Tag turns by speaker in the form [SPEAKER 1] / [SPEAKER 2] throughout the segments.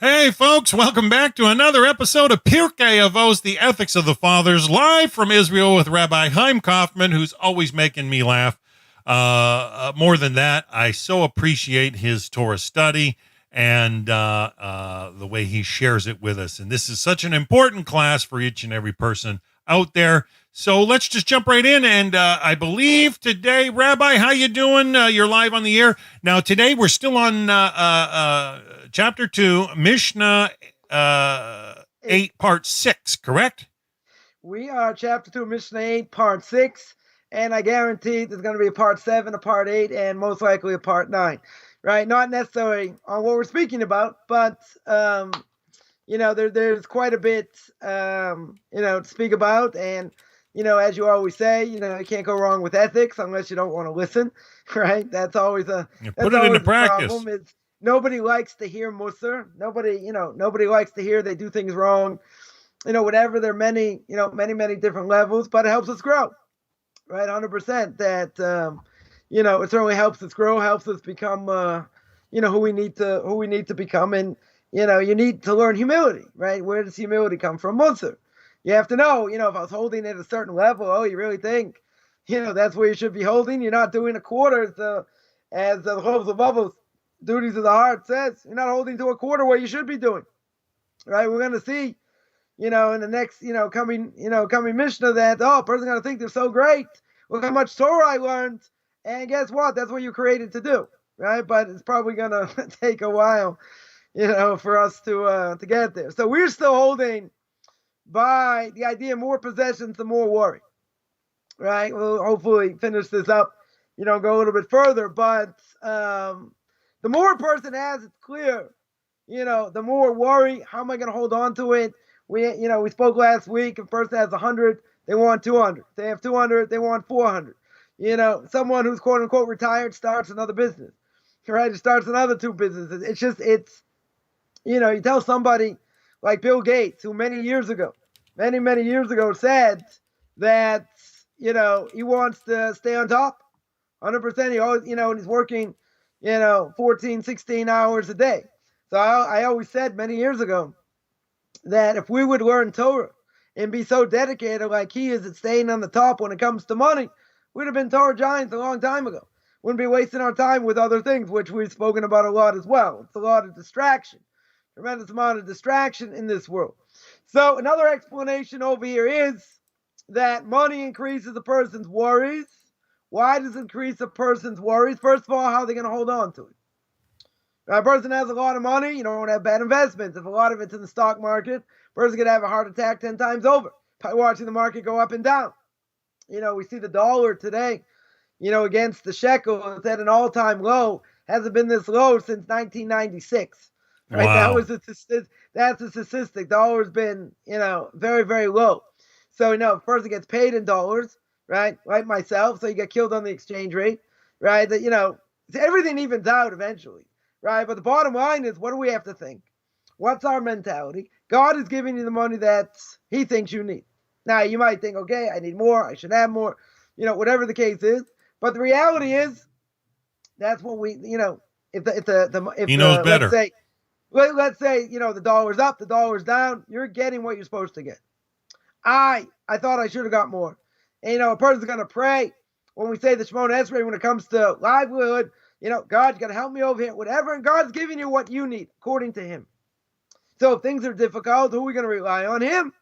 [SPEAKER 1] Hey, folks, welcome back to another episode of Pirkei Avos, the Ethics of the Fathers, live from Israel with Rabbi Chaim Coffman, who's always making me laugh. More than that, I so appreciate his Torah study and the way he shares it with us. And this is such an important class for each and every person out there. So let's just jump right in. And I believe today, Rabbi, how you doing? You're live on the air. Now, today we're still on Chapter 2, Mishna 8, Part 6, correct?
[SPEAKER 2] We are Chapter 2, Mishnah 8, Part 6, and I guarantee there's going to be a Part 7, a Part 8, and most likely a Part 9, right? Not necessarily on what we're speaking about, but, there's quite a bit, to speak about, and, as you always say, you can't go wrong with ethics unless you don't want to listen, right? That's always a
[SPEAKER 1] put it into practice.
[SPEAKER 2] Nobody likes to hear Musar. Nobody likes to hear they do things wrong. Whatever. There are many different levels, but it helps us grow, right? 100%. That it certainly helps us grow, helps us become, who we need to become, and you need to learn humility, right? Where does humility come from? Musar. You have to know, if I was holding at a certain level, you really think, that's where you should be holding. You're not doing a quarter as the Avos of Avos. Duties of the heart says you're not holding to a quarter what you should be doing, right? We're going to see, in the next, coming Mishnah that, a person's going to think they're so great. Look how much Torah I learned. And guess what? That's what you're created to do, right? But it's probably going to take a while, for us to get there. So we're still holding by the idea more possessions, the more worry, right? We'll hopefully finish this up, go a little bit further, but, the more a person has, it's clear, the more worry, how am I going to hold on to it? We spoke last week, if a person has 100, they want 200. If they have 200, they want 400. Someone who's quote unquote retired starts another business, right? It starts another two businesses. You tell somebody like Bill Gates, who many years ago said that, he wants to stay on top 100%. He always, and he's working, 14, 16 hours a day. So I always said many years ago that if we would learn Torah and be so dedicated like he is at staying on the top when it comes to money, we'd have been Torah giants a long time ago. Wouldn't be wasting our time with other things, which we've spoken about a lot as well. It's a lot of distraction, tremendous amount of distraction in this world. So another explanation over here is that money increases a person's worries. Why does it increase a person's worries? First of all, how are they going to hold on to it? Now, a person has a lot of money, you don't want to have bad investments. If a lot of it's in the stock market, a person's going to have a heart attack 10 times over by watching the market go up and down. We see the dollar today, against the shekel. It's at an all-time low. Hasn't been this low since 1996. Right?
[SPEAKER 1] Wow.
[SPEAKER 2] That's a statistic. Dollar's been, very, very low. So, if a person gets paid in dollars, right? Like myself. So you get killed on the exchange rate, right? That, everything evens out eventually, right? But the bottom line is, what do we have to think? What's our mentality? God is giving you the money that he thinks you need. Now, you might think, okay, I need more. I should have more, whatever the case is. But the reality is, that's what we, if
[SPEAKER 1] he knows better.
[SPEAKER 2] Let's say, the dollar's up, the dollar's down. You're getting what you're supposed to get. I thought I should have got more. And, a person's going to pray when we say the Shemona Esrei when it comes to livelihood. God's going to help me over here, whatever. And God's giving you what you need, according to him. So if things are difficult, who are we going to rely on? Him.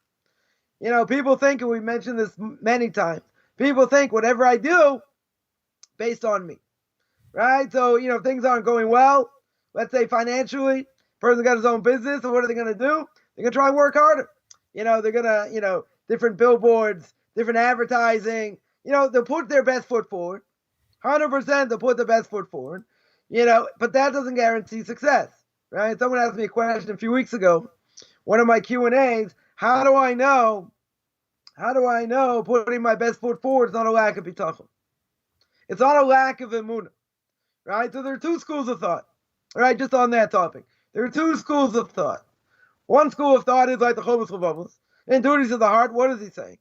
[SPEAKER 2] People think, and we mentioned this many times, people think whatever I do, based on me. Right? So, if things aren't going well, let's say financially, person's got his own business, so what are they going to do? They're going to try and work harder. They're going to, different billboards, different advertising, they'll put their best foot forward. 100% they'll put the best foot forward, but that doesn't guarantee success, right? Someone asked me a question a few weeks ago, one of my Q&As, how do I know putting my best foot forward is not a lack of bitachon? It's not a lack of emunah, right? So there are two schools of thought, right? Just on that topic. There are two schools of thought. One school of thought is like the Avos of Avos, and duties of the heart. What is he saying?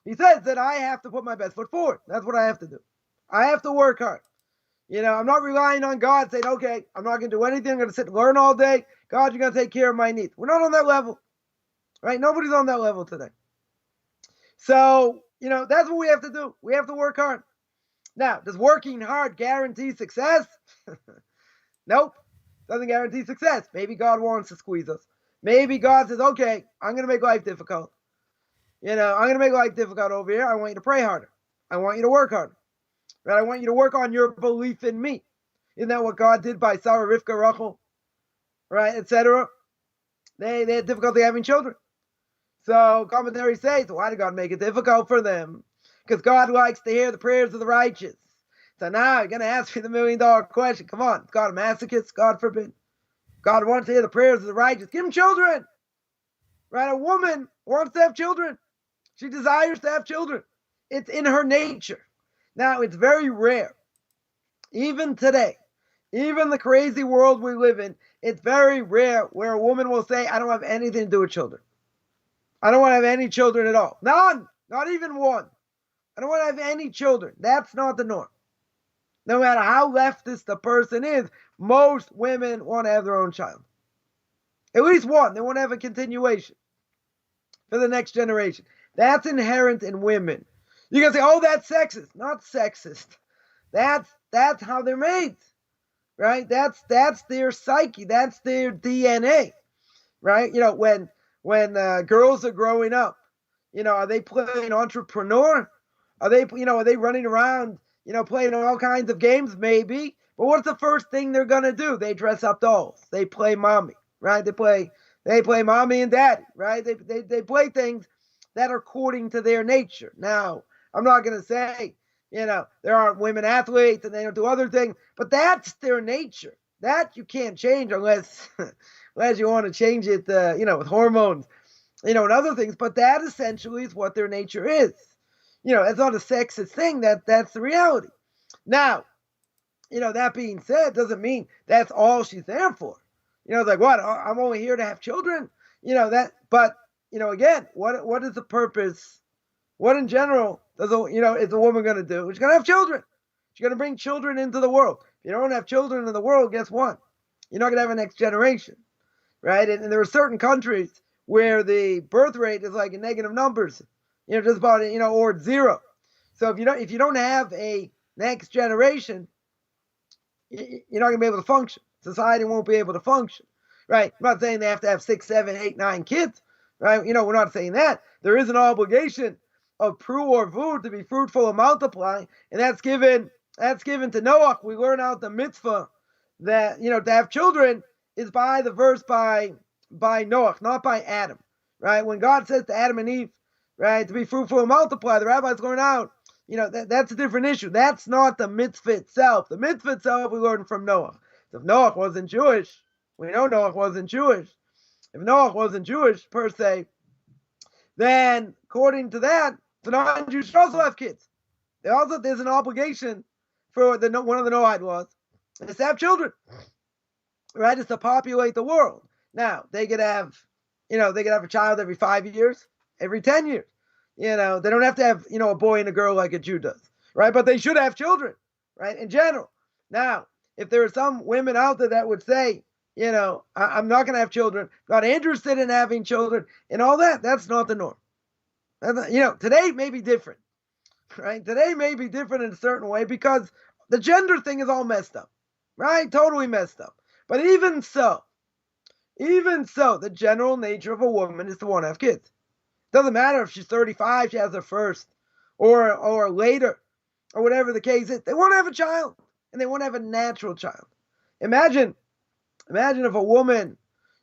[SPEAKER 2] He says that I have to put my best foot forward. That's what I have to do. I have to work hard. I'm not relying on God saying, okay, I'm not going to do anything. I'm going to sit and learn all day. God, you're going to take care of my needs. We're not on that level, right? Nobody's on that level today. So, that's what we have to do. We have to work hard. Now, does working hard guarantee success? Nope. Doesn't guarantee success. Maybe God wants to squeeze us. Maybe God says, okay, I'm going to make life difficult. I'm going to make life difficult over here. I want you to pray harder. I want you to work harder. Right? I want you to work on your belief in me. Isn't that what God did by Sarah, Rivka, Rachel, right, etc.? They had difficulty having children. So commentaries say, so why did God make it difficult for them? Because God likes to hear the prayers of the righteous. So now you're going to ask me the $1 million question. Come on, is God a masochist? God forbid. God wants to hear the prayers of the righteous. Give him children. Right? A woman wants to have children. She desires to have children. It's in her nature. Now, it's very rare. Even today, even the crazy world we live in, it's very rare where a woman will say, I don't have anything to do with children. I don't want to have any children at all. None. Not even one. I don't want to have any children. That's not the norm. No matter how leftist the person is, most women want to have their own child. At least one. They want to have a continuation for the next generation. That's inherent in women. You can say, oh, that's sexist. Not sexist. That's how they're made. Right? That's their psyche. That's their DNA. Right? When girls are growing up, are they playing entrepreneur? Are they running around, playing all kinds of games? Maybe. But what's the first thing they're going to do? They dress up dolls. They play mommy, right? They play mommy and daddy, right? They play things that are according to their nature. Now, I'm not going to say, there aren't women athletes and they don't do other things, but that's their nature. That you can't change unless you want to change it, with hormones, and other things. But that essentially is what their nature is. It's not a sexist thing. That's the reality. Now, that being said, doesn't mean that's all she's there for. It's like, what? I'm only here to have children. But again, what is the purpose? What in general is a woman going to do? She's going to have children. She's going to bring children into the world. If you don't have children in the world, guess what? You're not going to have a next generation, right? And there are certain countries where the birth rate is like in negative numbers, just about, or it's zero. So if you don't have a next generation, you're not going to be able to function. Society won't be able to function, right? I'm not saying they have to have 6, 7, 8, 9 kids, right? We're not saying that. There is an obligation of pru or vud to be fruitful and multiply, and that's given to Noah. We learn out the mitzvah that to have children is by the verse by Noah, not by Adam, right? When God says to Adam and Eve, right, to be fruitful and multiply, the rabbis learn out, that's a different issue. That's not the mitzvah itself. The mitzvah itself we learn from Noah. So if Noah wasn't Jewish, we know Noah wasn't Jewish. If Noah wasn't Jewish per se, then according to that, the non-Jews should also have kids. There's an obligation for one of the Noahide laws is to have children, right? It's to populate the world. Now they could have a child every 5 years, every 10 years. They don't have to have a boy and a girl like a Jew does, right? But they should have children, right? In general. Now, if there are some women out there that would say, I'm not going to have children, not interested in having children, and all that, that's not the norm. Today may be different, right? Today may be different in a certain way because the gender thing is all messed up, right? Totally messed up. But even so, the general nature of a woman is to want to have kids. Doesn't matter if she's 35, she has her first, or later, or whatever the case is. They want to have a child, and they want to have a natural child. Imagine if a woman,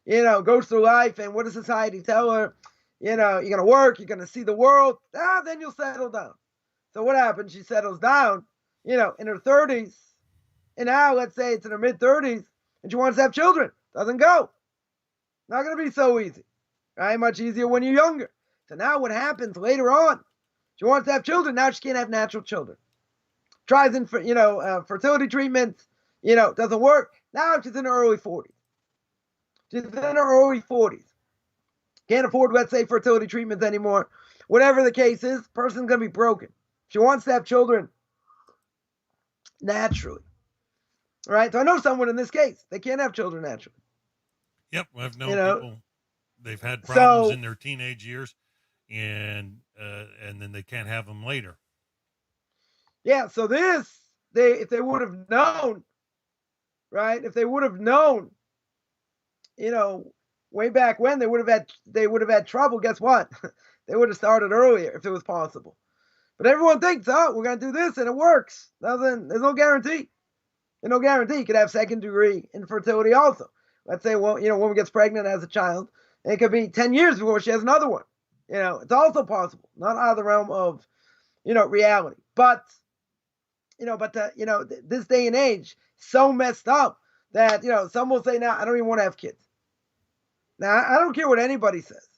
[SPEAKER 2] goes through life, and what does society tell her? You're going to work, you're going to see the world, then you'll settle down. So what happens? She settles down, in her 30s, and now let's say it's in her mid-30s, and she wants to have children. Doesn't go. Not going to be so easy, right? Much easier when you're younger. So now what happens later on? She wants to have children. Now she can't have natural children. Tries in for, fertility treatments, doesn't work. Now she's in her early 40s. She's in her early 40s. Can't afford, let's say, fertility treatments anymore. Whatever the case is, person's going to be broken. She wants to have children naturally. right? So I know someone in this case, they can't have children naturally.
[SPEAKER 1] Yep, I've known
[SPEAKER 2] You know,
[SPEAKER 1] people. They've had problems
[SPEAKER 2] so
[SPEAKER 1] in their teenage years, and then they can't have them later.
[SPEAKER 2] yeah, so if they would have known, right? If they would have known, you know, way back when they would have had trouble. Guess what? They would have started earlier if it was possible. But everyone thinks, oh, we're gonna do this and it works. There's no guarantee. There's no guarantee. You could have second degree infertility also. Let's say, well, a woman gets pregnant as a child, and it could be 10 years before she has another one. It's also possible, not out of the realm of, reality. But, this day and age, so messed up that, some will say, now, I don't even want to have kids. Now, I don't care what anybody says,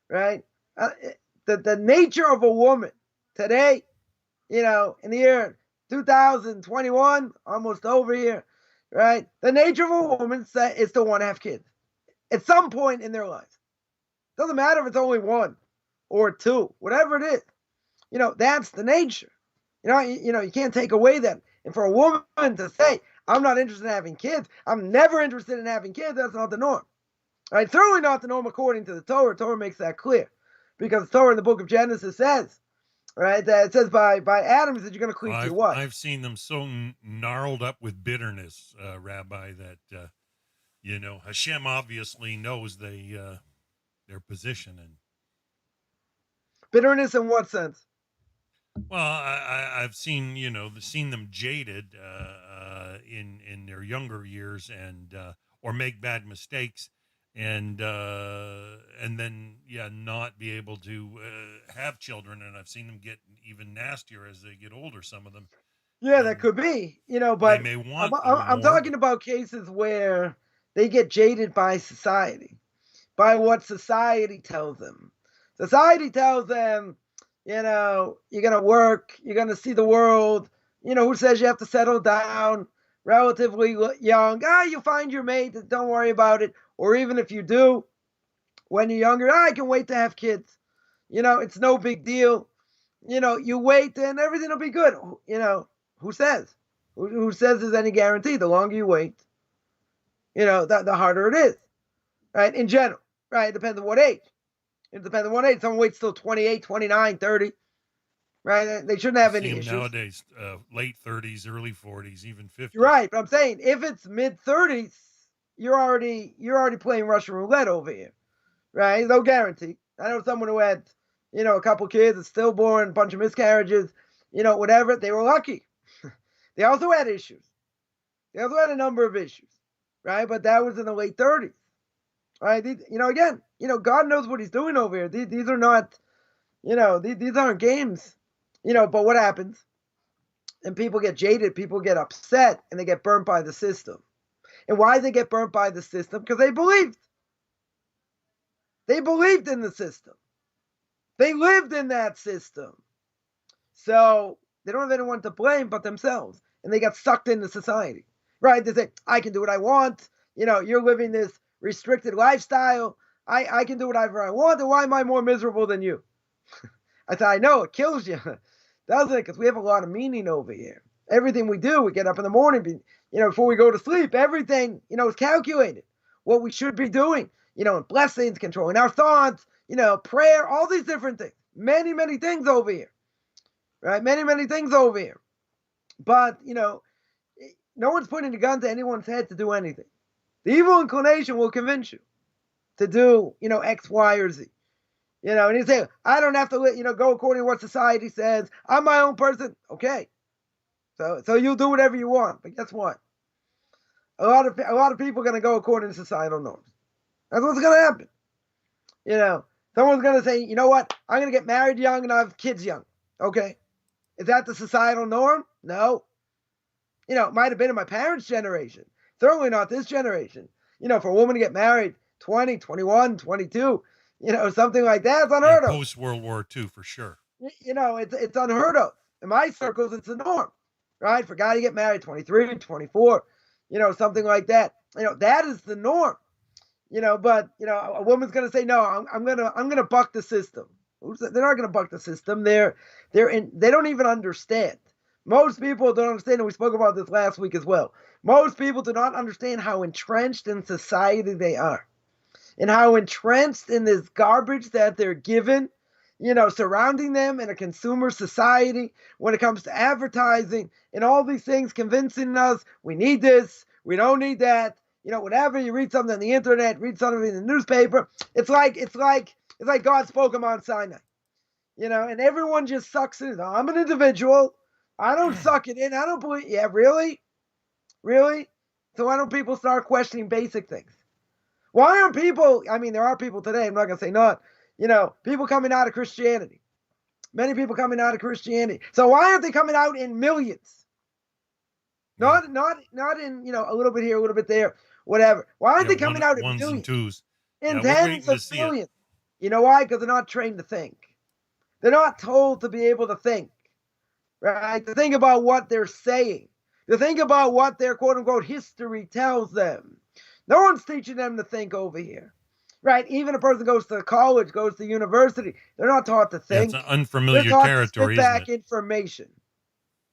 [SPEAKER 2] right? The nature of a woman today, in the year 2021, almost over here, right? The nature of a woman is to want to have kids at some point in their lives. Doesn't matter if it's only one or two, whatever it is. That's the nature. You can't take away that. And for a woman to say, I'm not interested in having kids, I'm never interested in having kids, that's not the norm. Right? Certainly not the norm according to the Torah. Torah makes that clear. Because the Torah in the book of Genesis says, right, that it says by Adam that you're going to cleave to your wife.
[SPEAKER 1] I've seen them so gnarled up with bitterness, Rabbi, that, Hashem obviously knows their position. And
[SPEAKER 2] bitterness in what sense?
[SPEAKER 1] Well, I've seen them jaded in their younger years and or make bad mistakes and then not be able to have children, and I've seen them get even nastier as they get older. Some of them,
[SPEAKER 2] that could be, but
[SPEAKER 1] they may want
[SPEAKER 2] I'm talking about cases where they get jaded by society, by what society tells them. Society tells them, you're going to work, you're going to see the world. Who says you have to settle down relatively young? You find your mate, don't worry about it. Or even if you do, when you're younger, I can wait to have kids. It's no big deal. You wait and everything will be good. Who says? Who says there's any guarantee? The longer you wait, the harder it is, right? In general, right? It depends on what age. It depends on what age. Someone waits till 28, 29, 30, right? They shouldn't have any issues.
[SPEAKER 1] Nowadays, late 30s, early 40s, even 50s.
[SPEAKER 2] Right, but I'm saying if it's mid 30s, you're already playing Russian roulette over here, right? No guarantee. I know someone who had, a couple kids, a stillborn, a bunch of miscarriages, whatever. They were lucky. They also had issues. They also had a number of issues, right? But that was in the late 30s, right? Again, God knows what He's doing over here. These are not, these aren't games, But what happens? And people get jaded, people get upset, and they get burnt by the system. And why they get burnt by the system? Because they believed. They believed in the system. They lived in that system. So they don't have anyone to blame but themselves. And they got sucked into society. Right? They say, I can do what I want. You're living this restricted lifestyle. I can do whatever I want. And why am I more miserable than you? I said, I know, it kills you. Doesn't it? Because we have a lot of meaning over here. Everything we do, we get up in the morning, before we go to sleep, everything, is calculated. What we should be doing, in blessings, controlling our thoughts, prayer, all these different things. Many, many things over here. Right? Many, many things over here. But, no one's putting a gun to anyone's head to do anything. The evil inclination will convince you to do, X, Y, or Z. And you say, I don't have to, go according to what society says. I'm my own person. Okay. So you'll do whatever you want. But guess what? A lot of people are going to go according to societal norms. That's what's going to happen. Someone's going to say, you know what? I'm going to get married young and have kids young. Okay. Is that the societal norm? No. It might have been in my parents' generation. Certainly not this generation. For a woman to get married 20, 21, 22, something like that, it's unheard of.
[SPEAKER 1] Post-World War II, for sure.
[SPEAKER 2] It's unheard of. In my circles, it's the norm, right? For a guy to get married 23, 24, something like that. That is the norm. But a woman's gonna say, no, I'm gonna buck the system. They're not gonna buck the system. They don't even understand. Most people don't understand, and we spoke about this last week as well. Most people do not understand how entrenched in society they are and how entrenched in this garbage that they're given, surrounding them in a consumer society when it comes to advertising and all these things convincing us we need this, we don't need that. Whatever, you read something on the internet, read something in the newspaper, it's like God spoke on Mount Sinai. And everyone just sucks it in. I'm an individual. I don't suck it in. I don't believe. Yeah, really? Really? So why don't people start questioning basic things? Why aren't people, there are people today, I'm not going to say not, people coming out of Christianity. Many people coming out of Christianity. So why aren't they coming out in millions? Not in, a little bit here, a little bit there, whatever. Why aren't they coming out in
[SPEAKER 1] ones
[SPEAKER 2] millions?
[SPEAKER 1] And twos.
[SPEAKER 2] In tens of millions. You know why? Because they're not trained to think. They're not told to be able to think, right? To think about what they're saying, to think about what their quote unquote history tells them. No one's teaching them to think over here, right? Even a person goes to college, goes to university, they're not taught to think.
[SPEAKER 1] It's an unfamiliar
[SPEAKER 2] they're taught
[SPEAKER 1] territory,
[SPEAKER 2] to spit back information.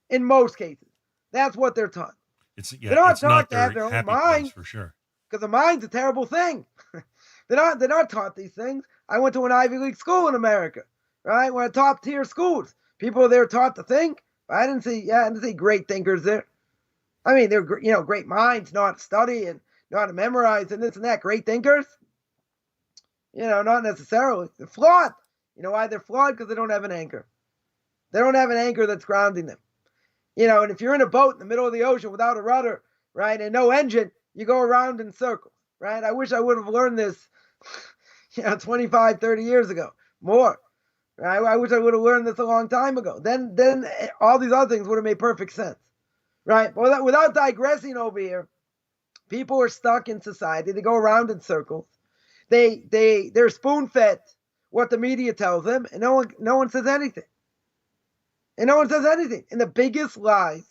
[SPEAKER 2] In most cases, that's what they're taught. They're not taught to have their own mind,
[SPEAKER 1] for sure.
[SPEAKER 2] Because the mind's a terrible thing. They're not taught these things. I went to an Ivy League school in America. Right, one of the top tier schools. People there taught to think. I didn't see great thinkers there. They're great minds, know how to study and know how to memorize and this and that. Great thinkers. Not necessarily. They're flawed. You know why they're flawed? Because they don't have an anchor. They don't have an anchor that's grounding them. And if you're in a boat in the middle of the ocean without a rudder, right, and no engine, you go around in circles, right? I wish I would have learned this, 25, 30 years ago, more. Right? I wish I would have learned this a long time ago. Then all these other things would have made perfect sense. Right? But without digressing over here, people are stuck in society. They go around in circles. They're spoon-fed what the media tells them, and no one says anything. And no one says anything. And the biggest lies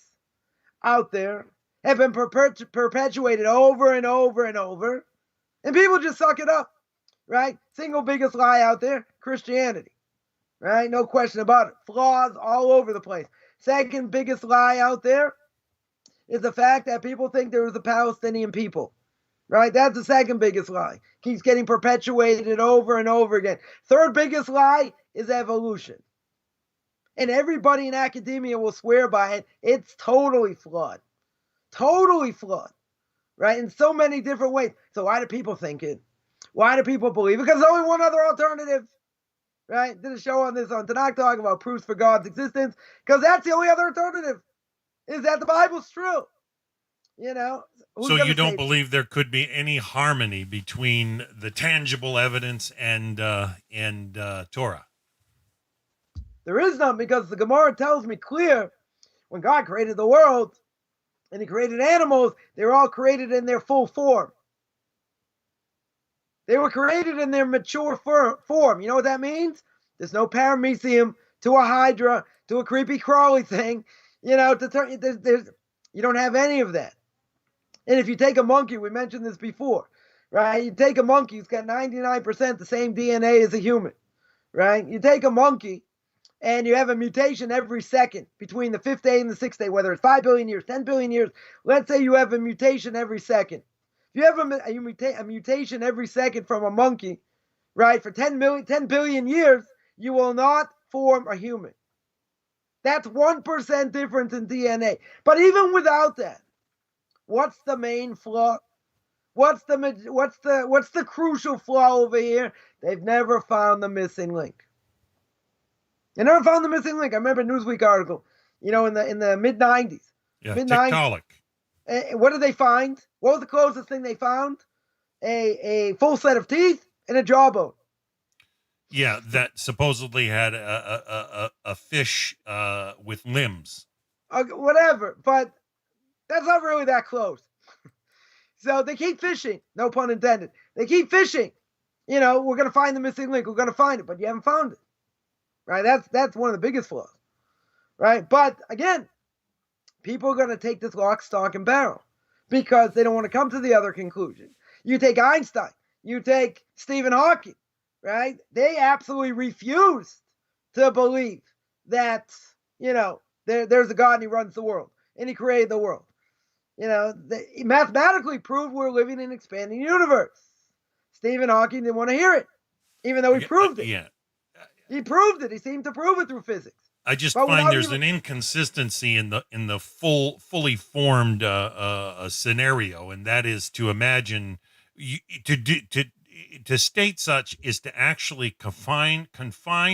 [SPEAKER 2] out there have been perpetuated over and over and over, and people just suck it up. Right? Single biggest lie out there, Christianity. Right? No question about it. Flaws all over the place. Second biggest lie out there is the fact that people think there was a Palestinian people. Right? That's the second biggest lie. Keeps getting perpetuated over and over again. Third biggest lie is evolution. And everybody in academia will swear by it. It's totally flawed. Totally flawed. Right? In so many different ways. So why do people think it? Why do people believe it? Because there's only one other alternative. Right? Did a show on this on Tanakh talking about proofs for God's existence, because that's the only other alternative, is that the Bible's true.
[SPEAKER 1] So you don't believe there could be any harmony between the tangible evidence and Torah?
[SPEAKER 2] There is none, because the Gemara tells me clear, when God created the world and he created animals, they were all created in their full form. They were created in their mature form. You know what that means? There's no paramecium to a hydra, to a creepy crawly thing. You don't have any of that. And if you take a monkey, we mentioned this before, right? You take a monkey who's got 99% the same DNA as a human, right? You take a monkey and you have a mutation every second between the 5th day and the 6th day, whether it's 5 billion years, 10 billion years. Let's say you have a mutation every second. If you have a mutation every second from a monkey, right, for 10 billion years, you will not form a human. That's 1% difference in DNA. But even without that, what's the main flaw? What's the crucial flaw over here? They've never found the missing link. They never found the missing link. I remember a Newsweek article, in the mid-90s.
[SPEAKER 1] Yeah, Tiktaalik.
[SPEAKER 2] What did they find? What was the closest thing they found? A full set of teeth and a jawbone.
[SPEAKER 1] Yeah, that supposedly had a fish with limbs.
[SPEAKER 2] Whatever, but that's not really that close. So they keep fishing, no pun intended. They keep fishing. We're going to find the missing link. We're going to find it, but you haven't found it. Right? That's one of the biggest flaws. Right? But again, people are going to take this lock, stock, and barrel because they don't want to come to the other conclusion. You take Einstein, you take Stephen Hawking, right? They absolutely refused to believe that, there's a God and he runs the world and he created the world. He mathematically proved we're living in an expanding universe. Stephen Hawking didn't want to hear it, even though he proved it.
[SPEAKER 1] Yeah.
[SPEAKER 2] He proved it. He seemed to prove it through physics.
[SPEAKER 1] I just find there's an inconsistency in the fully formed scenario, and that is to imagine to state such is to actually confine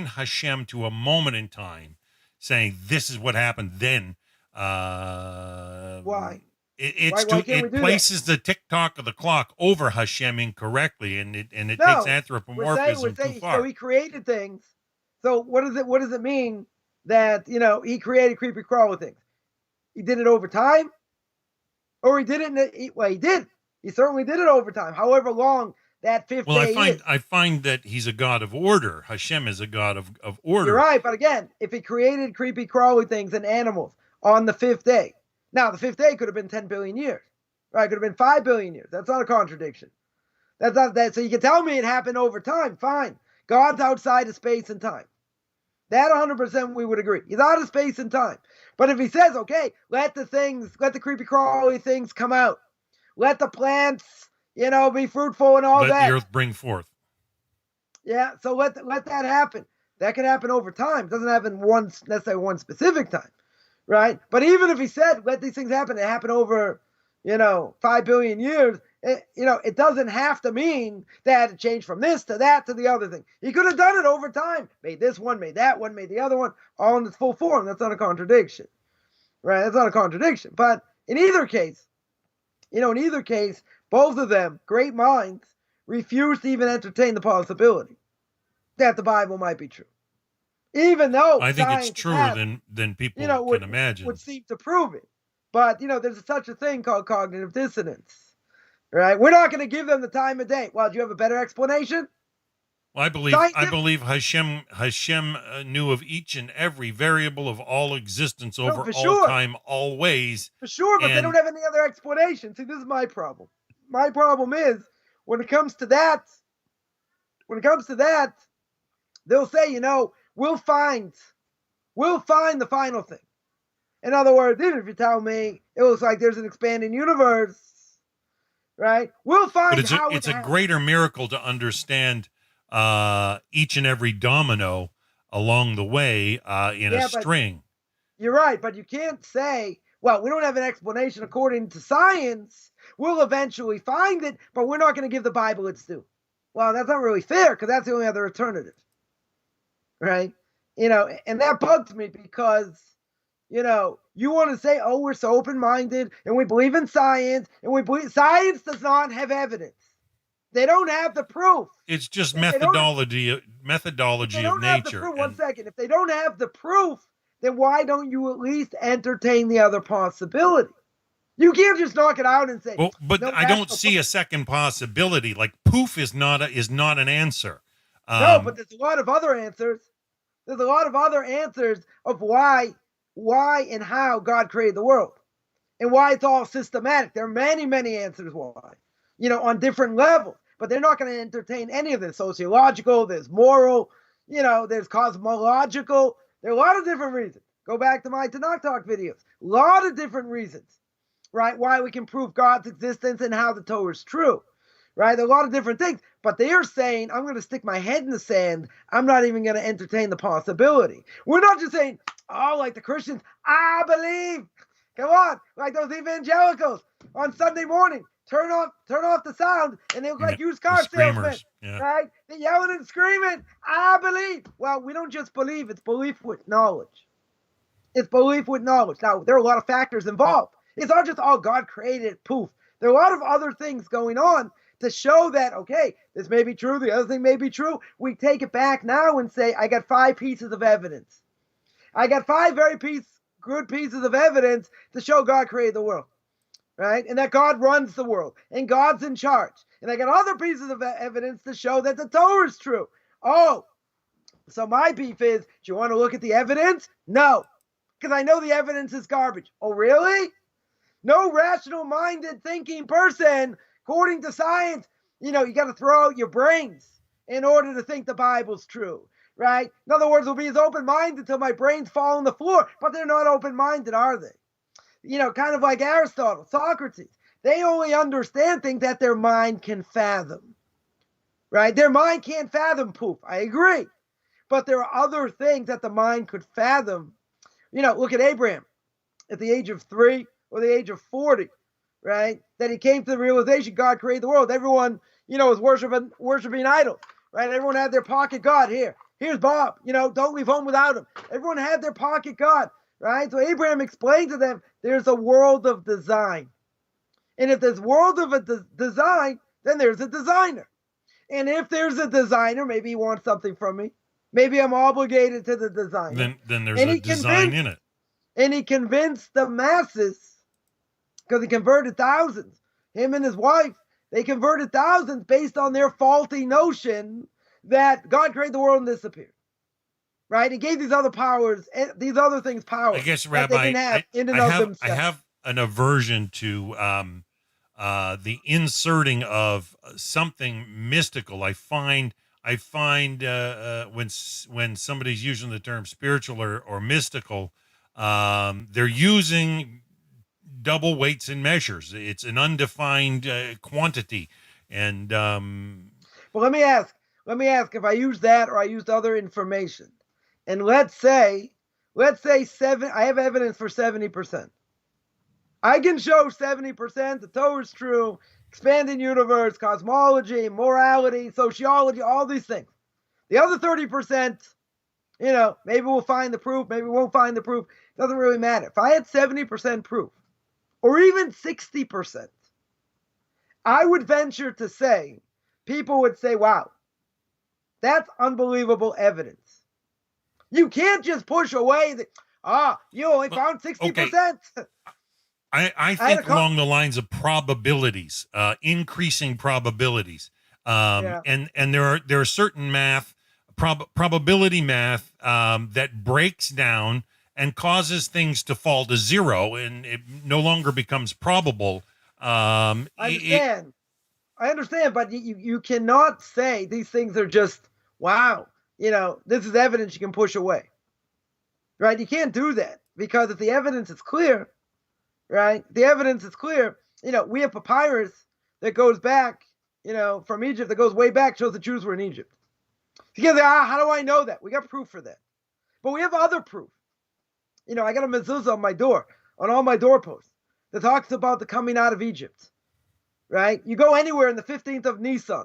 [SPEAKER 1] Hashem to a moment in time, saying this is what happened then.
[SPEAKER 2] Why?
[SPEAKER 1] It places the tick-tock of the clock over Hashem incorrectly, and it takes anthropomorphism too far.
[SPEAKER 2] So he created things. So what does it mean that he created creepy crawly things? He did it over time, or he did it? He did. He certainly did it over time. However long that fifth day is.
[SPEAKER 1] I find that he's a God of order. Hashem is a God of order.
[SPEAKER 2] You're right, but again, if he created creepy crawly things and animals on the fifth day. Now, the fifth day could have been 10 billion years, right? It could have been 5 billion years. That's not a contradiction. That's not that. So you can tell me it happened over time. Fine. God's outside of space and time. That 100% we would agree. He's out of space and time. But if he says, okay, let the creepy crawly things come out. Let the plants, be fruitful and all that.
[SPEAKER 1] Let the earth bring forth.
[SPEAKER 2] Yeah, so let that happen. That can happen over time. It doesn't happen necessarily one specific time. Right? But even if he said, let these things happen, it happened over, 5 billion years, it doesn't have to mean that it changed from this to that to the other thing. He could have done it over time. Made this one, made that one, made the other one, all in its full form. That's not a contradiction. Right? That's not a contradiction. But in either case, both of them, great minds, refuse to even entertain the possibility that the Bible might be true. Even though
[SPEAKER 1] I think it's truer than people can imagine.
[SPEAKER 2] Would seem to prove it. But, there's such a thing called cognitive dissonance. Right? We're not going to give them the time of day. Well, do you have a better explanation?
[SPEAKER 1] Well, I believe Hashem knew of each and every variable of all existence over all time, always.
[SPEAKER 2] For sure, but they don't have any other explanation. See, this is my problem. My problem is, when it comes to that, they'll say, we'll find the final thing. In other words, even if you tell me it looks like there's an expanding universe, right? We'll find
[SPEAKER 1] it's a greater miracle to understand each and every domino along the way in a string.
[SPEAKER 2] You're right, but you can't say, well, we don't have an explanation according to science. We'll eventually find it, but we're not going to give the Bible its due. Well, that's not really fair, because that's the only other alternative. Right? And that bugs me because, you want to say, oh, we're so open-minded and we believe in science and we believe science does not have evidence. They don't have the proof.
[SPEAKER 1] It's just methodology of nature.
[SPEAKER 2] One second. If they don't have the proof, then why don't you at least entertain the other possibility? You can't just knock it out and say,
[SPEAKER 1] well, but no, I don't see a second possibility. Like poof is not an answer.
[SPEAKER 2] No, but there's a lot of other answers. There's a lot of other answers of why and how God created the world and why it's all systematic. There are many, many answers why, on different levels, but they're not going to entertain any of this. Sociological, there's moral, there's cosmological. There are a lot of different reasons. Go back to my Tanakh Talk videos. A lot of different reasons, right? Why we can prove God's existence and how the Torah is true. Right? There are a lot of different things, but they are saying, I'm going to stick my head in the sand. I'm not even going to entertain the possibility. We're not just saying, oh, like the Christians, I believe. Come on, like those evangelicals on Sunday morning, turn off the sound, and they look like used car salesmen, right? They're yelling and screaming, I believe. Well, we don't just believe, it's belief with knowledge. It's belief with knowledge. Now, there are a lot of factors involved. It's not just, oh, God created it, poof. There are a lot of other things going on to show that, okay, this may be true, the other thing may be true. We take it back now and say, I got 5 pieces of evidence. I got 5 very good pieces of evidence to show God created the world, right? And that God runs the world, and God's in charge. And I got other pieces of evidence to show that the Torah is true. Oh, so my beef is, do you want to look at the evidence? No, because I know the evidence is garbage. Oh, really? No rational-minded thinking person, according to science, you got to throw out your brains in order to think the Bible's true. right? In other words, will be as open-minded until my brains fall on the floor, but they're not open-minded, are they? Kind of like Aristotle, Socrates. They only understand things that their mind can fathom, right? Their mind can't fathom poop. I agree. But there are other things that the mind could fathom. Look at Abraham at the age of 3 or the age of 40, right? That he came to the realization God created the world. Everyone, was worshiping idols, right? Everyone had their pocket God. Here's Bob, don't leave home without him. Everyone had their pocket God, right? So Abraham explained to them, there's a world of design. And if there's world of a design, then there's a designer. And if there's a designer, maybe he wants something from me. Maybe I'm obligated to the designer.
[SPEAKER 1] Then there's a design in it.
[SPEAKER 2] And he convinced the masses, because he converted thousands. Him and his wife, they converted thousands based on their faulty notion that God created the world and disappeared. Right? He gave these other powers, these other things power.
[SPEAKER 1] I guess, Rabbi, I have an aversion to the inserting of something mystical. I find when somebody's using the term spiritual or mystical, they're using double weights and measures. It's an undefined quantity. And
[SPEAKER 2] well, let me ask if I use that or I used other information. And let's say 7, I have evidence for 70%. I can show 70% the Torah is true, expanding universe, cosmology, morality, sociology, all these things. The other 30%, maybe we'll find the proof, maybe we won't find the proof. It doesn't really matter. If I had 70% proof, or even 60%, I would venture to say, people would say, wow, that's unbelievable evidence. You can't just push away you only found 60%.
[SPEAKER 1] Okay. I think along the lines of probabilities, increasing probabilities. And there are certain math, probability math, that breaks down and causes things to fall to zero, and it no longer becomes probable.
[SPEAKER 2] I understand, but you cannot say these things are just, wow, this is evidence you can push away, right? You can't do that, because if the evidence is clear, right? The evidence is clear. We have papyrus that goes back, from Egypt, that goes way back, shows the Jews were in Egypt. You can say, how do I know that? We got proof for that. But we have other proof. I got a mezuzah on my door, on all my doorposts, that talks about the coming out of Egypt, right? You go anywhere in the 15th of Nisan,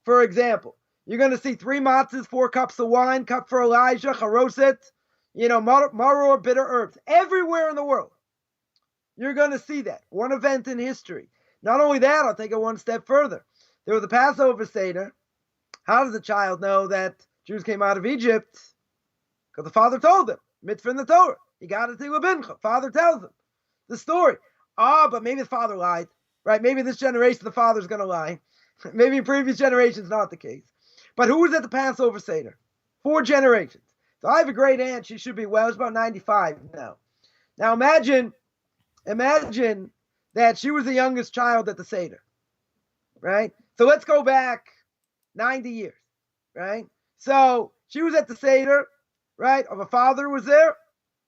[SPEAKER 2] for example, you're going to see 3 matzahs, 4 cups of wine, cup for Elijah, charoset, maror, bitter herbs, everywhere in the world. You're going to see that. One event in history. Not only that, I'll take it one step further. There was a Passover Seder. How does a child know that Jews came out of Egypt? Because the father told them. Mitzvah in the Torah. You got it to Labincha. Father tells them the story. But maybe the father lied. Right? Maybe this generation the father's going to lie. Maybe in previous generations not the case. But who was at the Passover Seder? 4 generations. So I have a great aunt. She should be, she's about 95 now. Now imagine that she was the youngest child at the Seder, right? So let's go back 90 years, right? So she was at the Seder, right? Of a father who was there.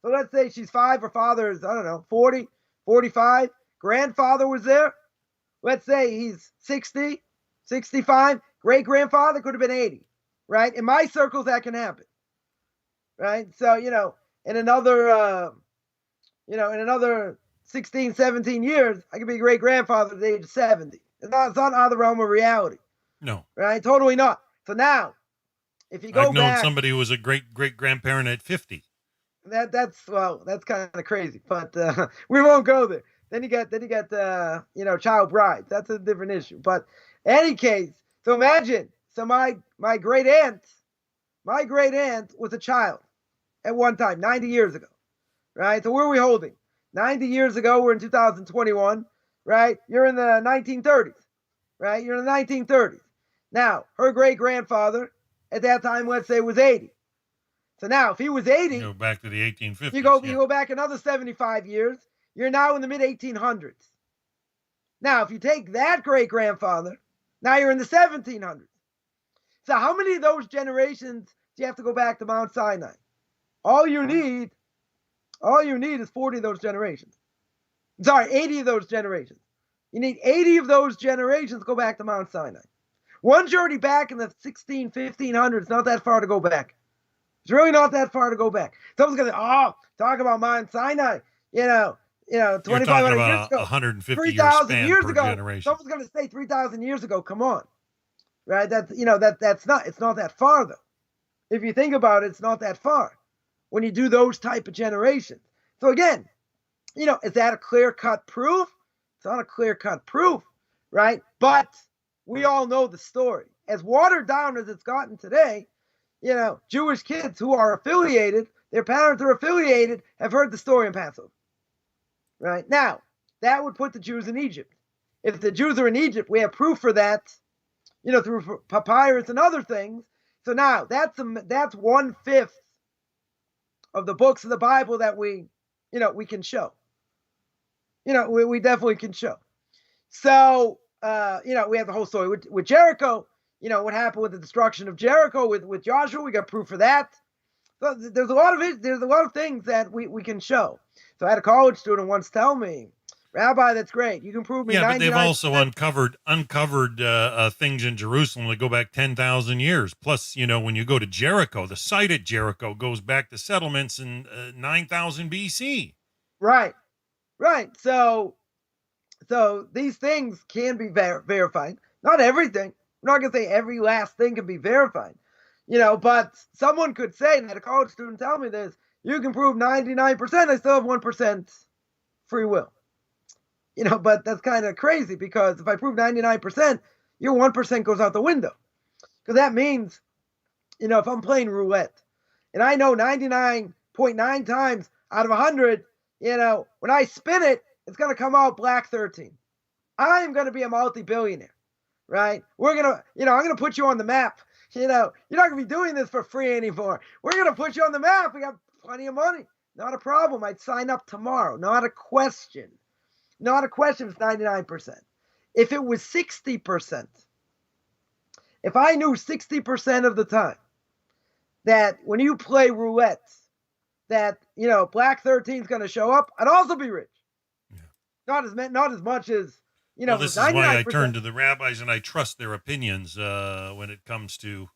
[SPEAKER 2] So let's say she's 5, her father is, 40, 45. Grandfather was there. Let's say he's 60, 65. Great-grandfather could have been 80, right? In my circles, that can happen, right? So, in another 16, 17 years, I could be a great-grandfather at the age of 70. It's not out of the realm of reality.
[SPEAKER 1] No.
[SPEAKER 2] Right? Totally not. So now, if you go
[SPEAKER 1] I've known
[SPEAKER 2] back,
[SPEAKER 1] somebody who was a great-grandparent at 50.
[SPEAKER 2] That's kind of crazy, but we won't go there. Then you got child brides. That's a different issue. But in any case, so imagine, my great aunt was a child at one time, 90 years ago, right? So where are we holding? 90 years ago, we're in 2021, right? You're in the 1930s, right? You're in the 1930s. Now, her great-grandfather at that time, let's say, was 80. So now, if he was 80,
[SPEAKER 1] you go back to the 1850s.
[SPEAKER 2] You go back another 75 years, you're now in the mid-1800s. Now, if you take that great-grandfather, now you're in the 1700s. So how many of those generations you have to go back to Mount Sinai. All you need is 40 of those generations. Sorry, 80 of those generations. You need 80 of those generations to go back to Mount Sinai. Once you're already back in the 1500s, not that far to go back. It's really not that far to go back. Someone's going to say, talk about Mount Sinai, 2,500 years ago.
[SPEAKER 1] 150 years span
[SPEAKER 2] years
[SPEAKER 1] per
[SPEAKER 2] ago.
[SPEAKER 1] generation.
[SPEAKER 2] Someone's going to say 3,000 years ago. Come on. Right? It's not that far though. If you think about it, it's not that far when you do those type of generations. So again, is that a clear-cut proof? It's not a clear-cut proof, right? But we all know the story. As watered down as it's gotten today, Jewish kids who are affiliated, their parents are affiliated, have heard the story in Passover. Right? Now, that would put the Jews in Egypt. If the Jews are in Egypt, we have proof for that, through papyrus and other things. So now, that's 1/5 of the books of the Bible that we can show. We definitely can show. So, we have the whole story with Jericho. What happened with the destruction of Jericho with Joshua. We got proof for that. So there's a lot of things that we can show. So I had a college student once tell me, Rabbi, that's great. You can prove me.
[SPEAKER 1] Yeah, but they've also uncovered things in Jerusalem that go back 10,000 years. Plus, when you go to Jericho, the site at Jericho goes back to settlements in 9,000 BC.
[SPEAKER 2] Right. So these things can be verified. Not everything. I'm not going to say every last thing can be verified. But someone could say, and I had a college student tell me this, you can prove 99%, I still have 1% free will. But that's kind of crazy because if I prove 99%, your 1% goes out the window. Because that means, if I'm playing roulette and I know 99.9 times out of 100, when I spin it, it's going to come out black 13. I am going to be a multi-billionaire, right? I'm going to put you on the map. You're not going to be doing this for free anymore. We're going to put you on the map. We got plenty of money. Not a problem. I'd sign up tomorrow. Not a question. Not a question if it's 99%. If it was 60%, if I knew 60% of the time that when you play roulette, that, black 13 is going to show up, I'd also be rich. Yeah. Not as much as,
[SPEAKER 1] well, this is why I turn to the rabbis and I trust their opinions when it comes to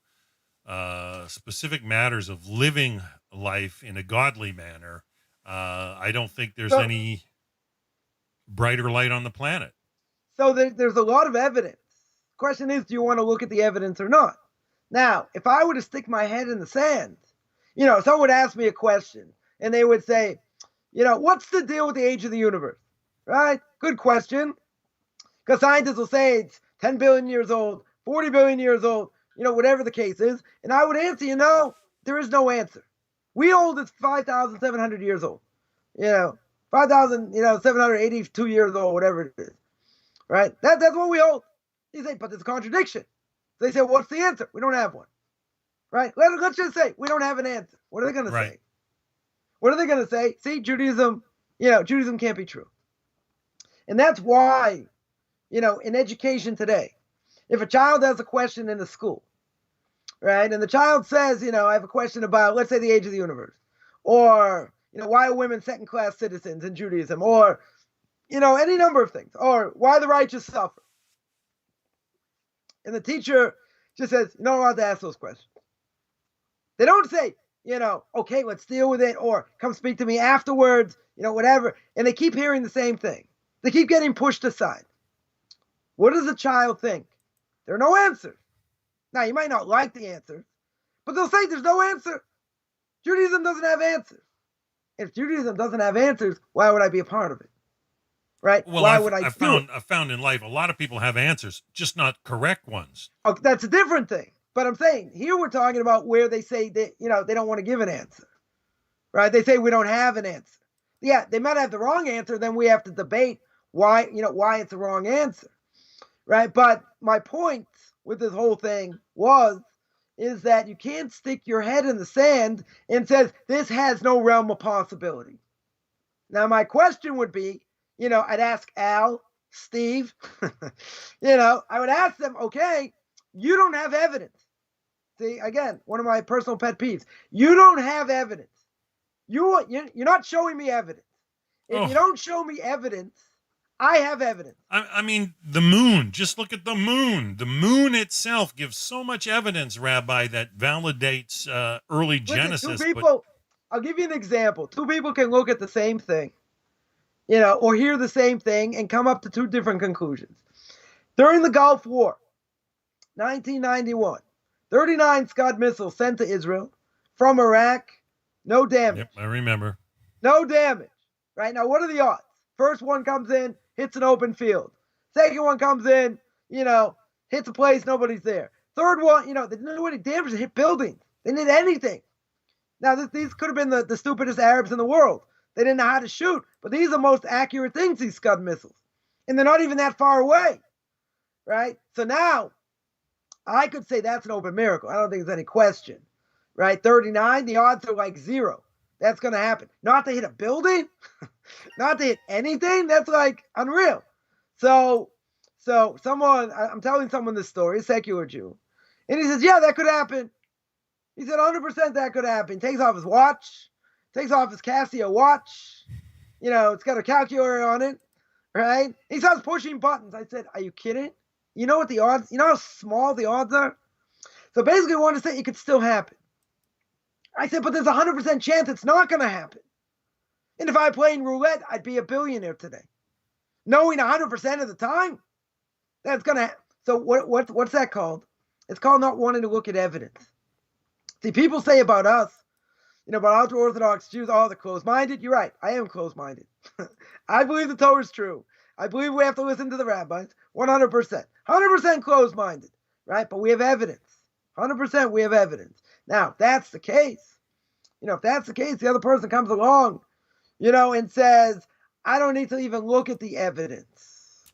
[SPEAKER 1] specific matters of living life in a godly manner. I don't think there's any brighter light on the planet.
[SPEAKER 2] So there's a lot of evidence. Question is, do you want to look at the evidence or not? Now, if I were to stick my head in the sand, someone would ask me a question and they would say, what's the deal with the age of the universe? Right? Good question. Because scientists will say it's 10 billion years old, 40 billion years old, whatever the case is. And I would answer, there is no answer. We hold is 5,700 years old. 5,782 years old, whatever it is. Right? That's what we hold. You say, but there's a contradiction. So they say, what's the answer? We don't have one. Right? Let's just say we don't have an answer. What are they going to say? What are they going to say? See, Judaism can't be true. And that's why, in education today, if a child has a question in the school, right, and the child says, I have a question about, let's say, the age of the universe, or, why are women second-class citizens in Judaism, or, any number of things, or why the righteous suffer. And the teacher just says, you're not allowed to ask those questions. They don't say, okay, let's deal with it, or come speak to me afterwards, whatever. And they keep hearing the same thing. They keep getting pushed aside. What does the child think? There are no answers. Now, you might not like the answer, but they'll say there's no answer. Judaism doesn't have answers. If Judaism doesn't have answers, why would I be a part of it? Right?
[SPEAKER 1] Well,
[SPEAKER 2] why would I
[SPEAKER 1] I've found in life a lot of people have answers, just not correct ones.
[SPEAKER 2] Okay, that's a different thing. But I'm saying here we're talking about where they say that, they don't want to give an answer. Right? They say we don't have an answer. Yeah, they might have the wrong answer. Then we have to debate why it's the wrong answer. Right? But my point with this whole thing is that you can't stick your head in the sand and says this has no realm of possibility. Now, my question would be, I'd ask Al, Steve, I would ask them, okay, you don't have evidence. See, again, one of my personal pet peeves. You don't have evidence. You're not showing me evidence. If you don't show me evidence, I have evidence.
[SPEAKER 1] I mean, the moon. Just look at the moon. The moon itself gives so much evidence, Rabbi, that validates early Genesis.
[SPEAKER 2] Two people, I'll give you an example. Two people can look at the same thing, or hear the same thing and come up to two different conclusions. During the Gulf War, 1991, 39 Scud missiles sent to Israel from Iraq, no damage.
[SPEAKER 1] Yep, I remember.
[SPEAKER 2] No damage. Right now, what are the odds? First one comes in, hits an open field. Second one comes in, hits a place, nobody's there. Third one, they didn't do any damage to hit buildings. They didn't hit anything. Now, these could have been the stupidest Arabs in the world. They didn't know how to shoot, but these are the most accurate things, these Scud missiles. And they're not even that far away, right? So now, I could say that's an open miracle. I don't think there's any question, right? 39, the odds are like 0. That's going to happen. Not to hit a building, not to hit anything. That's like unreal. So I'm telling someone this story, a secular Jew, and he says, yeah, that could happen. He said, 100% that could happen. Takes off his watch, takes off his Casio watch. It's got a calculator on it, right? He starts pushing buttons. I said, are you kidding? You know what the odds, how small the odds are? So basically, I want to say it could still happen. I said, but there's a 100% chance it's not going to happen. And if I played roulette, I'd be a billionaire today. Knowing 100% of the time, that's going to happen. So what's that called? It's called not wanting to look at evidence. See, people say about us, about ultra-Orthodox Jews, oh, they're closed-minded. You're right. I am closed-minded. I believe the Torah is true. I believe we have to listen to the rabbis 100%. 100% closed-minded, right? But we have evidence. 100% we have evidence. Now, if that's the case, the other person comes along, and says, I don't need to even look at the evidence.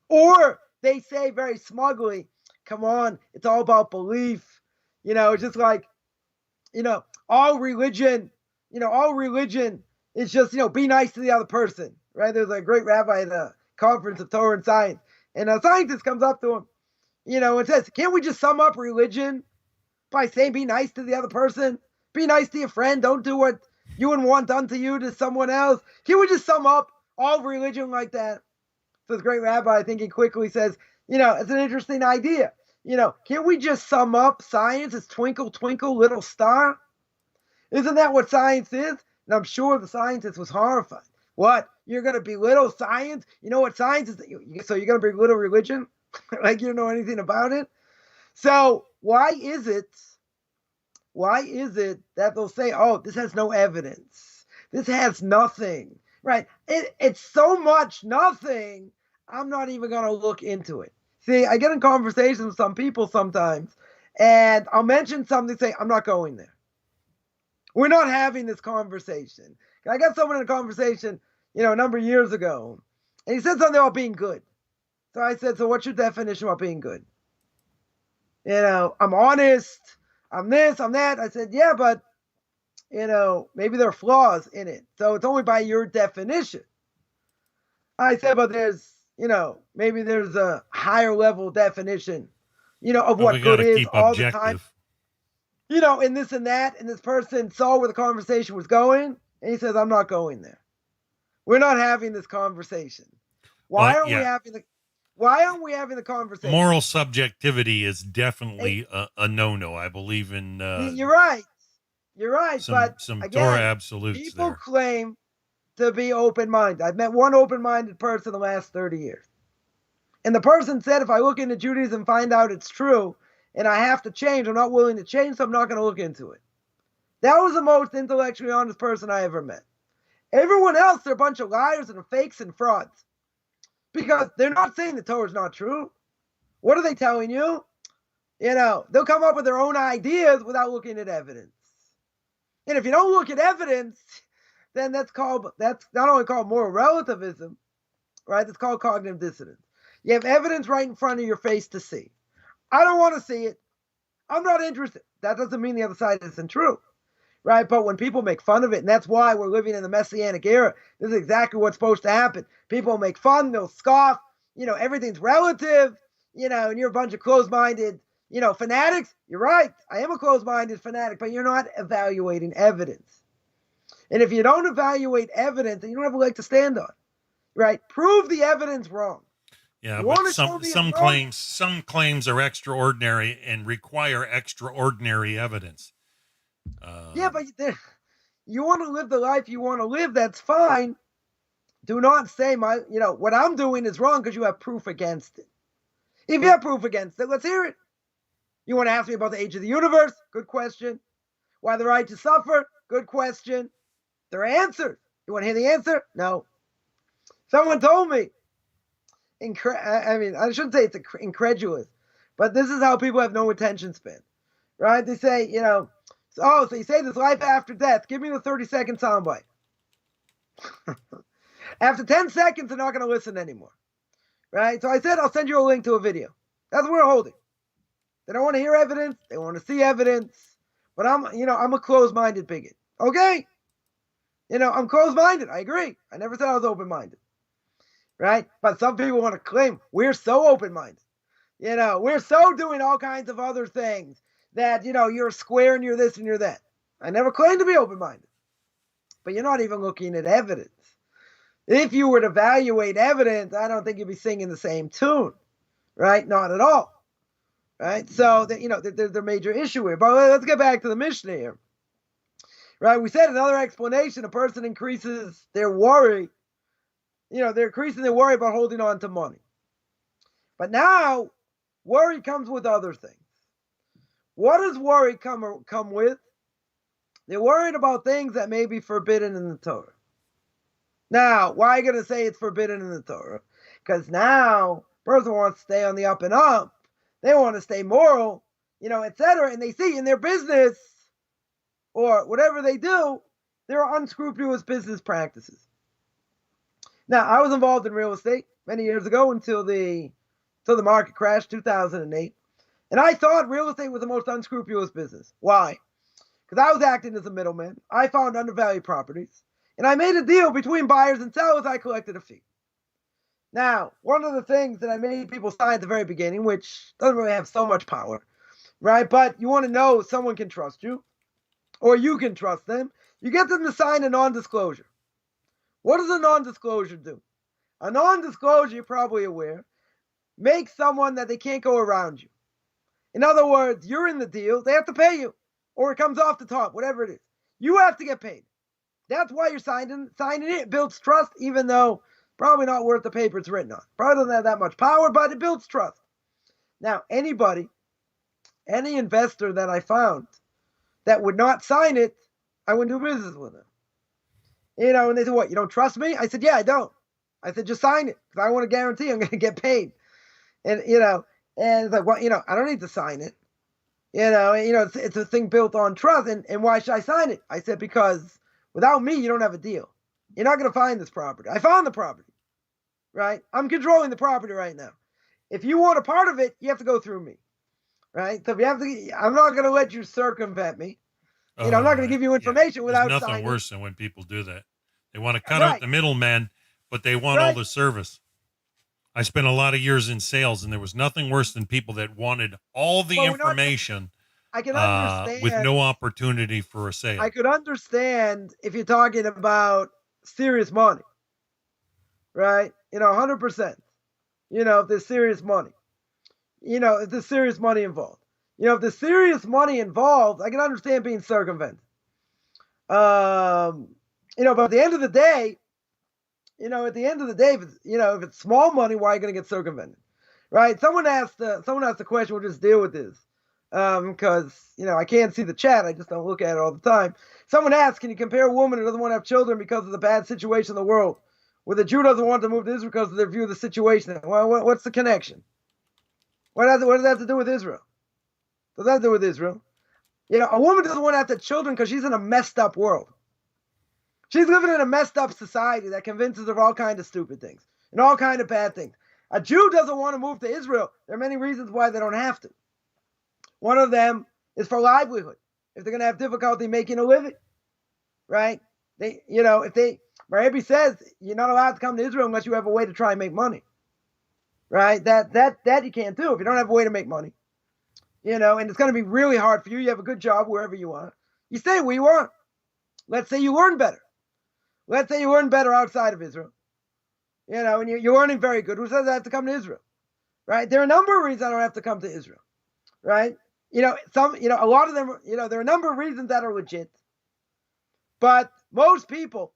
[SPEAKER 2] Or they say very smugly, come on, it's all about belief. It's just like, all religion is just, be nice to the other person, right? There's a great rabbi at a conference of Torah and science, and a scientist comes up to him, and says, can't we just sum up religion by saying be nice to the other person? Be nice to your friend. Don't do what you wouldn't want done to you to someone else. Can we just sum up all religion like that? So this great rabbi, thinking quickly, says, it's an interesting idea. Can't we just sum up science as twinkle, twinkle, little star? Isn't that what science is? And I'm sure the scientist was horrified. What? You're going to belittle science? You know what science is? So you're going to belittle religion? Like you don't know anything about it? So why is it that they'll say, oh, this has no evidence. This has nothing, right? It's so much nothing, I'm not even going to look into it. See, I get in conversations with some people sometimes, and I'll mention something, say, I'm not going there. We're not having this conversation. I got someone in a conversation, a number of years ago, and he said something about being good. So I said, so what's your definition about being good? I'm honest, I'm this, I'm that. I said, yeah, but, maybe there are flaws in it. So it's only by your definition. I said, but there's, maybe there's a higher level definition, of what good is all objective. The time. And this and that. And this person saw where the conversation was going. And he says, I'm not going there. We're not having this conversation. Why aren't we having the conversation?
[SPEAKER 1] Moral subjectivity is definitely a no-no. I believe in.
[SPEAKER 2] You're right. But
[SPEAKER 1] some
[SPEAKER 2] again,
[SPEAKER 1] Torah absolutes.
[SPEAKER 2] People claim to be open-minded. I've met one open-minded person in the last 30 years. And the person said, if I look into Judaism and find out it's true, and I have to change, I'm not willing to change, so I'm not going to look into it. That was the most intellectually honest person I ever met. Everyone else, they're a bunch of liars and fakes and frauds. Because they're not saying the Torah is not true. What are they telling you? They'll come up with their own ideas without looking at evidence. And if you don't look at evidence, then that's not only called moral relativism, right? That's called cognitive dissonance. You have evidence right in front of your face to see. I don't want to see it. I'm not interested. That doesn't mean the other side isn't true, right? But when people make fun of it, and that's why we're living in the Messianic era, this is exactly what's supposed to happen. People make fun, they'll scoff, everything's relative, and you're a bunch of closed-minded, Fanatics, you're right. I am a closed-minded fanatic, but you're not evaluating evidence. And if you don't evaluate evidence, then you don't have a leg to stand on, right? Prove the evidence wrong.
[SPEAKER 1] Yeah,
[SPEAKER 2] You
[SPEAKER 1] but
[SPEAKER 2] want to show me it's wrong?
[SPEAKER 1] some claims are extraordinary and require extraordinary evidence.
[SPEAKER 2] Yeah, but you want to live the life you want to live, that's fine. Do not say what I'm doing is wrong because you have proof against it. If you have proof against it, let's hear it. You want to ask me about the age of the universe? Good question. Why the right to suffer? Good question. There are answers. You want to hear the answer? No. Someone told me. I shouldn't say it's incredulous, but this is how people have no attention span, right? They say, so you say there's life after death. Give me the 30-second soundbite. After 10 seconds, they're not going to listen anymore, right? So I said, I'll send you a link to a video. That's what we're holding. They don't want to hear evidence. They want to see evidence. But I'm a closed-minded bigot. Okay? I'm closed-minded. I agree. I never said I was open-minded, right? But some people want to claim we're so open-minded. We're so doing all kinds of other things that, you're square and you're this and you're that. I never claimed to be open-minded. But you're not even looking at evidence. If you were to evaluate evidence, I don't think you'd be singing the same tune, right? Not at all, right? So, there's a major issue here. But let's get back to the Mishnah here, right? We said another explanation, a person increases their worry. They're increasing their worry about holding on to money. But now, worry comes with other things. What does worry come with? They're worried about things that may be forbidden in the Torah. Now, why are you going to say it's forbidden in the Torah? Because now, a person wants to stay on the up and up. They want to stay moral, etc. And they see in their business or whatever they do, there are unscrupulous business practices. Now, I was involved in real estate many years ago until the market crashed, 2008. And I thought real estate was the most unscrupulous business. Why? Because I was acting as a middleman. I found undervalued properties. And I made a deal between buyers and sellers. I collected a fee. Now, one of the things that I made people sign at the very beginning, which doesn't really have so much power, right? But you want to know someone can trust you, or you can trust them. You get them to sign a non-disclosure. What does a non-disclosure do? A non-disclosure, you're probably aware, makes someone that they can't go around you. In other words, you're in the deal. They have to pay you, or it comes off the top, whatever it is. You have to get paid. That's why you're signing it. It builds trust, even though probably not worth the paper it's written on. Probably doesn't have that much power, but it builds trust. Now, any investor that I found that would not sign it, I wouldn't do business with them. And they said, what, you don't trust me? I said, yeah, I don't. I said, just sign it, because I want to guarantee I'm going to get paid. And, and it's like, well, I don't need to sign it. It's a thing built on trust. And why should I sign it? I said, because without me, you don't have a deal. You're not going to find this property. I found the property, right? I'm controlling the property right now. If you want a part of it, you have to go through me, right? So I'm not going to let you circumvent me. I'm not going to give you information without
[SPEAKER 1] signing. There's nothing worse than when people do that. They want to cut out the middleman, but they want all the service. I spent a lot of years in sales, and there was nothing worse than people that wanted all the information.
[SPEAKER 2] I can understand
[SPEAKER 1] with no opportunity for a sale.
[SPEAKER 2] I could understand if you're talking about serious money, right? 100%. If there's serious money, if there's serious money involved, if there's serious money involved, I can understand being circumvented. But at the end of the day, if it's small money, why are you going to get circumvented, right? Someone asked the question. We'll just deal with this. Because, I can't see the chat. I just don't look at it all the time. Someone asked, can you compare a woman who doesn't want to have children because of the bad situation in the world with a Jew doesn't want to move to Israel because of their view of the situation? Well, what's the connection? What does that have to do with Israel? What does that have to do with Israel? A woman doesn't want to have children because she's in a messed up world. She's living in a messed up society that convinces her of all kinds of stupid things and all kinds of bad things. A Jew doesn't want to move to Israel. There are many reasons why they don't have to. One of them is for livelihood. If they're going to have difficulty making a living, right? Rabbi says you're not allowed to come to Israel unless you have a way to try and make money, right? That you can't do if you don't have a way to make money. and it's going to be really hard for you. You have a good job wherever you are. You stay where you are. Let's say you learn better. Let's say you learn better outside of Israel. And you're learning very good. Who says I have to come to Israel? Right? There are a number of reasons I don't have to come to Israel. Right? A lot of them, there are a number of reasons that are legit. But most people,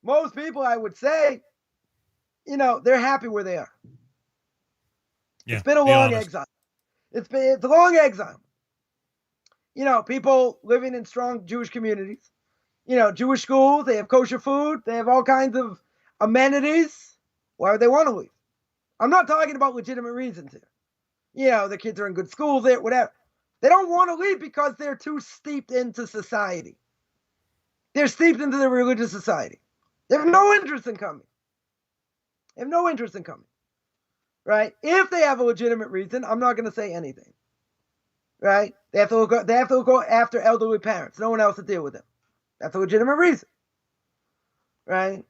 [SPEAKER 2] I would say, they're happy where they are.
[SPEAKER 1] Yeah,
[SPEAKER 2] it's been a long exile. It's a long exile. People living in strong Jewish communities, Jewish schools, they have kosher food, they have all kinds of amenities. Why would they want to leave? I'm not talking about legitimate reasons here. The kids are in good schools there, whatever. They don't want to leave because they're too steeped into society. They're steeped into the religious society. They have no interest in coming. Right? If they have a legitimate reason, I'm not going to say anything. Right? They have to look after elderly parents. No one else to deal with them. That's a legitimate reason. Right?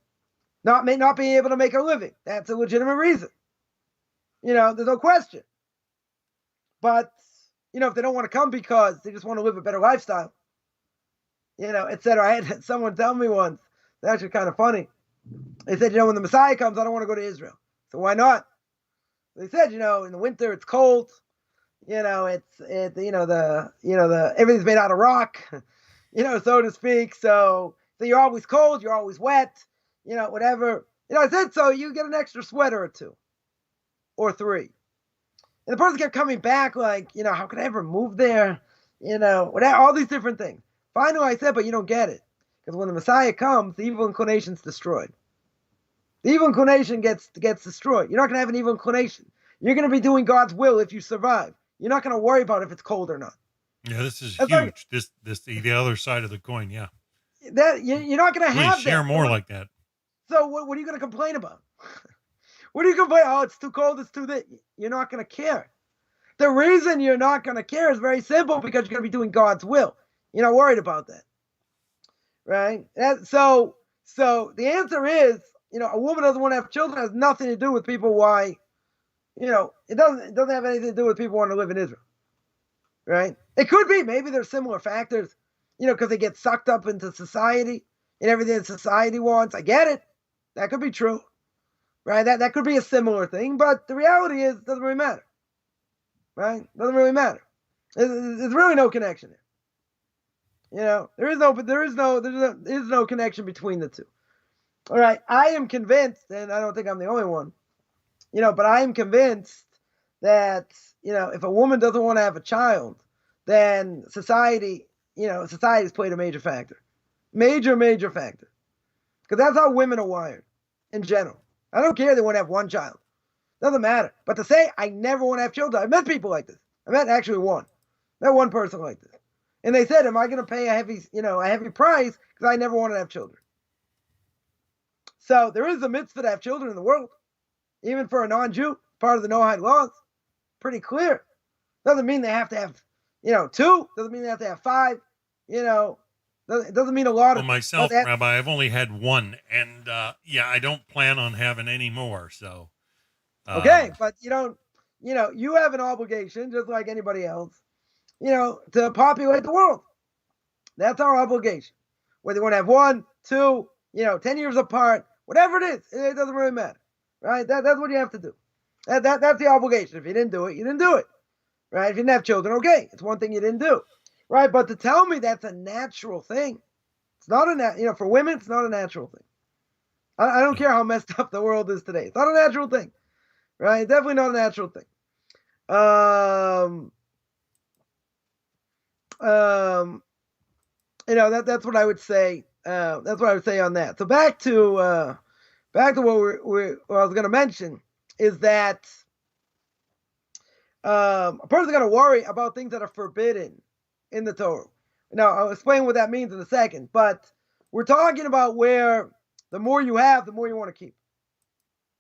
[SPEAKER 2] Not being able to make a living. That's a legitimate reason. There's no question. But, if they don't want to come because they just want to live a better lifestyle, etc. I had someone tell me once, it's actually kind of funny. They said, when the Messiah comes, I don't want to go to Israel. So why not? They said, in the winter it's cold. Everything's made out of rock, so to speak. So you're always cold, you're always wet, whatever. I said, so you get an extra sweater or 2 or 3. And the person kept coming back like, how could I ever move there? Whatever, all these different things. Finally, I said, but you don't get it. Because when the Messiah comes, the evil inclination's destroyed. The evil inclination gets destroyed. You're not going to have an evil inclination. You're going to be doing God's will if you survive. You're not going to worry about if it's cold or not.
[SPEAKER 1] Yeah, this is huge. Like, this the other side of the coin. Yeah,
[SPEAKER 2] that you're not going to have that.
[SPEAKER 1] Share more like that.
[SPEAKER 2] So what are you going to complain about? What do you complain? Oh, it's too cold. It's too this. You're not going to care. The reason you're not going to care is very simple, because you're going to be doing God's will. You're not worried about that, right? So the answer is, a woman doesn't want to have children. It has nothing to do with people why. It doesn't have anything to do with people wanting to live in Israel, right? It could be, maybe there's similar factors, because they get sucked up into society and everything that society wants. I get it. That could be true, right? That could be a similar thing, but the reality is, it doesn't really matter, right? It doesn't really matter. There's really no connection there. There is no connection between the two. All right, I am convinced, and I don't think I'm the only one, but I am convinced that, if a woman doesn't want to have a child, then society's played a major factor. Major factor. Because that's how women are wired in general. I don't care if they want to have one child. Doesn't matter. But to say, I never want to have children, I've met people like this. I met actually one. Met one person like this. And they said, am I going to pay a heavy price because I never wanted to have children? So there is a mitzvah to have children in the world. Even for a non-Jew, part of the Noahide laws, pretty clear. Doesn't mean they have to have, 2. Doesn't mean they have to have 5. It doesn't mean a lot of.
[SPEAKER 1] Well, myself, Rabbi, I've only had 1, and I don't plan on having any more. So.
[SPEAKER 2] Okay, but you don't. You have an obligation, just like anybody else, to populate the world. That's our obligation. Whether you want to have 1, 2, 10 years apart, whatever it is, it doesn't really matter. Right? That's what you have to do. That's the obligation. If you didn't do it, you didn't do it. Right? If you didn't have children, okay. It's one thing you didn't do. Right? But to tell me that's a natural thing, it's not for women, it's not a natural thing. I don't care how messed up the world is today. It's not a natural thing. Right? Definitely not a natural thing. That's what I would say. That's what I would say on that. So back to what I was going to mention is that a person's going to worry about things that are forbidden in the Torah. Now, I'll explain what that means in a second, but we're talking about where the more you have, the more you want to keep.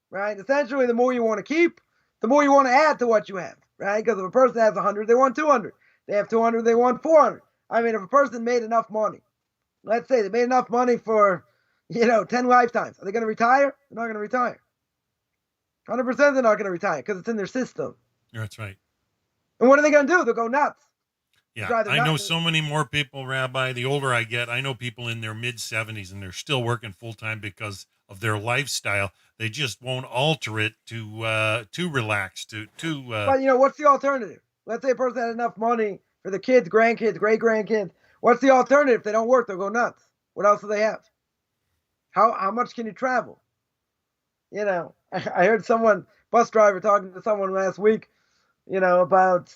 [SPEAKER 2] Right? Essentially, the more you want to keep, the more you want to add to what you have. Right? Because if a person has 100, they want 200. They have 200, they want 400. I mean, if a person made enough money, let's say they made enough money for, 10 lifetimes. Are they going to retire? They're not going to retire. 100% they're not going to retire because it's in their system.
[SPEAKER 1] That's right.
[SPEAKER 2] And what are they going to do? They'll go nuts.
[SPEAKER 1] Yeah, I know so many more people, Rabbi. The older I get, I know people in their mid-70s and they're still working full-time because of their lifestyle. They just won't alter it to relax,
[SPEAKER 2] But, what's the alternative? Let's say a person had enough money for the kids, grandkids, great-grandkids. What's the alternative? If they don't work, they'll go nuts. What else do they have? How much can you travel? I heard bus driver talking to someone last week, about,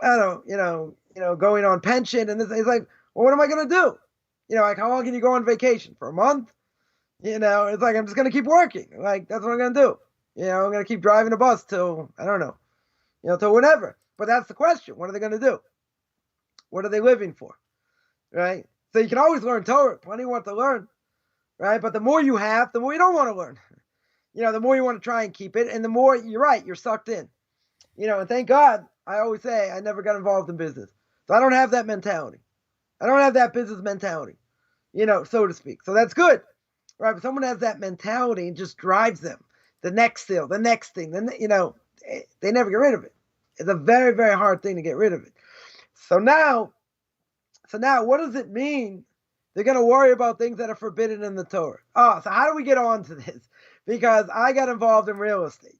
[SPEAKER 2] I don't going on pension. And he's like, well, what am I going to do? Like, how long can you go on vacation? For a month? It's like, I'm just going to keep working. Like, that's what I'm going to do. I'm going to keep driving a bus till, I don't know, till whatever. But that's the question. What are they going to do? What are they living for? Right? So you can always learn Torah. Plenty want to learn. Right? But the more you have, the more you don't want to learn. The more you want to try and keep it. And the more, you're right, you're sucked in. And thank God, I always say I never got involved in business. So I don't have that mentality. I don't have that business mentality, so to speak. So that's good. Right? But someone has that mentality and just drives them. The next sale, the next thing, then, they never get rid of it. It's a very, very hard thing to get rid of it. So now what does it mean? They're going to worry about things that are forbidden in the Torah. Oh, so how do we get on to this? Because I got involved in real estate.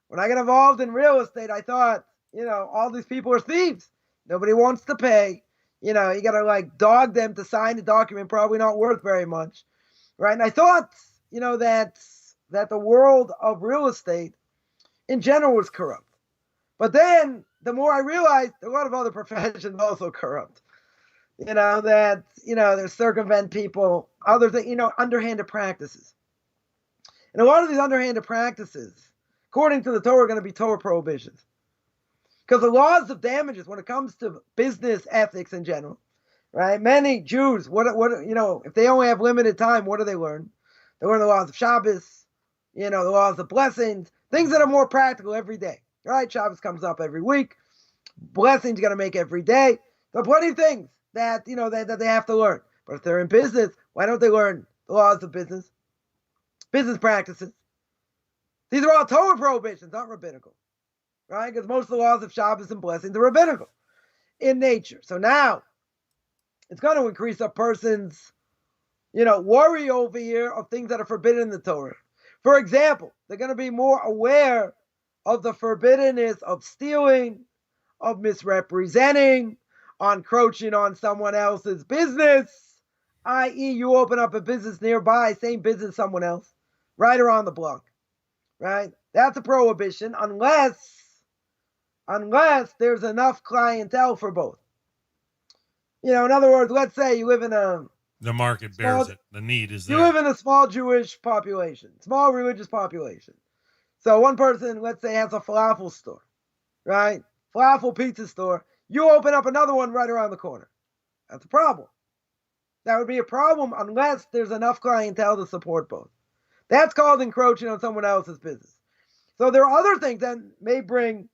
[SPEAKER 2] When I got involved in real estate, I thought, all these people are thieves. Nobody wants to pay. You got to dog them to sign a document, probably not worth very much. Right? And I thought, that the world of real estate in general was corrupt. But then the more I realized a lot of other professions also corrupt. They circumvent people, other things, underhanded practices. And a lot of these underhanded practices, according to the Torah, are going to be Torah prohibitions. Because the laws of damages, when it comes to business ethics in general, right? Many Jews, if they only have limited time, what do they learn? They learn the laws of Shabbos, the laws of blessings, things that are more practical every day, right? Shabbos comes up every week. Blessings you got to make every day. There are plenty of things that, that they have to learn. But if they're in business, why don't they learn the laws of business practices? These are all Torah prohibitions, not rabbinical, right? Because most of the laws of Shabbos and blessings are rabbinical in nature. So now it's going to increase a person's, worry over here of things that are forbidden in the Torah. For example, they're going to be more aware of the forbiddenness of stealing, of misrepresenting, encroaching on someone else's business, i.e. you open up a business nearby, same business someone else, right around the block, right? That's a prohibition unless there's enough clientele for both. In other words, let's say you live in
[SPEAKER 1] the market bears it. The need is there.
[SPEAKER 2] You live in a small Jewish population, small religious population. So one person, let's say, has a falafel store, right? Falafel pizza store. You open up another one right around the corner. That's a problem. That would be a problem unless there's enough clientele to support both. That's called encroaching on someone else's business. So there are other things that may bring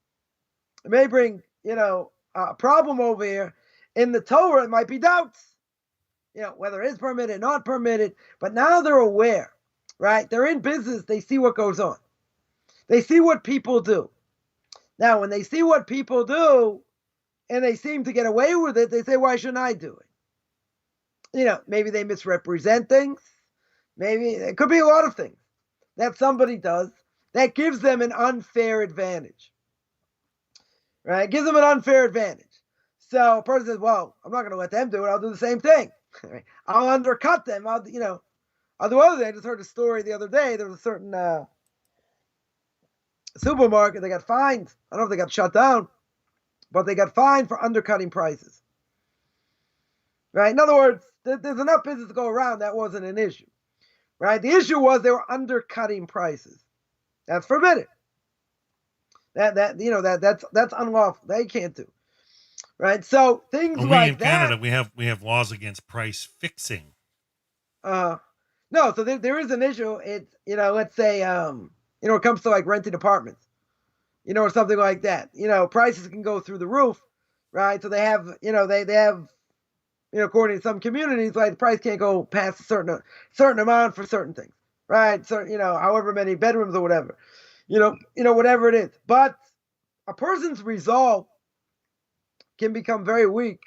[SPEAKER 2] a problem over here. In the Torah, it might be doubts. Whether it's permitted, not permitted. But now they're aware, right? They're in business. They see what goes on. They see what people do. Now, when they see what people do, and they seem to get away with it, they say, why shouldn't I do it? Maybe they misrepresent things. Maybe it could be a lot of things that somebody does that gives them an unfair advantage. Right? It gives them an unfair advantage. So a person says, well, I'm not going to let them do it. I'll do the same thing. I'll undercut them. I'll do other things. I just heard a story the other day. There was a certain supermarket. They got fined. I don't know if they got shut down, but they got fined for undercutting prices. Right? In other words, there's enough business to go around. That wasn't an issue. Right? The issue was they were undercutting prices. That's forbidden. That's unlawful. They can't do. Right? So things like that.
[SPEAKER 1] In Canada, we have laws against price fixing.
[SPEAKER 2] No, so there is an issue. It's, let's say, it comes to renting apartments, or something like that. Prices can go through the roof, right? So they have, they have, according to some communities, the price can't go past a certain amount for certain things, right? So, however many bedrooms or whatever, whatever it is. But a person's resolve can become very weak.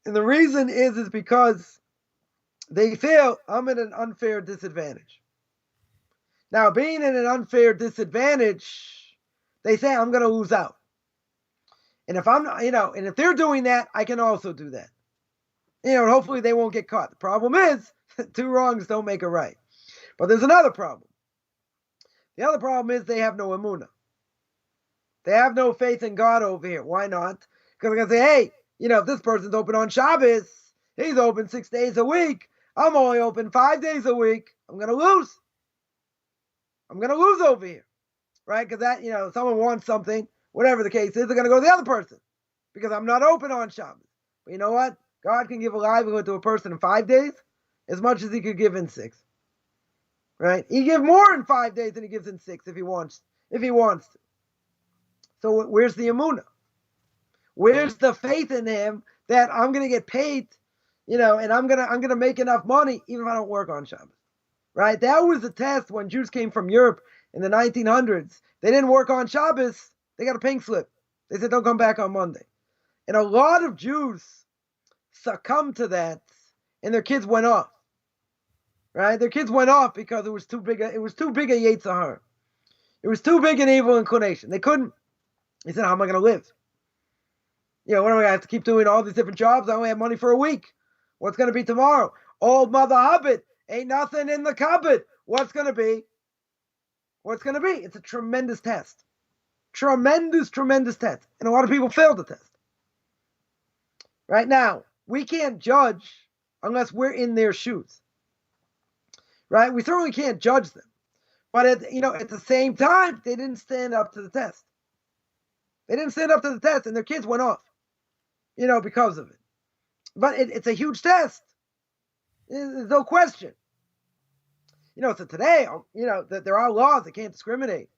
[SPEAKER 2] And the reason is because they feel I'm at an unfair disadvantage. Now, being in an unfair disadvantage, they say I'm going to lose out. And if I'm, and if they're doing that, I can also do that. And hopefully they won't get caught. The problem is, two wrongs don't make a right. But there's another problem. The other problem is they have no emunah. They have no faith in God over here. Why not? Because they're going to say, hey, if this person's open on Shabbos, he's open 6 days a week. I'm only open 5 days a week. I'm going to lose. I'm going to lose over here. Right? Because that, someone wants something, whatever the case is, they're going to go to the other person because I'm not open on Shabbos. But you know what? God can give a livelihood to a person in 5 days as much as he could give in 6. Right? He gives more in 5 days than he gives in 6 if he wants to. So where's the emunah? Where's the faith in him that I'm going to get paid, and I'm going to make enough money even if I don't work on Shabbos? Right? That was the test when Jews came from Europe in the 1900s. They didn't work on Shabbos. They got a pink slip. They said, don't come back on Monday. And a lot of Jews succumbed to that, and their kids went off. Right? Their kids went off because it was too big a Yetzer Hara. It was too big an evil inclination. They couldn't. They said, how am I going to live? What am I going to have to keep doing all these different jobs? I only have money for a week. What's going to be tomorrow? Old Mother Hubbard. Ain't nothing in the cupboard. What's going to be? What's going to be? It's a tremendous test. Tremendous test. And a lot of people fail the test. Right now, we can't judge unless we're in their shoes. Right? We certainly can't judge them. But at the same time, they didn't stand up to the test. They didn't stand up to the test, and their kids went off, because of it. But it's a huge test. There's no question. So today, that there are laws that can't discriminate.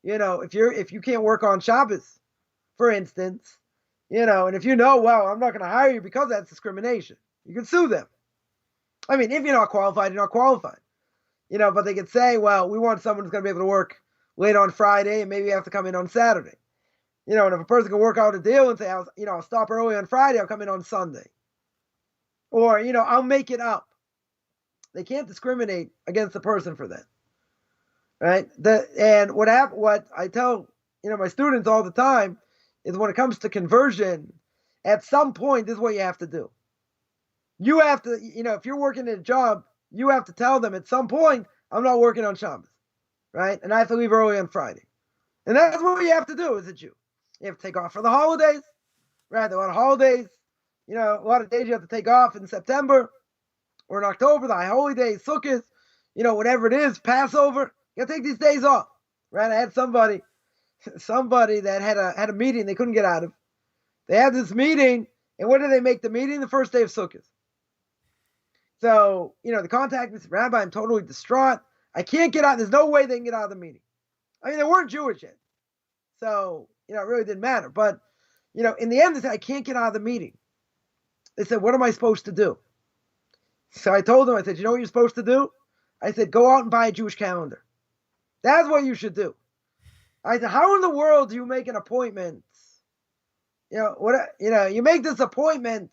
[SPEAKER 2] If you can't work on Shabbos, for instance, and if well, I'm not going to hire you because that's discrimination. You can sue them. I mean, if you're not qualified, you're not qualified. But they could say, well, we want someone who's going to be able to work late on Friday and maybe have to come in on Saturday. And if a person can work out a deal and say, I'll stop early on Friday, I'll come in on Sunday. Or, I'll make it up. They can't discriminate against the person for that. Right? And what I tell, my students all the time is when it comes to conversion, at some point, this is what you have to do. You have to, if you're working at a job, you have to tell them at some point, I'm not working on Shabbos. Right? And I have to leave early on Friday. And that's what you have to do as a Jew. You have to take off for the holidays, right? There are a lot of holidays, a lot of days you have to take off in September or in October, the high holy days, Sukkot, whatever it is, Passover. You got to take these days off, right? I had somebody that had a meeting they couldn't get out of. They had this meeting, and when did they make the meeting? The first day of Sukkot. So, they contacted me, said, Rabbi, I'm totally distraught. I can't get out. There's no way they can get out of the meeting. I mean, they weren't Jewish yet. So, it really didn't matter. But, in the end, they said, I can't get out of the meeting. They said, what am I supposed to do? So I told them, I said, you know what you're supposed to do? I said, go out and buy a Jewish calendar. That's what you should do. I said, how in the world do you make an appointment? You make this appointment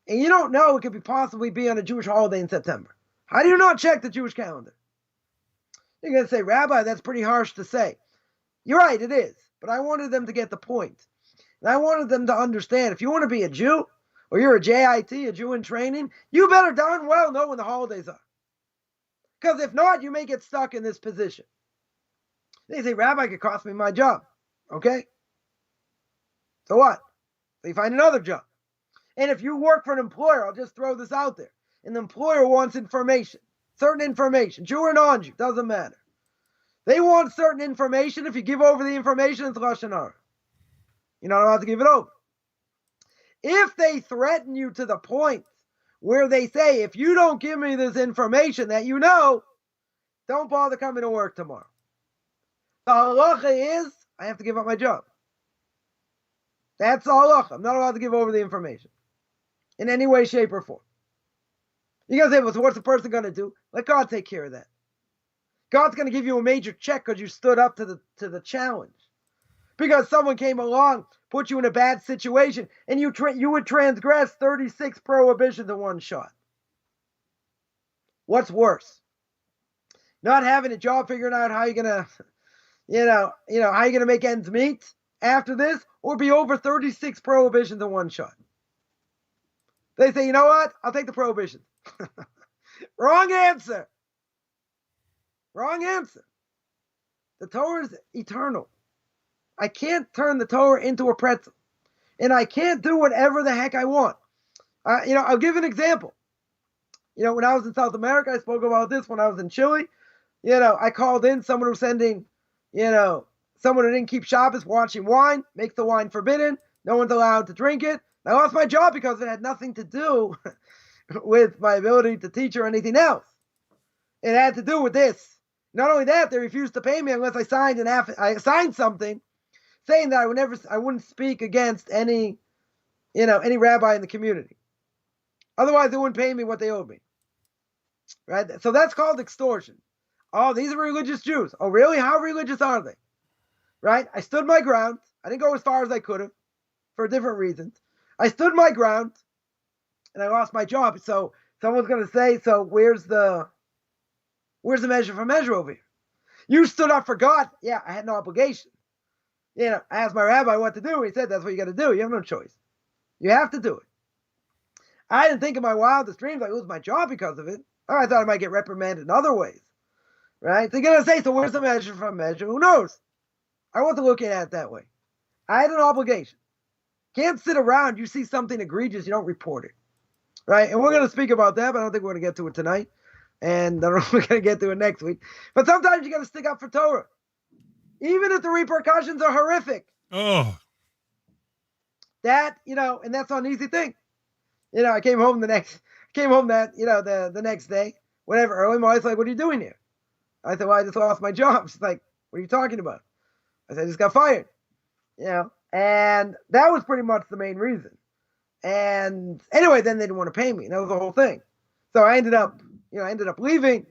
[SPEAKER 2] and you don't know it could possibly be on a Jewish holiday in September. How do you not check the Jewish calendar? You're going to say, Rabbi, that's pretty harsh to say. You're right, it is. But I wanted them to get the point. And I wanted them to understand, if you want to be a Jew, or you're a JIT, a Jew in training, you better darn well know when the holidays are. Because if not, you may get stuck in this position. They say, Rabbi, it could cost me my job. Okay? So what? So you find another job. And if you work for an employer, I'll just throw this out there. And the employer wants information. Certain information. Jew or non-Jew, doesn't matter. They want certain information. If you give over the information, it's Lashon Hara. You're not allowed to give it over. If they threaten you to the point where they say, if you don't give me this information that you know, don't bother coming to work tomorrow. The halacha is, I have to give up my job. That's the halacha. I'm not allowed to give over the information in any way, shape, or form. You're going to say, well, so what's the person going to do? Let God take care of that. God's going to give you a major check because you stood up to the challenge. Because someone came along, put you in a bad situation, and you would transgress 36 prohibitions in one shot. What's worse? Not having a job, figuring out how you're gonna, how you're gonna make ends meet after this, or be over 36 prohibitions in one shot. They say, you know what? I'll take the prohibitions. Wrong answer. Wrong answer. The Torah is eternal. I can't turn the Torah into a pretzel. And I can't do whatever the heck I want. I'll give an example. When I was in South America, I spoke about this. When I was in Chile, I called in someone who was sending, someone who didn't keep Shabbos watching wine, makes the wine forbidden. No one's allowed to drink it. I lost my job because it had nothing to do with my ability to teach or anything else. It had to do with this. Not only that, they refused to pay me unless I signed something saying that I wouldn't speak against any rabbi in the community. Otherwise, they wouldn't pay me what they owed me. Right? So that's called extortion. Oh, these are religious Jews. Oh, really? How religious are they? Right? I stood my ground. I didn't go as far as I could have for different reasons. I stood my ground, and I lost my job. So someone's going to say, so where's the measure for measure over here? You stood up for God. Yeah, I had no obligation. I asked my rabbi what to do. He said, that's what you got to do. You have no choice. You have to do it. I didn't think in my wildest dreams I'd lose my job because of it. Oh, I thought I might get reprimanded in other ways. Right? They're going to say, so where's the measure for measure? Who knows? I wasn't looking at it that way. I had an obligation. Can't sit around. You see something egregious, you don't report it. Right? And we're going to speak about that, but I don't think we're going to get to it tonight. And I don't know if we're going to get to it next week. But sometimes you got to stick up for Torah. Even if the repercussions are horrific.
[SPEAKER 1] Oh.
[SPEAKER 2] That, and that's not an easy thing. I came home the next day, whatever, early. My wife's like, what are you doing here? I said, well, I just lost my job. She's like, what are you talking about? I said, I just got fired. And that was pretty much the main reason. And anyway, then they didn't want to pay me. That was the whole thing. So I ended up leaving,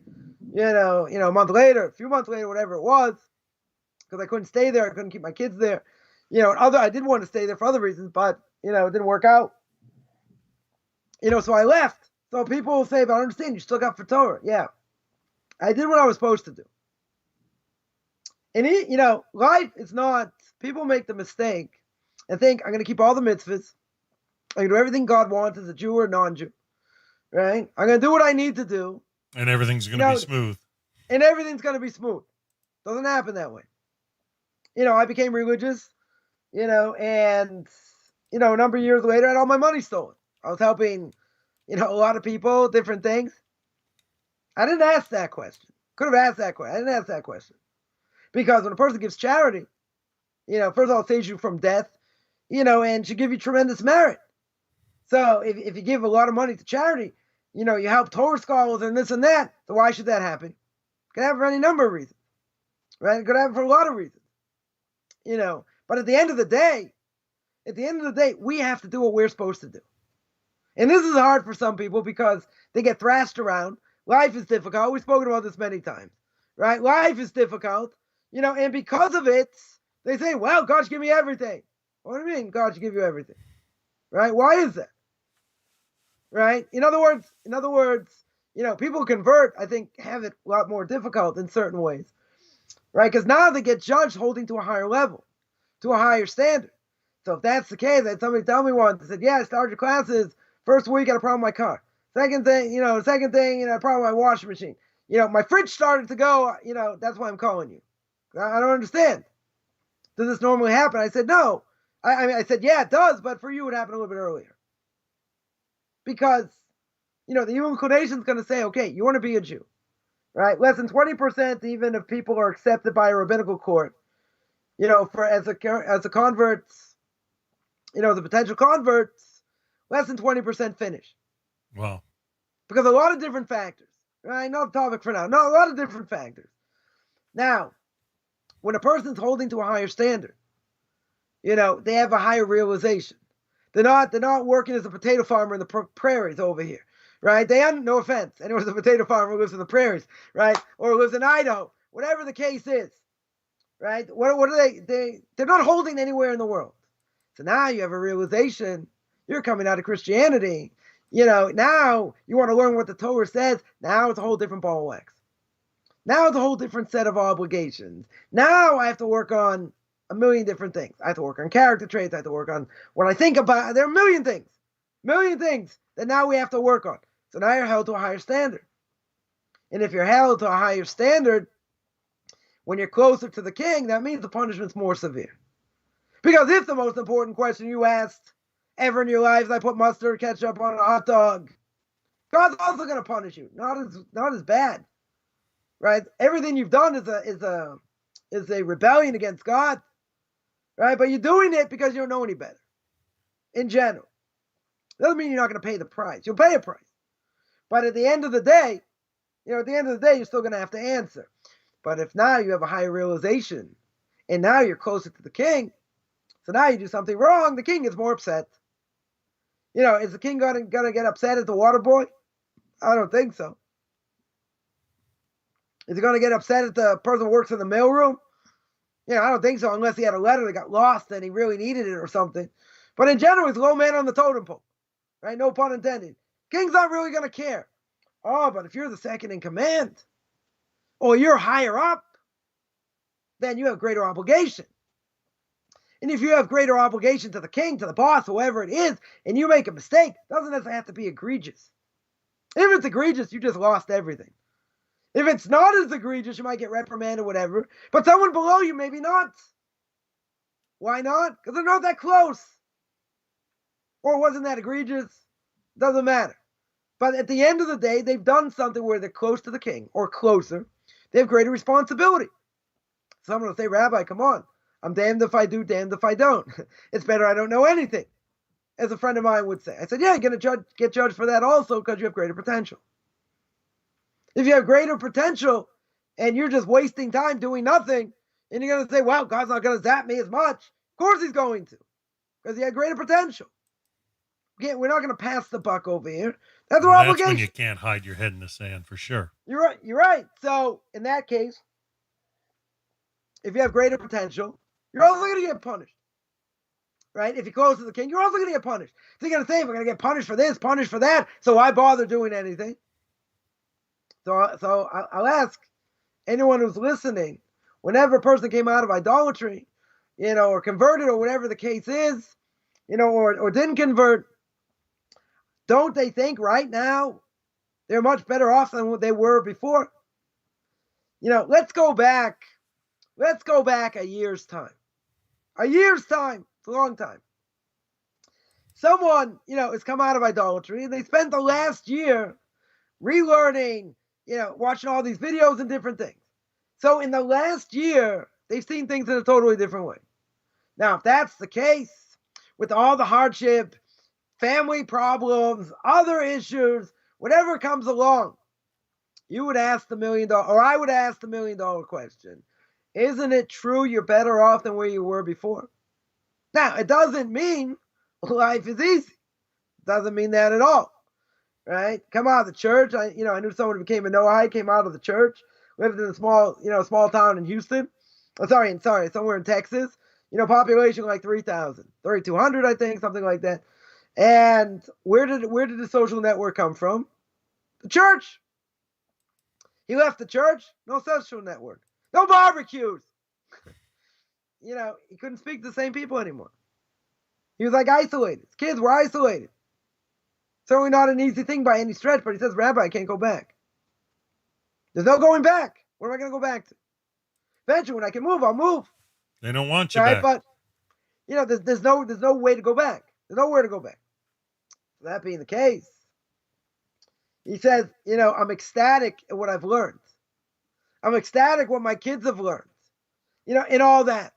[SPEAKER 2] a month later, a few months later, whatever it was, because I couldn't stay there. I couldn't keep my kids there. I did want to stay there for other reasons, but, it didn't work out. So I left. So people will say, but I understand, you still got for Torah. Yeah. I did what I was supposed to do. And, life is not, people make the mistake and think, I'm going to keep all the mitzvahs. I'm going to do everything God wants as a Jew or non-Jew. Right? I'm going to do what I need to do.
[SPEAKER 1] And everything's going to be smooth.
[SPEAKER 2] And everything's going to be smooth. Doesn't happen that way. I became religious, and, a number of years later, I had all my money stolen. I was helping, a lot of people, different things. I didn't ask that question. Could have asked that question. I didn't ask that question. Because when a person gives charity, first of all, it saves you from death, and should give you tremendous merit. So if you give a lot of money to charity, you help Torah scholars and this and that. So why should that happen? It could happen for any number of reasons. Right? It could happen for a lot of reasons. But at the end of the day, we have to do what we're supposed to do. And this is hard for some people because they get thrashed around. Life is difficult. We've spoken about this many times, right? Life is difficult, and because of it, they say, well, God should give me everything. What do you mean God should give you everything? Right? Why is that? Right? In other words, people who convert, I think, have it a lot more difficult in certain ways, right? Because now they get judged holding to a higher level, to a higher standard. So if that's the case, I had somebody tell me once, they said, yeah, I started your classes, first week, I had a problem with my car. Second thing, I had a problem with my washing machine. My fridge started to go, that's why I'm calling you. I don't understand. Does this normally happen? I said, no. I said, yeah, it does, but for you, it happened a little bit earlier. Because, the human inclination is going to say, okay, you want to be a Jew, right? Less than 20%, even if people are accepted by a rabbinical court, as a converts, the potential converts, less than 20% finish.
[SPEAKER 1] Wow.
[SPEAKER 2] Because a lot of different factors, right? Not the topic for now. No, a lot of different factors. Now, when a person's holding to a higher standard, they have a higher realization. They're not working as a potato farmer in the prairies over here, right? No offense. Anyone's a potato farmer who lives in the prairies, right? Or lives in Idaho, whatever the case is, right? What are they? They're not holding anywhere in the world. So now you have a realization, you're coming out of Christianity. Now you want to learn what the Torah says. Now it's a whole different ball of wax. Now it's a whole different set of obligations. Now I have to work on a million different things. I have to work on character traits. I have to work on what I think about. There are a million things that now we have to work on. So now you're held to a higher standard. And if you're held to a higher standard, when you're closer to the king, that means the punishment's more severe. Because if the most important question you asked ever in your life is, I put mustard ketchup on a hot dog, God's also going to punish you. Not as bad, right? Everything you've done is a rebellion against God, right? But you're doing it because you don't know any better. In general, doesn't mean you're not going to pay the price. You'll pay a price, but at the end of the day, you're still going to have to answer. But if now you have a higher realization, and now you're closer to the king, so now you do something wrong, the king is more upset. Is the king going to get upset at the water boy? I don't think so. Is he going to get upset at the person who works in the mailroom? I don't think so, unless he had a letter that got lost and he really needed it or something. But in general, he's a low man on the totem pole, right? No pun intended. King's not really going to care. Oh, but if you're the second in command, or you're higher up, then you have greater obligation. And if you have greater obligation to the king, to the boss, whoever it is, and you make a mistake, it doesn't necessarily have to be egregious. If it's egregious, you just lost everything. If it's not as egregious, you might get reprimanded, whatever. But someone below you, maybe not. Why not? Because they're not that close. Or wasn't that egregious? Doesn't matter. But at the end of the day, they've done something where they're close to the king, or closer. They have greater responsibility. Someone will say, Rabbi, come on. I'm damned if I do, damned if I don't. It's better I don't know anything, as a friend of mine would say. I said, yeah, you're going to get judged for that also because you have greater potential. If you have greater potential and you're just wasting time doing nothing, and you're going to say, well, God's not going to zap me as much. Of course he's going to, because he had greater potential. We're not going to pass the buck over here. That's our obligation.
[SPEAKER 1] That's when you can't hide your head in the sand, for sure.
[SPEAKER 2] You're right. So in that case, if you have greater potential, you're also going to get punished. Right? If you're close to the king, you're also going to get punished. So you're going to say, we're going to get punished for this, punished for that, so why bother doing anything? So I'll ask anyone who's listening, whenever a person came out of idolatry, or converted, or whatever the case is, or didn't convert, don't they think right now they're much better off than what they were before? Let's go back a year's time. A year's time. It's a long time. Someone, has come out of idolatry, and they spent the last year relearning, watching all these videos and different things. So in the last year, they've seen things in a totally different way. Now, if that's the case, with all the hardship, family problems, other issues, whatever comes along, you would ask the $1 million, or I would ask the $1 million question. Isn't it true you're better off than where you were before? Now, it doesn't mean life is easy. It doesn't mean that at all. Right? Come out of the church. I knew someone who became a Noahide, came out of the church, lived in a small town in Houston. Somewhere in Texas. Population like 3,000, 3,200, I think, something like that. And where did the social network come from? The church. He left the church, no social network, no barbecues. He couldn't speak to the same people anymore. He was like isolated. His kids were isolated. Certainly not an easy thing by any stretch, but he says, Rabbi, I can't go back. There's no going back. What am I going to go back to? Eventually, when I can move, I'll move.
[SPEAKER 1] They don't want you back.
[SPEAKER 2] But, there's no way to go back. There's nowhere to go back. So that being the case, he says, I'm ecstatic at what I've learned. I'm ecstatic what my kids have learned, in all that.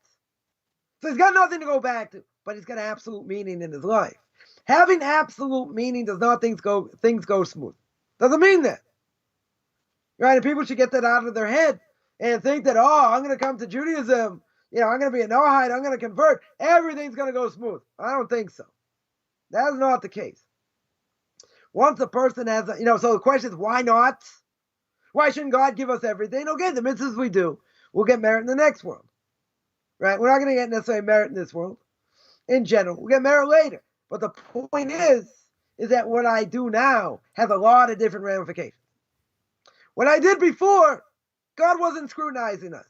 [SPEAKER 2] So he's got nothing to go back to, but he's got absolute meaning in his life. Having absolute meaning does not things go smooth. Doesn't mean that. Right? And people should get that out of their head and think that, I'm going to come to Judaism. I'm going to be a Noahide. I'm going to convert. Everything's going to go smooth. I don't think so. That's not the case. Once a person has, so the question is, why not? Why shouldn't God give us everything? Okay, the mitzvahs we do, we'll get merit in the next world. Right? We're not going to get necessarily merit in this world. in general. We'll get married later. But the point is that what I do now has a lot of different ramifications. What I did before, God wasn't scrutinizing us.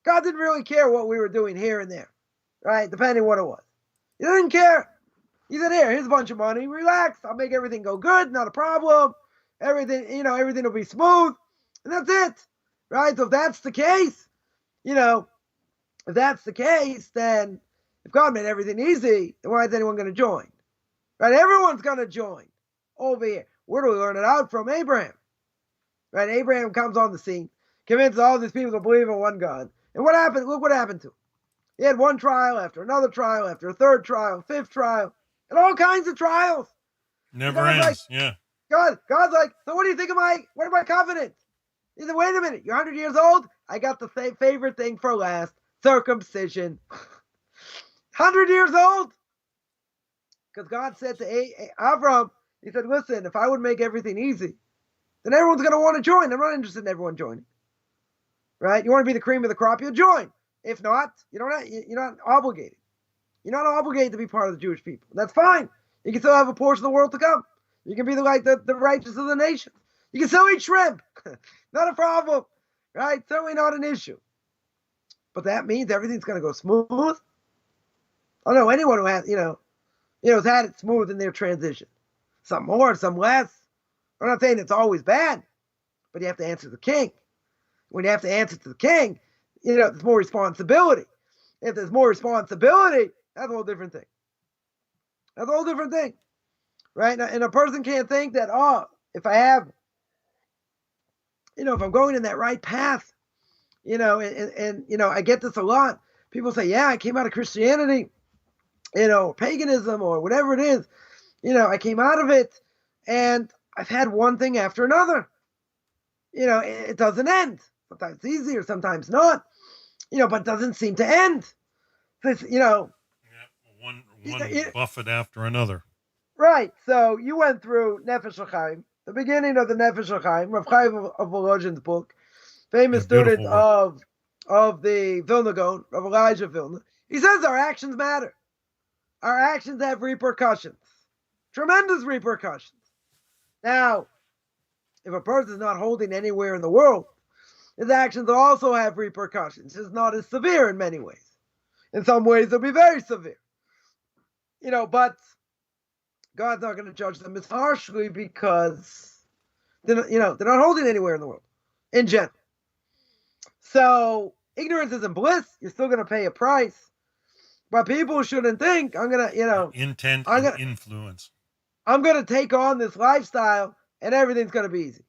[SPEAKER 2] God didn't really care what we were doing here and there, right? Depending what it was. He didn't care. He said, here, here's a bunch of money. Relax. I'll make everything go good. Not a problem. Everything, everything will be smooth. And that's it, right? So if that's the case, if that's the case, then if God made everything easy, then why is anyone going to join? Right? Everyone's going to join over here. Where do we learn it out from? Abraham. Right? Abraham comes on the scene, convinces all these people to believe in one God. And what happened? Look what happened to him. He had one trial after another trial, after a third trial, fifth trial, and all kinds of trials.
[SPEAKER 1] Never ends. Yeah.
[SPEAKER 2] God's like, so what do you think of my covenant? He said, wait a minute, you're 100 years old? I got the favorite thing for last, circumcision. 100 years old? Because God said to Avram, he said, listen, if I would make everything easy, then everyone's going to want to join. I'm not interested in everyone joining. Right? You want to be the cream of the crop, you'll join. If not, you're not obligated. You're not obligated to be part of the Jewish people. That's fine. You can still have a portion of the world to come. You can be the righteous of the nations. You can still eat shrimp. Not a problem. Right? Certainly not an issue. But that means everything's going to go smooth. I don't know anyone who has, has had it smooth in their transition. Some more, some less. I'm not saying it's always bad, but you have to answer the king. When you have to answer to the king, there's more responsibility. If there's more responsibility, that's a whole different thing. That's a whole different thing. Right? And a person can't think that, if I have, if I'm going in that right path, and I get this a lot. People say, yeah, I came out of Christianity, paganism or whatever it is. I came out of it and I've had one thing after another. It doesn't end. Sometimes it's easier, sometimes not. But it doesn't seem to end.
[SPEAKER 1] One buffet after another.
[SPEAKER 2] Right. So you went through Nefesh HaChaim, the beginning of the Nefesh HaChaim, Rabbi Chaim of Volozhin's book, famous student of the Vilna Gaon, of Elijah Vilna. He says our actions matter. Our actions have repercussions, tremendous repercussions. Now, if a person is not holding anywhere in the world, his actions also have repercussions. It's not as severe in many ways. In some ways, they'll be very severe. But God's not going to judge them as harshly because they're not holding anywhere in the world, in general. So ignorance isn't bliss. You're still going to pay a price. But people shouldn't think I'm going to,
[SPEAKER 1] intent and influence.
[SPEAKER 2] I'm going to take on this lifestyle and everything's going to be easy.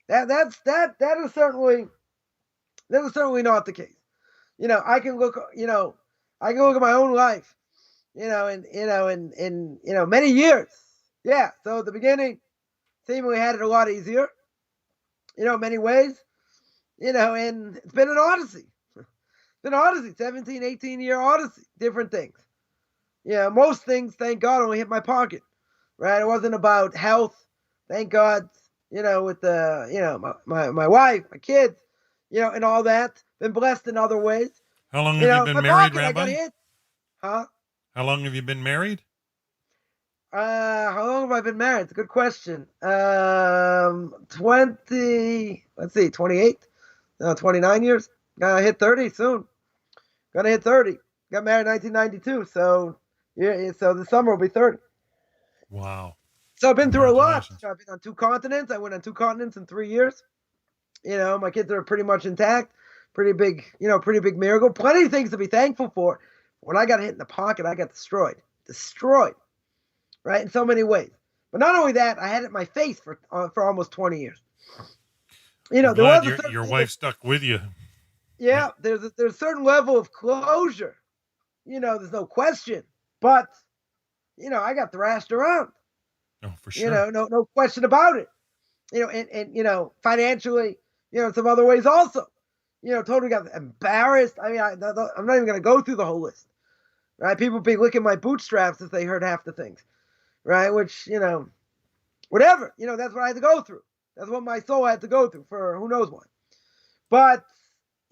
[SPEAKER 2] That is certainly not the case. I can look at my own life, in many years. Yeah. So at the beginning, seemingly had it a lot easier, in many ways, and it's been an odyssey. It's been an odyssey, 17, 18-year odyssey, different things. Most things, thank God, only hit my pocket, right? It wasn't about health. Thank God, with my wife, my kids, and all that. Been blessed in other ways.
[SPEAKER 1] How long have you been married, Rabbi?
[SPEAKER 2] Huh?
[SPEAKER 1] How long have you been married?
[SPEAKER 2] How long have I been married? It's a good question. 28? No, 29 years. Gonna hit 30 soon. Gonna hit 30. Got married in 1992, so yeah, so the summer will be 30.
[SPEAKER 1] Wow.
[SPEAKER 2] So I've been through a lot. I've been on 2 continents. I went on 2 continents in 3 years. My kids are pretty much intact. Pretty big miracle. Plenty of things to be thankful for. When I got hit in the pocket, I got destroyed, right? In so many ways. But not only that, I had it in my face for almost 20 years. There was
[SPEAKER 1] your wife stuck with you.
[SPEAKER 2] Yeah, there's a certain level of closure. There's no question. But I got thrashed around.
[SPEAKER 1] Oh, for sure.
[SPEAKER 2] No question about it. And financially, in some other ways also. Totally got embarrassed. I mean, I'm not even going to go through the whole list. Right? People be licking my bootstraps if they heard half the things. Right? Which, whatever. That's what I had to go through. That's what my soul had to go through for who knows what. But,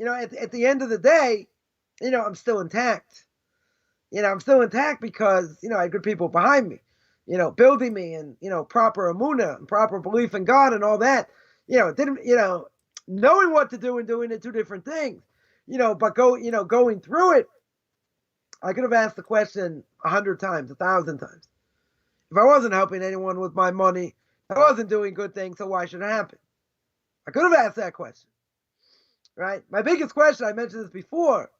[SPEAKER 2] at the end of the day, I'm still intact. I'm still intact because, I had good people behind me, building me and, proper emunah and proper belief in God and all that. It didn't, knowing what to do and doing it, two different things, but going through it, I could have asked the question 100 times, 1,000 times. If I wasn't helping anyone with my money, I wasn't doing good things, so why should it happen? I could have asked that question, right? My biggest question, I mentioned this before,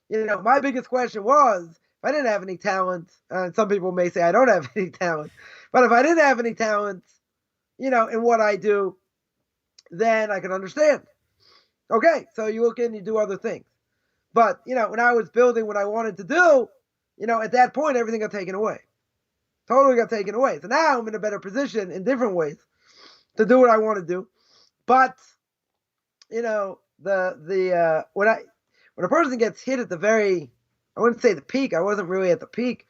[SPEAKER 2] my biggest question was, if I didn't have any talent, and some people may say I don't have any talent, but if I didn't have any talent, in what I do, then I can understand. Okay, so you look in, you do other things. But, when I was building what I wanted to do, at that point, everything got taken away. Totally got taken away. So now I'm in a better position in different ways to do what I want to do. But, when a person gets hit at the very, I wouldn't say the peak, I wasn't really at the peak,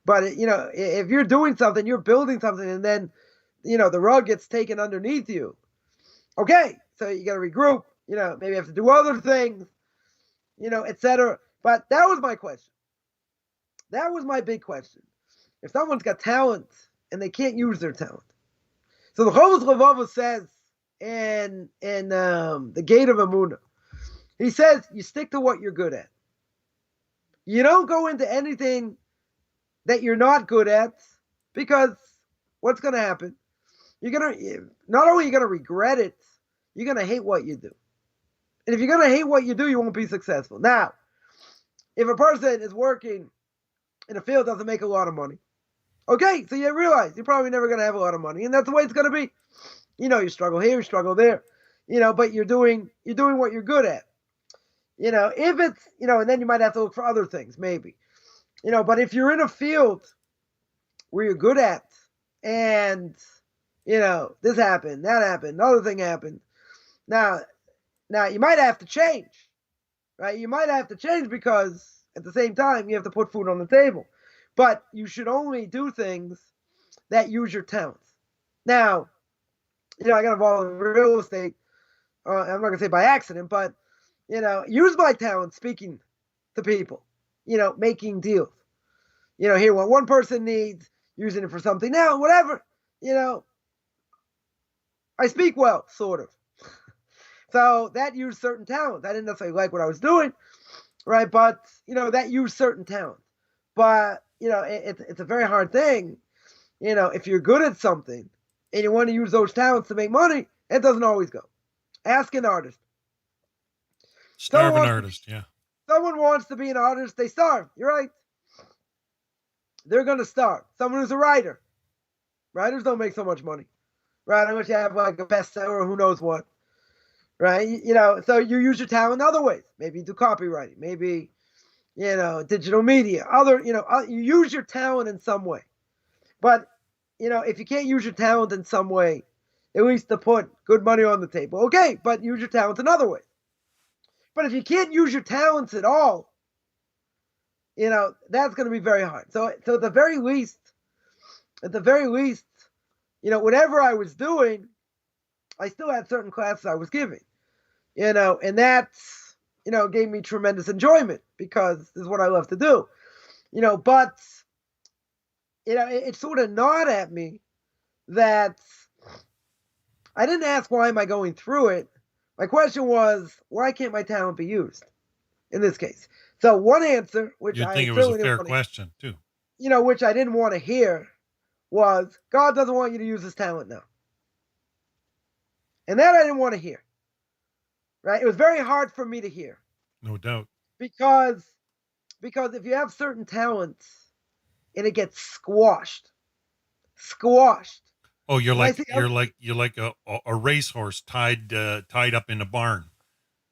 [SPEAKER 2] but, if you're doing something, you're building something, and then, the rug gets taken underneath you. Okay, so you got to regroup, maybe have to do other things, etc. But that was my question. That was my big question. If someone's got talent and they can't use their talent. So the Chovos Levavos says in the Gate of Emunah, he says, you stick to what you're good at. You don't go into anything that you're not good at, because what's going to happen? Not only are you going to regret it, you're going to hate what you do. And if you're going to hate what you do, you won't be successful. Now, if a person is working in a field that doesn't make a lot of money, okay, so you realize you're probably never going to have a lot of money, and that's the way it's going to be. You struggle here, you struggle there, but you're doing what you're good at. If it's, and then you might have to look for other things, maybe. But if you're in a field where you're good at, and, this happened, that happened, another thing happened, now you might have to change, right? You might have to change because at the same time, you have to put food on the table. But you should only do things that use your talents. Now, I got involved in real estate. I'm not going to say by accident, but, use my talent speaking to people, making deals. Hear what one person needs, using it for something now, whatever, I speak well, sort of. So that used certain talent. I didn't necessarily like what I was doing, right? But, that used certain talent. But, it's a very hard thing, if you're good at something and you want to use those talents to make money, it doesn't always go. Ask an artist.
[SPEAKER 1] Starve an artist, yeah.
[SPEAKER 2] Someone wants to be an artist, they starve. You're right. They're going to starve. Someone who's a writer. Writers don't make so much money, right? Unless you have like a bestseller or who knows what, right? So you use your talent in other ways. Maybe you do copywriting. Maybe, digital media. You use your talent in some way. But, if you can't use your talent in some way, at least to put good money on the table, okay, but use your talents in other ways. But if you can't use your talents at all, that's going to be very hard. So at the very least, whatever I was doing, I still had certain classes I was giving, and that's, gave me tremendous enjoyment because this is what I love to do, but, it sort of gnawed at me that I didn't ask, why am I going through it? My question was, why can't my talent be used in this case? So one answer, which
[SPEAKER 1] You'd
[SPEAKER 2] I
[SPEAKER 1] think it was a
[SPEAKER 2] certainly
[SPEAKER 1] fair
[SPEAKER 2] didn't
[SPEAKER 1] question too.
[SPEAKER 2] which I didn't want to hear, was God doesn't want you to use this talent now. And that I didn't want to hear, right? It was very hard for me to hear.
[SPEAKER 1] No doubt.
[SPEAKER 2] Because if you have certain talents and it gets squashed.
[SPEAKER 1] Oh, you're like a racehorse tied up in a barn.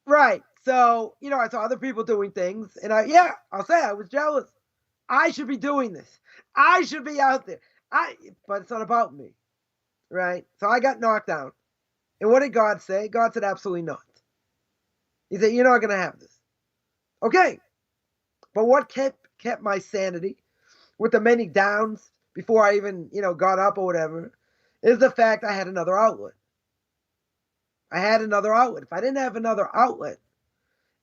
[SPEAKER 2] Right. So, I saw other people doing things, and I'll say I was jealous. I should be doing this. I should be out there. But it's not about me, right? So I got knocked down. And what did God say? God said, absolutely not. He said, you're not going to have this. Okay. But what kept my sanity with the many downs before I even, got up or whatever, is the fact I had another outlet. If I didn't have another outlet,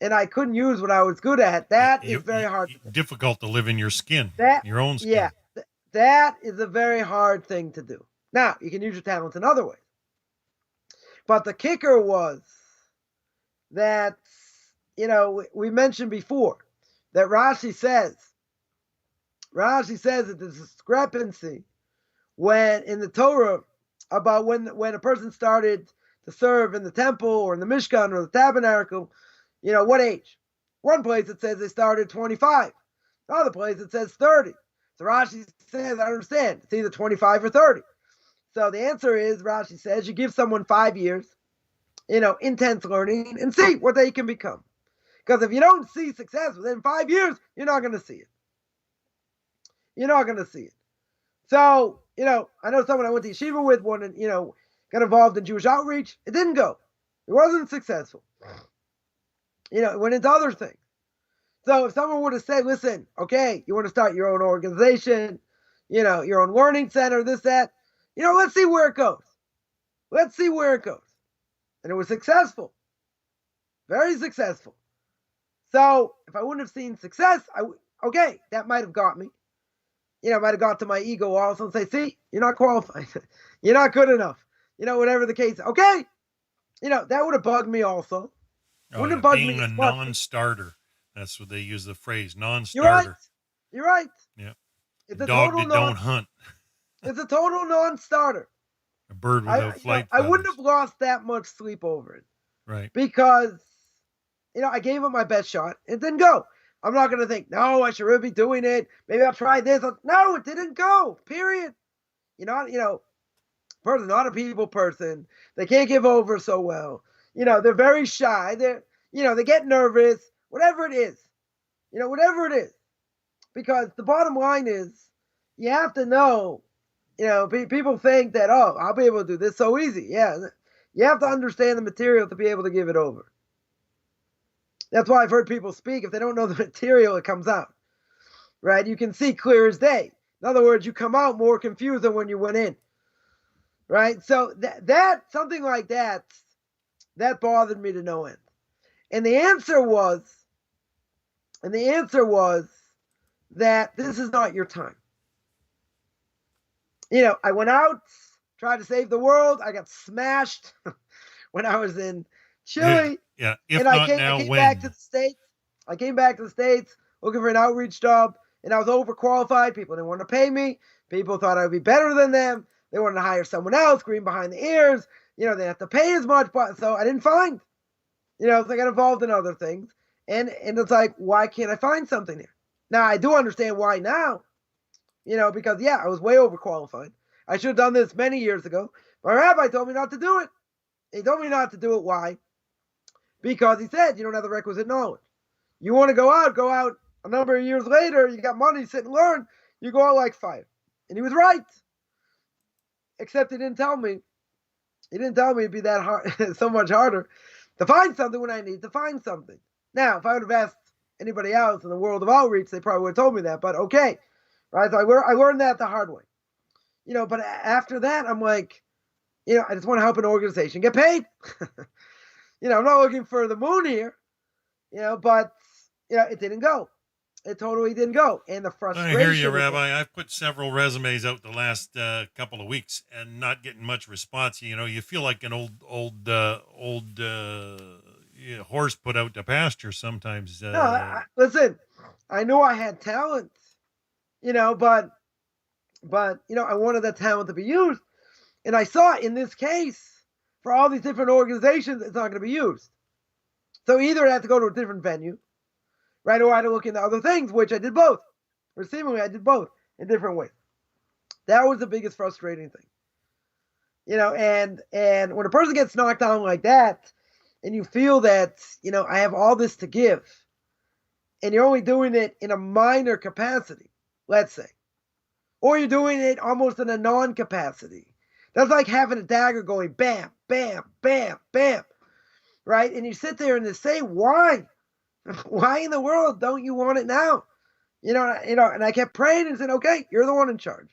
[SPEAKER 2] and I couldn't use what I was good at. That is very hard.
[SPEAKER 1] Difficult to live in your skin, your own skin.
[SPEAKER 2] Yeah, that is a very hard thing to do. Now, you can use your talents in other ways. But the kicker was that, we mentioned before that Rashi says that there's a discrepancy when in the Torah about when a person started to serve in the temple or in the Mishkan or the tabernacle, what age. One place it says they started 25. Another place it says 30. So Rashi says, I understand, it's either 25 or 30. So the answer is, Rashi says, you give someone 5 years, intense learning, and see what they can become. Because if you don't see success within 5 years, you're not going to see it. You're not going to see it. So, I know someone I went to yeshiva with, got involved in Jewish outreach. It didn't go. It wasn't successful. It went into other things. So if someone would have said, listen, okay, you want to start your own organization, your own learning center, this, that, let's see where it goes. Let's see where it goes. And it was successful. Very successful. So if I wouldn't have seen success, that might have got me. Might have got to my ego also and say, see, you're not qualified. You're not good enough. Whatever the case. Okay. That would have bugged me also.
[SPEAKER 1] Wouldn't have bugged me. Being a non-starter. That's what they use the phrase, non-starter.
[SPEAKER 2] You're right.
[SPEAKER 1] Yeah.
[SPEAKER 2] It's a
[SPEAKER 1] dog that don't hunt.
[SPEAKER 2] It's a total non-starter.
[SPEAKER 1] A bird without flight feathers.
[SPEAKER 2] I wouldn't have lost that much sleep over it.
[SPEAKER 1] Right.
[SPEAKER 2] Because, I gave it my best shot. It didn't go. I'm not going to think, no, I should really be doing it. Maybe I'll try this. No, it didn't go. Period. Person, not a people person. They can't give over so well. They're very shy. They get nervous. Whatever it is. Whatever it is. Because the bottom line is, you have to know, people think that, I'll be able to do this so easy. Yeah. You have to understand the material to be able to give it over. That's why I've heard people speak. If they don't know the material, it comes out. Right? You can see clear as day. In other words, you come out more confused than when you went in. Right? So that something like that bothered me to no end. And the answer was that this is not your time. I went out, tried to save the world. I got smashed when I was in Chile.
[SPEAKER 1] Yeah. If
[SPEAKER 2] and
[SPEAKER 1] not
[SPEAKER 2] I came,
[SPEAKER 1] now,
[SPEAKER 2] I came
[SPEAKER 1] when?
[SPEAKER 2] back to the States. I came back to the States looking for an outreach job, and I was overqualified. People didn't want to pay me. People thought I would be better than them. They wanted to hire someone else, green behind the ears. They have to pay as much, but so I didn't find. So I got involved in other things, and it's like, why can't I find something here? Now I do understand why now. Because I was way overqualified. I should have done this many years ago. My rabbi told me not to do it. He told me not to do it. Why? Because he said, you don't have the requisite knowledge. You want to go out a number of years later, you got money, sit and learn, you go out like fire. And he was right. Except he didn't tell me. He didn't tell me it'd be that hard, so much harder to find something when I need to find something. Now, if I would have asked anybody else in the world of outreach, they probably would have told me that, but okay. Right? So I learned that the hard way. But after that, I'm like, I just want to help an organization get paid. I'm not looking for the moon here, but, it didn't go. It totally didn't go. And the frustration.
[SPEAKER 1] I hear you, Rabbi. I've put several resumes out the last couple of weeks and not getting much response. You feel like an old horse put out to pasture sometimes.
[SPEAKER 2] No, listen, I knew I had talent, but I wanted that talent to be used. And I saw in this case, for all these different organizations, it's not going to be used. So either I had to go to a different venue, right, or I had to look into other things, which I did both. Or seemingly I did both in different ways. That was the biggest frustrating thing. And when a person gets knocked down like that, and you feel that, I have all this to give, and you're only doing it in a minor capacity, let's say, or you're doing it almost in a non-capacity. That's like having a dagger going bam, bam, bam, bam, right? And you sit there and you say, why? Why in the world don't you want it now? And I kept praying and said, okay, you're the one in charge.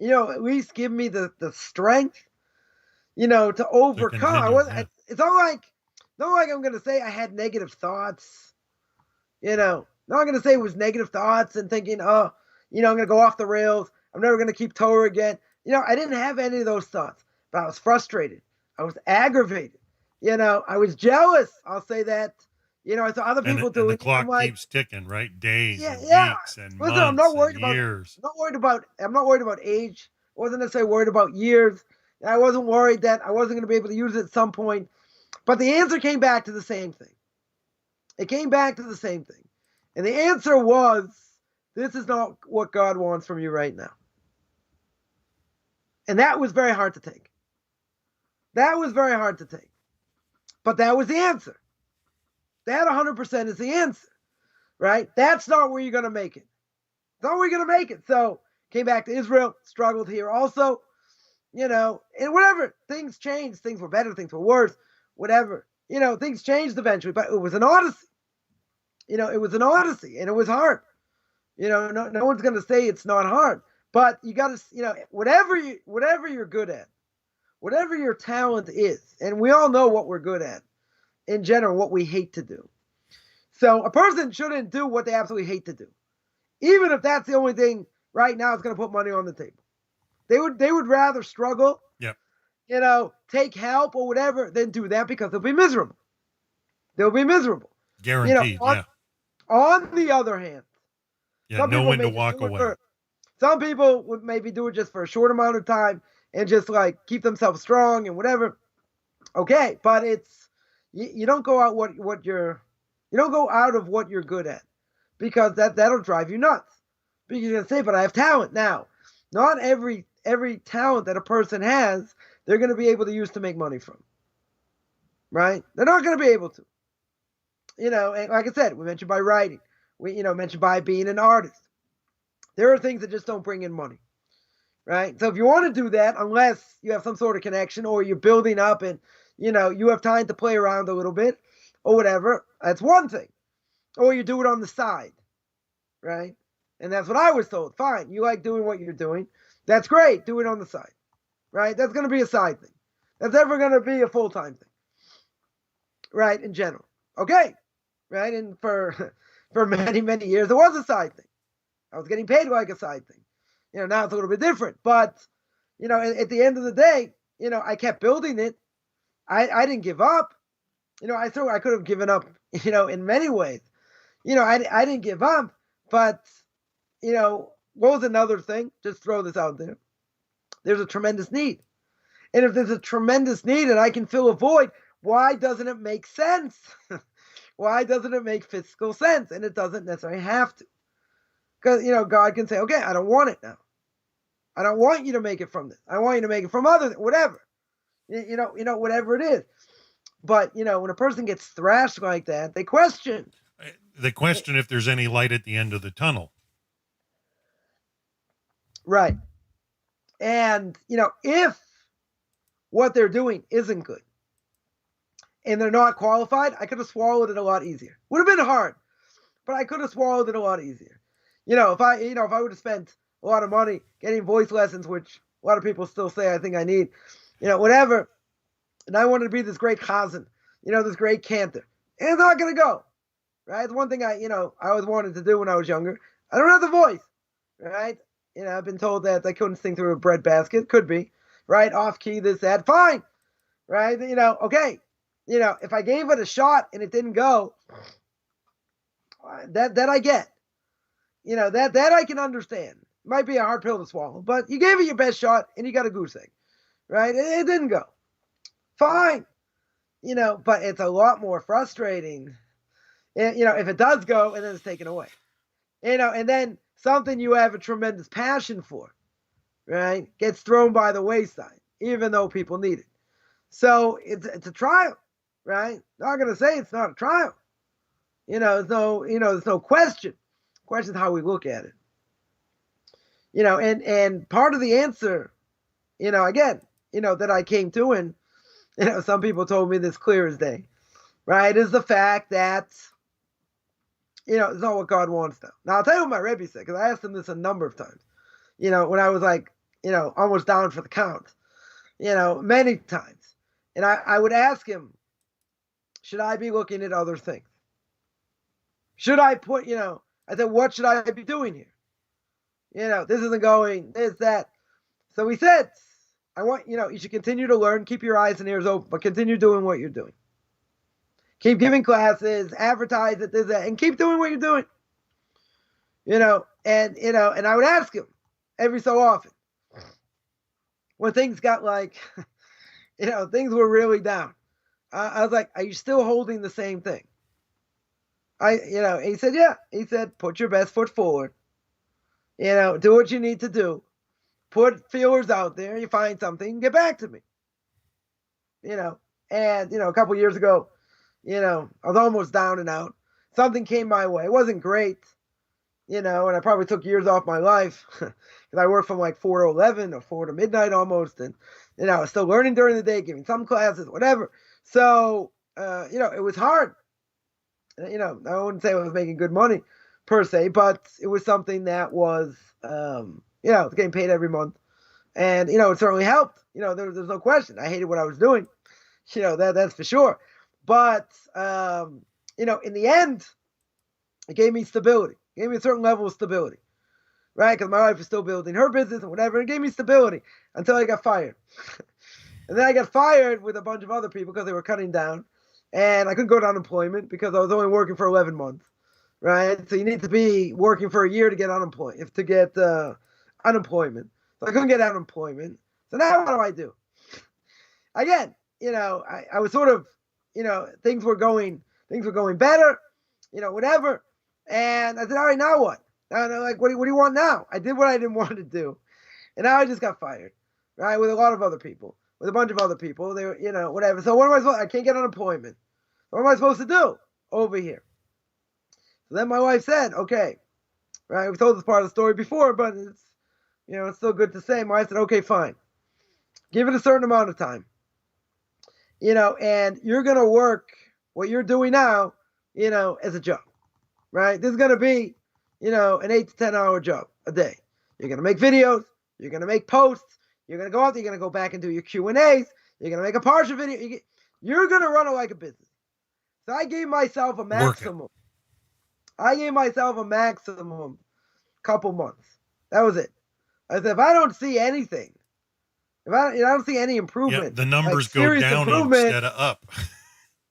[SPEAKER 2] At least give me the strength, to overcome. It's not like Not like I'm going to say I had negative thoughts, not I'm going to say it was negative thoughts and thinking, oh, I'm going to go off the rails. I'm never going to keep Torah again. I didn't have any of those thoughts, but I was frustrated. I was aggravated. I was jealous. I'll say that. I saw other people doing it.
[SPEAKER 1] And the clock
[SPEAKER 2] I'm like,
[SPEAKER 1] keeps ticking, right? Days and
[SPEAKER 2] yeah.
[SPEAKER 1] weeks and
[SPEAKER 2] Listen, I'm
[SPEAKER 1] months
[SPEAKER 2] not worried
[SPEAKER 1] and
[SPEAKER 2] about
[SPEAKER 1] years.
[SPEAKER 2] I'm not worried about age. I wasn't necessarily worried about years. I wasn't worried that I wasn't going to be able to use it at some point. But the answer came back to the same thing. It came back to the same thing. And the answer was, this is not what God wants from you right now. And that was very hard to take. That was very hard to take. But that was the answer. That 100% is the answer, right? That's not where you're going to make it. It's not where you're going to make it. So came back to Israel, struggled here also, and whatever. Things changed. Things were better. Things were worse. Whatever. Things changed eventually. But it was an odyssey. It was an odyssey. And it was hard. No one's going to say it's not hard. But you got to, whatever you're good at, whatever your talent is, and we all know what we're good at in general, what we hate to do. So a person shouldn't do what they absolutely hate to do, even if that's the only thing right now that's going to put money on the table. They would rather struggle, take help or whatever, than do that because they'll be miserable. They'll be miserable.
[SPEAKER 1] Guaranteed,
[SPEAKER 2] On the other hand,
[SPEAKER 1] know when to walk away.
[SPEAKER 2] Some people would maybe do it just for a short amount of time and just like keep themselves strong and whatever. Okay, but it's you don't go out you don't go out of what you're good at, because that'll drive you nuts. Because you're gonna say, but I have talent now. Not every talent that a person has, they're gonna be able to use to make money from. Right? They're not gonna be able to. And like I said, we mentioned by writing. We mentioned by being an artist. There are things that just don't bring in money, right? So if you want to do that, unless you have some sort of connection or you're building up and, you have time to play around a little bit or whatever, that's one thing. Or you do it on the side, right? And that's what I was told. Fine, you like doing what you're doing. That's great. Do it on the side, right? That's going to be a side thing. That's never going to be a full-time thing, right, in general. Okay, right? And for many, many years, it was a side thing. I was getting paid like a side thing. Now it's a little bit different. But, at the end of the day, I kept building it. I didn't give up. I could have given up, in many ways. I didn't give up. But, what was another thing? Just throw this out there. There's a tremendous need. And if there's a tremendous need and I can fill a void, why doesn't it make sense? Why doesn't it make fiscal sense? And it doesn't necessarily have to. Because, God can say, okay, I don't want it now. I don't want you to make it from this. I want you to make it from whatever. Whatever it is. But, when a person gets thrashed like that, they question.
[SPEAKER 1] They question if there's any light at the end of the tunnel.
[SPEAKER 2] Right. And, if what they're doing isn't good and they're not qualified, I could have swallowed it a lot easier. Would have been hard, but I could have swallowed it a lot easier. If I would have spent a lot of money getting voice lessons, which a lot of people still say I think I need, whatever, and I wanted to be this great chazan, this great cantor, and it's not going to go, right? It's one thing I always wanted to do when I was younger. I don't have the voice, right? I've been told that I couldn't sing through a bread basket. Could be, right? Off key, this, that, fine, right? Okay. If I gave it a shot and it didn't go, that I get. That I can understand. Might be a hard pill to swallow, but you gave it your best shot and you got a goose egg, right? It didn't go. Fine. But it's a lot more frustrating, if it does go and then it's taken away. And then something you have a tremendous passion for, right, gets thrown by the wayside, even though people need it. So it's a trial, right? Not going to say it's not a trial. There's no question. Question is how we look at it. And part of the answer, again, that I came to, and, some people told me this clear as day, right, is the fact that, it's not what God wants now. Now, I'll tell you what my Rebbe said, because I asked him this a number of times, when I was like, almost down for the count, many times. And I would ask him, should I be looking at other things? Should I put, I said, what should I be doing here? This isn't going, this, that. So he said, I want, you should continue to learn, keep your eyes and ears open, but continue doing what you're doing. Keep giving classes, advertise it, this, that, and keep doing what you're doing. And I would ask him every so often when things got like, things were really down. I was like, are you still holding the same thing? He said, yeah. He said, put your best foot forward. Do what you need to do. Put feelers out there. You find something, get back to me. And, a couple years ago, I was almost down and out. Something came my way. It wasn't great, and I probably took years off my life because I worked from like 4 to 11 or 4 to midnight almost. And, I was still learning during the day, giving some classes, whatever. So, it was hard. I wouldn't say I was making good money per se, but it was something that was, getting paid every month. And, it certainly helped. There's no question. I hated what I was doing. That's for sure. But, in the end, it gave me stability. It gave me a certain level of stability, right? Because my wife was still building her business and whatever. It gave me stability until I got fired. And then I got fired with a bunch of other people because they were cutting down. And I couldn't go to unemployment because I was only working for 11 months, right? So you need to be working for a year to get unemployment. So I couldn't get unemployment. So now what do I do? Again, I was sort of, things were going better, whatever. And I said, all right, now what? And they're like, what do you want now? I did what I didn't want to do. And now I just got fired, right? With a lot of other people, with a bunch of other people. They were, whatever. So what am I supposed to, I can't get unemployment. What am I supposed to do over here? So then my wife said, okay, right? We've told this part of the story before, but it's, it's still good to say. My wife said, okay, fine. Give it a certain amount of time. And you're going to work what you're doing now, as a job, right? This is going to be, an 8 to 10 hour job a day. You're going to make videos. You're going to make posts. You're going to go out there. You're going to go back and do your Q&As. You're going to make a partial video. You're going to run it like a business. So I gave myself a maximum. I gave myself a maximum couple months. That was it. I said, if I don't see anything, if I don't see any improvement,
[SPEAKER 1] the numbers go down instead of up.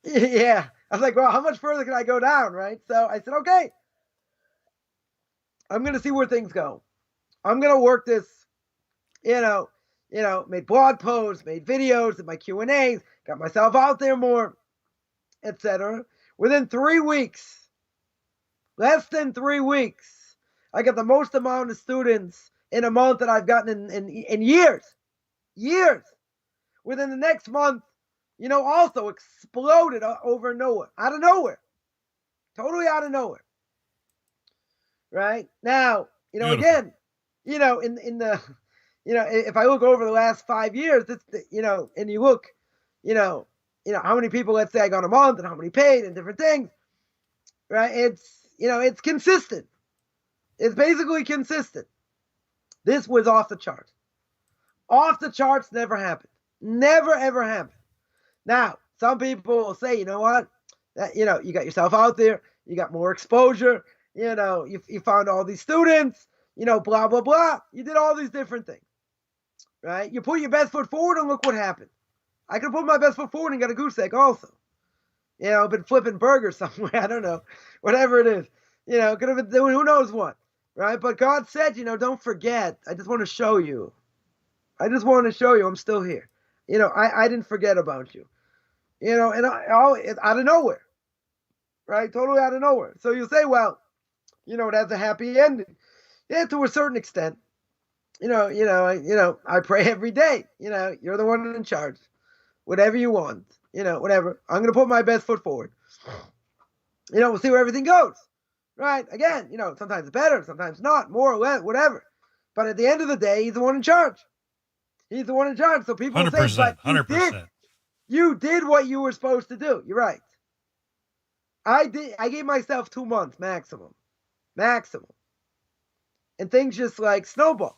[SPEAKER 2] Yeah. I was like, well, how much further can I go down, right? So I said, okay, I'm going to see where things go. I'm going to work this, made blog posts, made videos, did my Q&As, got myself out there more, etc. Within 3 weeks, less than 3 weeks, I got the most amount of students in a month that I've gotten in years. Years. Within the next month, also exploded over nowhere, out of nowhere, totally out of nowhere. Right now,
[SPEAKER 1] Beautiful.
[SPEAKER 2] Again, in the, if I look over the last 5 years, and you look, how many people, let's say I got a month and how many paid and different things, right? It's consistent. It's basically consistent. This was off the charts. Off the charts never happened. Never, ever happened. Now, some people will say, you know what? That, you got yourself out there. You got more exposure. You found all these students, blah, blah, blah. You did all these different things, right? You put your best foot forward and look what happened. I could put my best foot forward and got a goose egg also. Been flipping burgers somewhere. I don't know. Whatever it is. Could have been doing who knows what, right? But God said, don't forget. I just want to show you. I'm still here. I didn't forget about you. And out of nowhere, right? Totally out of nowhere. So you say, well, it has a happy ending. Yeah, to a certain extent. I pray every day. You're the one in charge. Whatever you want, whatever. I'm going to put my best foot forward. We'll see where everything goes. Right? Again, sometimes it's better, sometimes not, more or less, whatever. But at the end of the day, he's the one in charge. He's the one in charge. So people
[SPEAKER 1] 100%,
[SPEAKER 2] say, but
[SPEAKER 1] 100%.
[SPEAKER 2] You did what you were supposed to do. You're right. I gave myself 2 months maximum. And things just like snowball.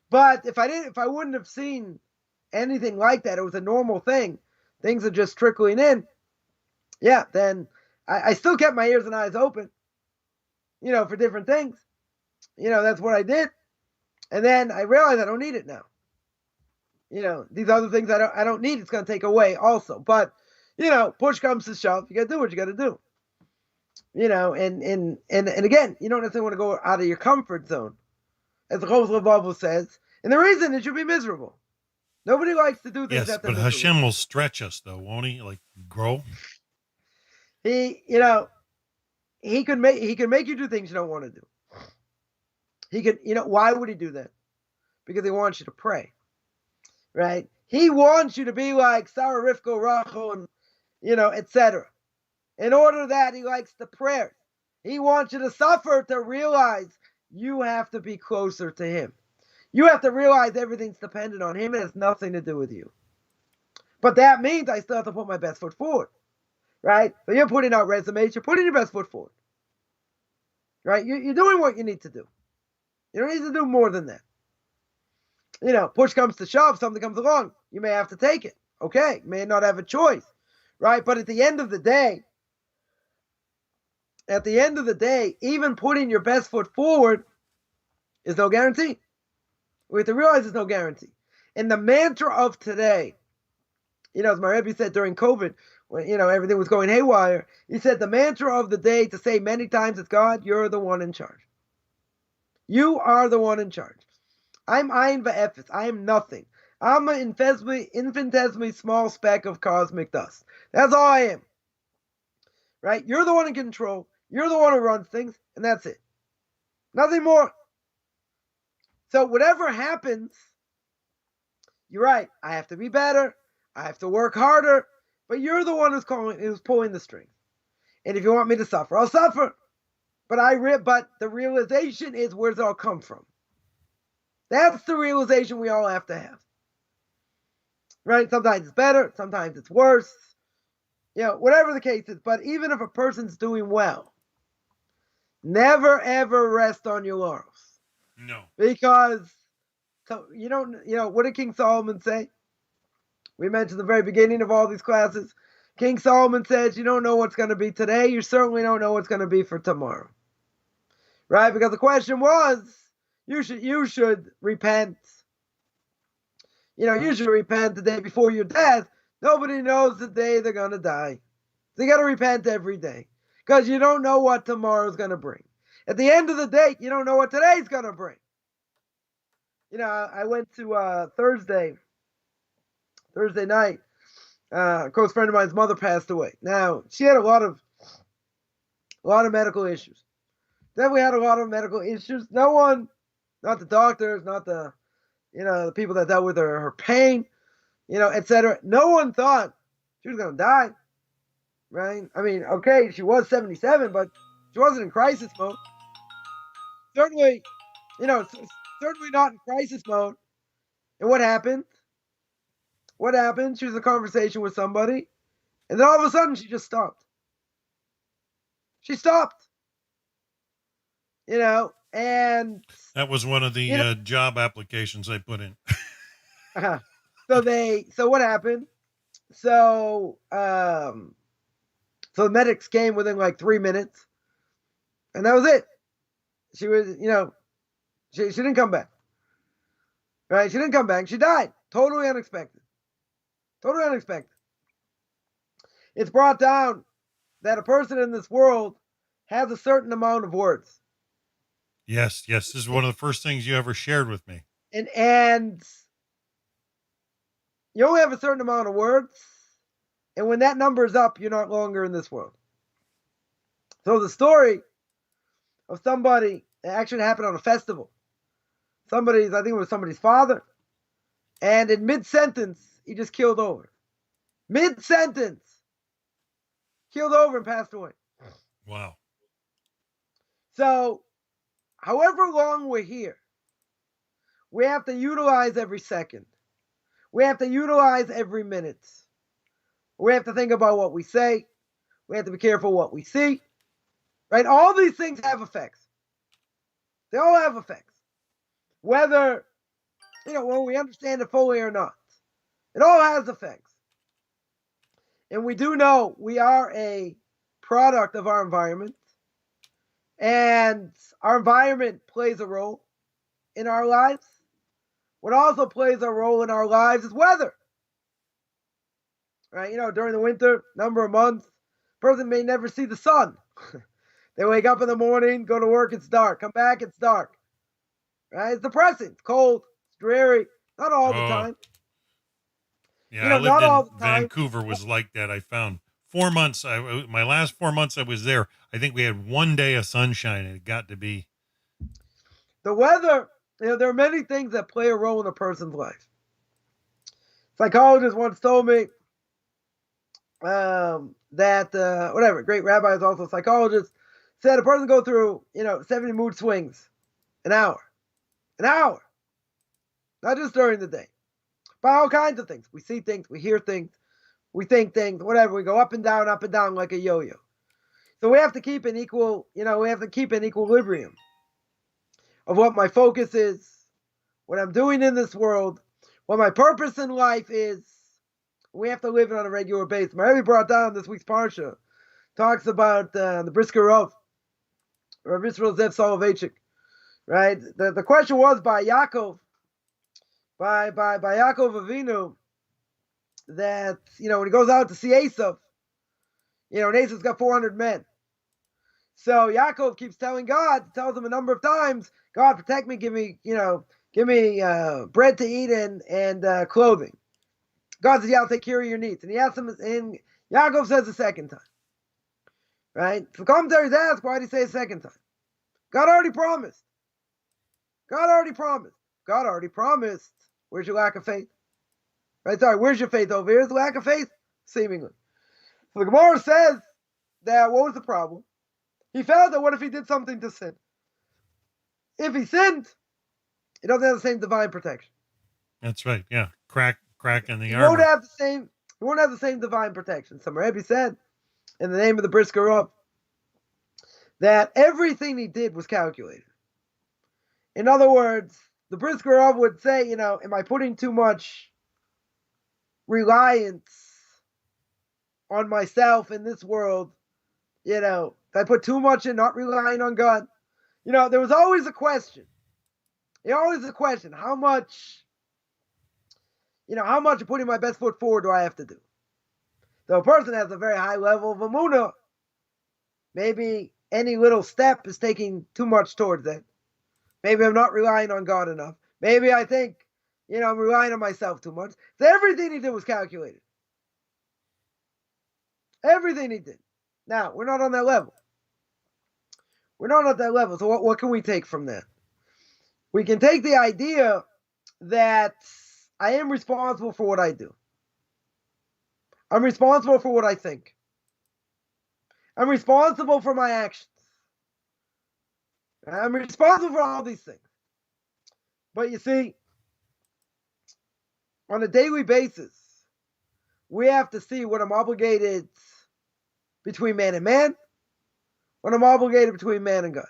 [SPEAKER 2] But if I wouldn't have seen anything like that, it was a normal thing. Things are just trickling in. yeah, then I still kept my ears and eyes open, for different things. That's what I did. And then I realized I don't need it now. These other things I don't need, it's going to take away also. But, push comes to shove, you got to do what you got to do. And again, you don't necessarily want to go out of your comfort zone, as the Chosel Avos says. And the reason it should be miserable. Nobody likes to do things
[SPEAKER 1] Yes,
[SPEAKER 2] that they're
[SPEAKER 1] but
[SPEAKER 2] miserable.
[SPEAKER 1] Hashem will stretch us, though, won't he? Like grow.
[SPEAKER 2] He can make you do things you don't want to do. He could, why would he do that? Because he wants you to pray, right? He wants you to be like Sarah, Rivka, Rachel, and etc. In order that he likes the prayer. He wants you to suffer to realize you have to be closer to him. You have to realize everything's dependent on him. It has nothing to do with you. But that means I still have to put my best foot forward, right? So you're putting out resumes. You're putting your best foot forward, right? You're doing what you need to do. You don't need to do more than that. Push comes to shove, something comes along. You may have to take it. Okay, you may not have a choice, right? But at the end of the day, even putting your best foot forward is no guarantee. We have to realize there's no guarantee. And the mantra of today, as my Rebbe said during COVID, when, everything was going haywire, he said the mantra of the day to say many times is, God, you're the one in charge. You are the one in charge. I'm Ayin V'Efes. I am nothing. I'm an infinitesimally small speck of cosmic dust. That's all I am. Right? You're the one in control. You're the one who runs things, and that's it. Nothing more. So whatever happens, you're right. I have to be better. I have to work harder. But you're the one who's pulling the strings. And if you want me to suffer, I'll suffer. But the realization is, where does it all come from? That's the realization we all have to have. Right? Sometimes it's better. Sometimes it's worse. Whatever the case is. But even if a person's doing well, never, ever rest on your laurels.
[SPEAKER 1] No.
[SPEAKER 2] Because, what did King Solomon say? We mentioned the very beginning of all these classes. King Solomon says, you don't know what's going to be today. You certainly don't know what's going to be for tomorrow. Right? Because the question was, you should repent. You should repent the day before your death. Nobody knows the day they're going to die. So you got to repent every day. Because you don't know what tomorrow's going to bring. At the end of the day, you don't know what today's going to bring. I went to Thursday night. A close friend of mine's mother passed away. Now, she had a lot of medical issues. Definitely had a lot of medical issues. No one, not the doctors, not the, the people that dealt with her pain, etc. No one thought she was going to die, right? I mean, okay, she was 77, but she wasn't in crisis mode. Certainly not in crisis mode. And what happened? She was in a conversation with somebody, and then all of a sudden she just stopped. She stopped. And
[SPEAKER 1] that was one of the job applications they put in.
[SPEAKER 2] So what happened? So the medics came within like 3 minutes, and that was it. She was, she didn't come back. Right? She didn't come back. She died. Totally unexpected. It's brought down that a person in this world has a certain amount of words.
[SPEAKER 1] Yes. This is one of the first things you ever shared with me.
[SPEAKER 2] And you only have a certain amount of words. And when that number is up, you're not longer in this world. So the story of somebody, it actually happened on a festival. I think it was somebody's father. And in mid-sentence, he just keeled over. Mid-sentence. Keeled over and passed away.
[SPEAKER 1] Wow.
[SPEAKER 2] So, however long we're here, we have to utilize every second. We have to utilize every minute. We have to think about what we say. We have to be careful what we see. Right? All these things have effects. They all have effects. Whether, when we understand it fully or not. It all has effects. And we do know we are a product of our environment. And our environment plays a role in our lives. What also plays a role in our lives is weather. Right? During the winter, number of months, person may never see the sun. They wake up in the morning, go to work, it's dark. Come back, it's dark. Right? It's depressing. It's cold. It's dreary. Not all the time.
[SPEAKER 1] Yeah, I lived
[SPEAKER 2] not all
[SPEAKER 1] in
[SPEAKER 2] the time.
[SPEAKER 1] Vancouver was like that. I found 4 months. My last 4 months I was there, I think we had one day of sunshine, and it got to be.
[SPEAKER 2] The weather, there are many things that play a role in a person's life. Psychologist once told me that, whatever, great rabbi is also a psychologist, said a person go through, 70 mood swings an hour. An hour. Not just during the day. By all kinds of things. We see things, we hear things, we think things, whatever. We go up and down like a yo-yo. So we have to keep an equilibrium of what my focus is, what I'm doing in this world, what my purpose in life is. We have to live it on a regular basis. My Rebbe brought down this week's parsha, talks about the Brisker of Rabbi Yisrael Zev Soloveitchik, right? The question was by Yaakov, by Yaakov Avinu, that, when he goes out to see Esav, and Esav's got 400 men. So Yaakov keeps telling God, tells him a number of times, God, protect me, give me bread to eat and clothing. God says, yeah, I'll take care of your needs. And he asks him, and Yaakov says the second time. Right? So commentaries ask, why did he say a second time? God already promised. God already promised. Where's your lack of faith? Right? Sorry, where's your faith over here? Is the lack of faith? Seemingly. So the Gemara says that, what was the problem? He felt that what if he did something to sin? If he sinned, he doesn't have the same divine protection.
[SPEAKER 1] That's right. Yeah. Crack in the
[SPEAKER 2] he
[SPEAKER 1] armor.
[SPEAKER 2] He won't have the same divine protection. So Rebbe said, in the name of the Brisker Rav, that everything he did was calculated. In other words, the Brisker Rav would say, am I putting too much reliance on myself in this world? If I put too much in not relying on God? There was always a question. How much of putting my best foot forward do I have to do? So a person has a very high level of emunah. Maybe any little step is taking too much towards that. Maybe I'm not relying on God enough. Maybe I think, I'm relying on myself too much. So everything he did was calculated. Everything he did. Now, we're not on that level. So what can we take from that? We can take the idea that I am responsible for what I do. I'm responsible for what I think. I'm responsible for my actions. I'm responsible for all these things. But you see, on a daily basis, we have to see what I'm obligated between man and man, what I'm obligated between man and God.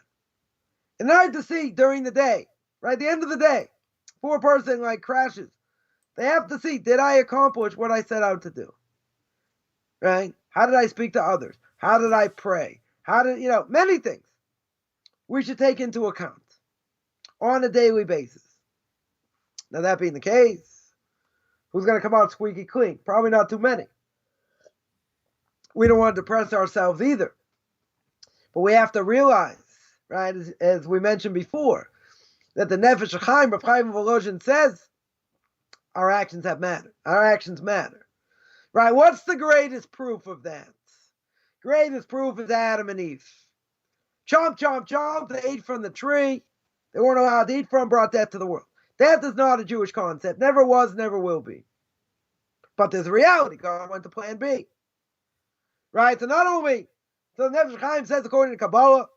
[SPEAKER 2] And I have to see during the day, right at the end of the day, before a person crashes, they have to see, did I accomplish what I set out to do? Right? How did I speak to others? How did I pray? Many things we should take into account on a daily basis. Now, that being the case, who's going to come out squeaky clean? Probably not too many. We don't want to depress ourselves either. But we have to realize, right, as we mentioned before, that the Nefesh Chaim, Rabbi Chaim Coffman says, our actions matter. Our actions matter. Right? What's the greatest proof of that? Greatest proof is Adam and Eve. Chomp, chomp, chomp. They ate from the tree. They weren't allowed to eat from, brought death to the world. Death is not a Jewish concept. Never was, never will be. But there's a reality. God went to plan B. Right? So the Nefesh Chaim says, according to Kabbalah,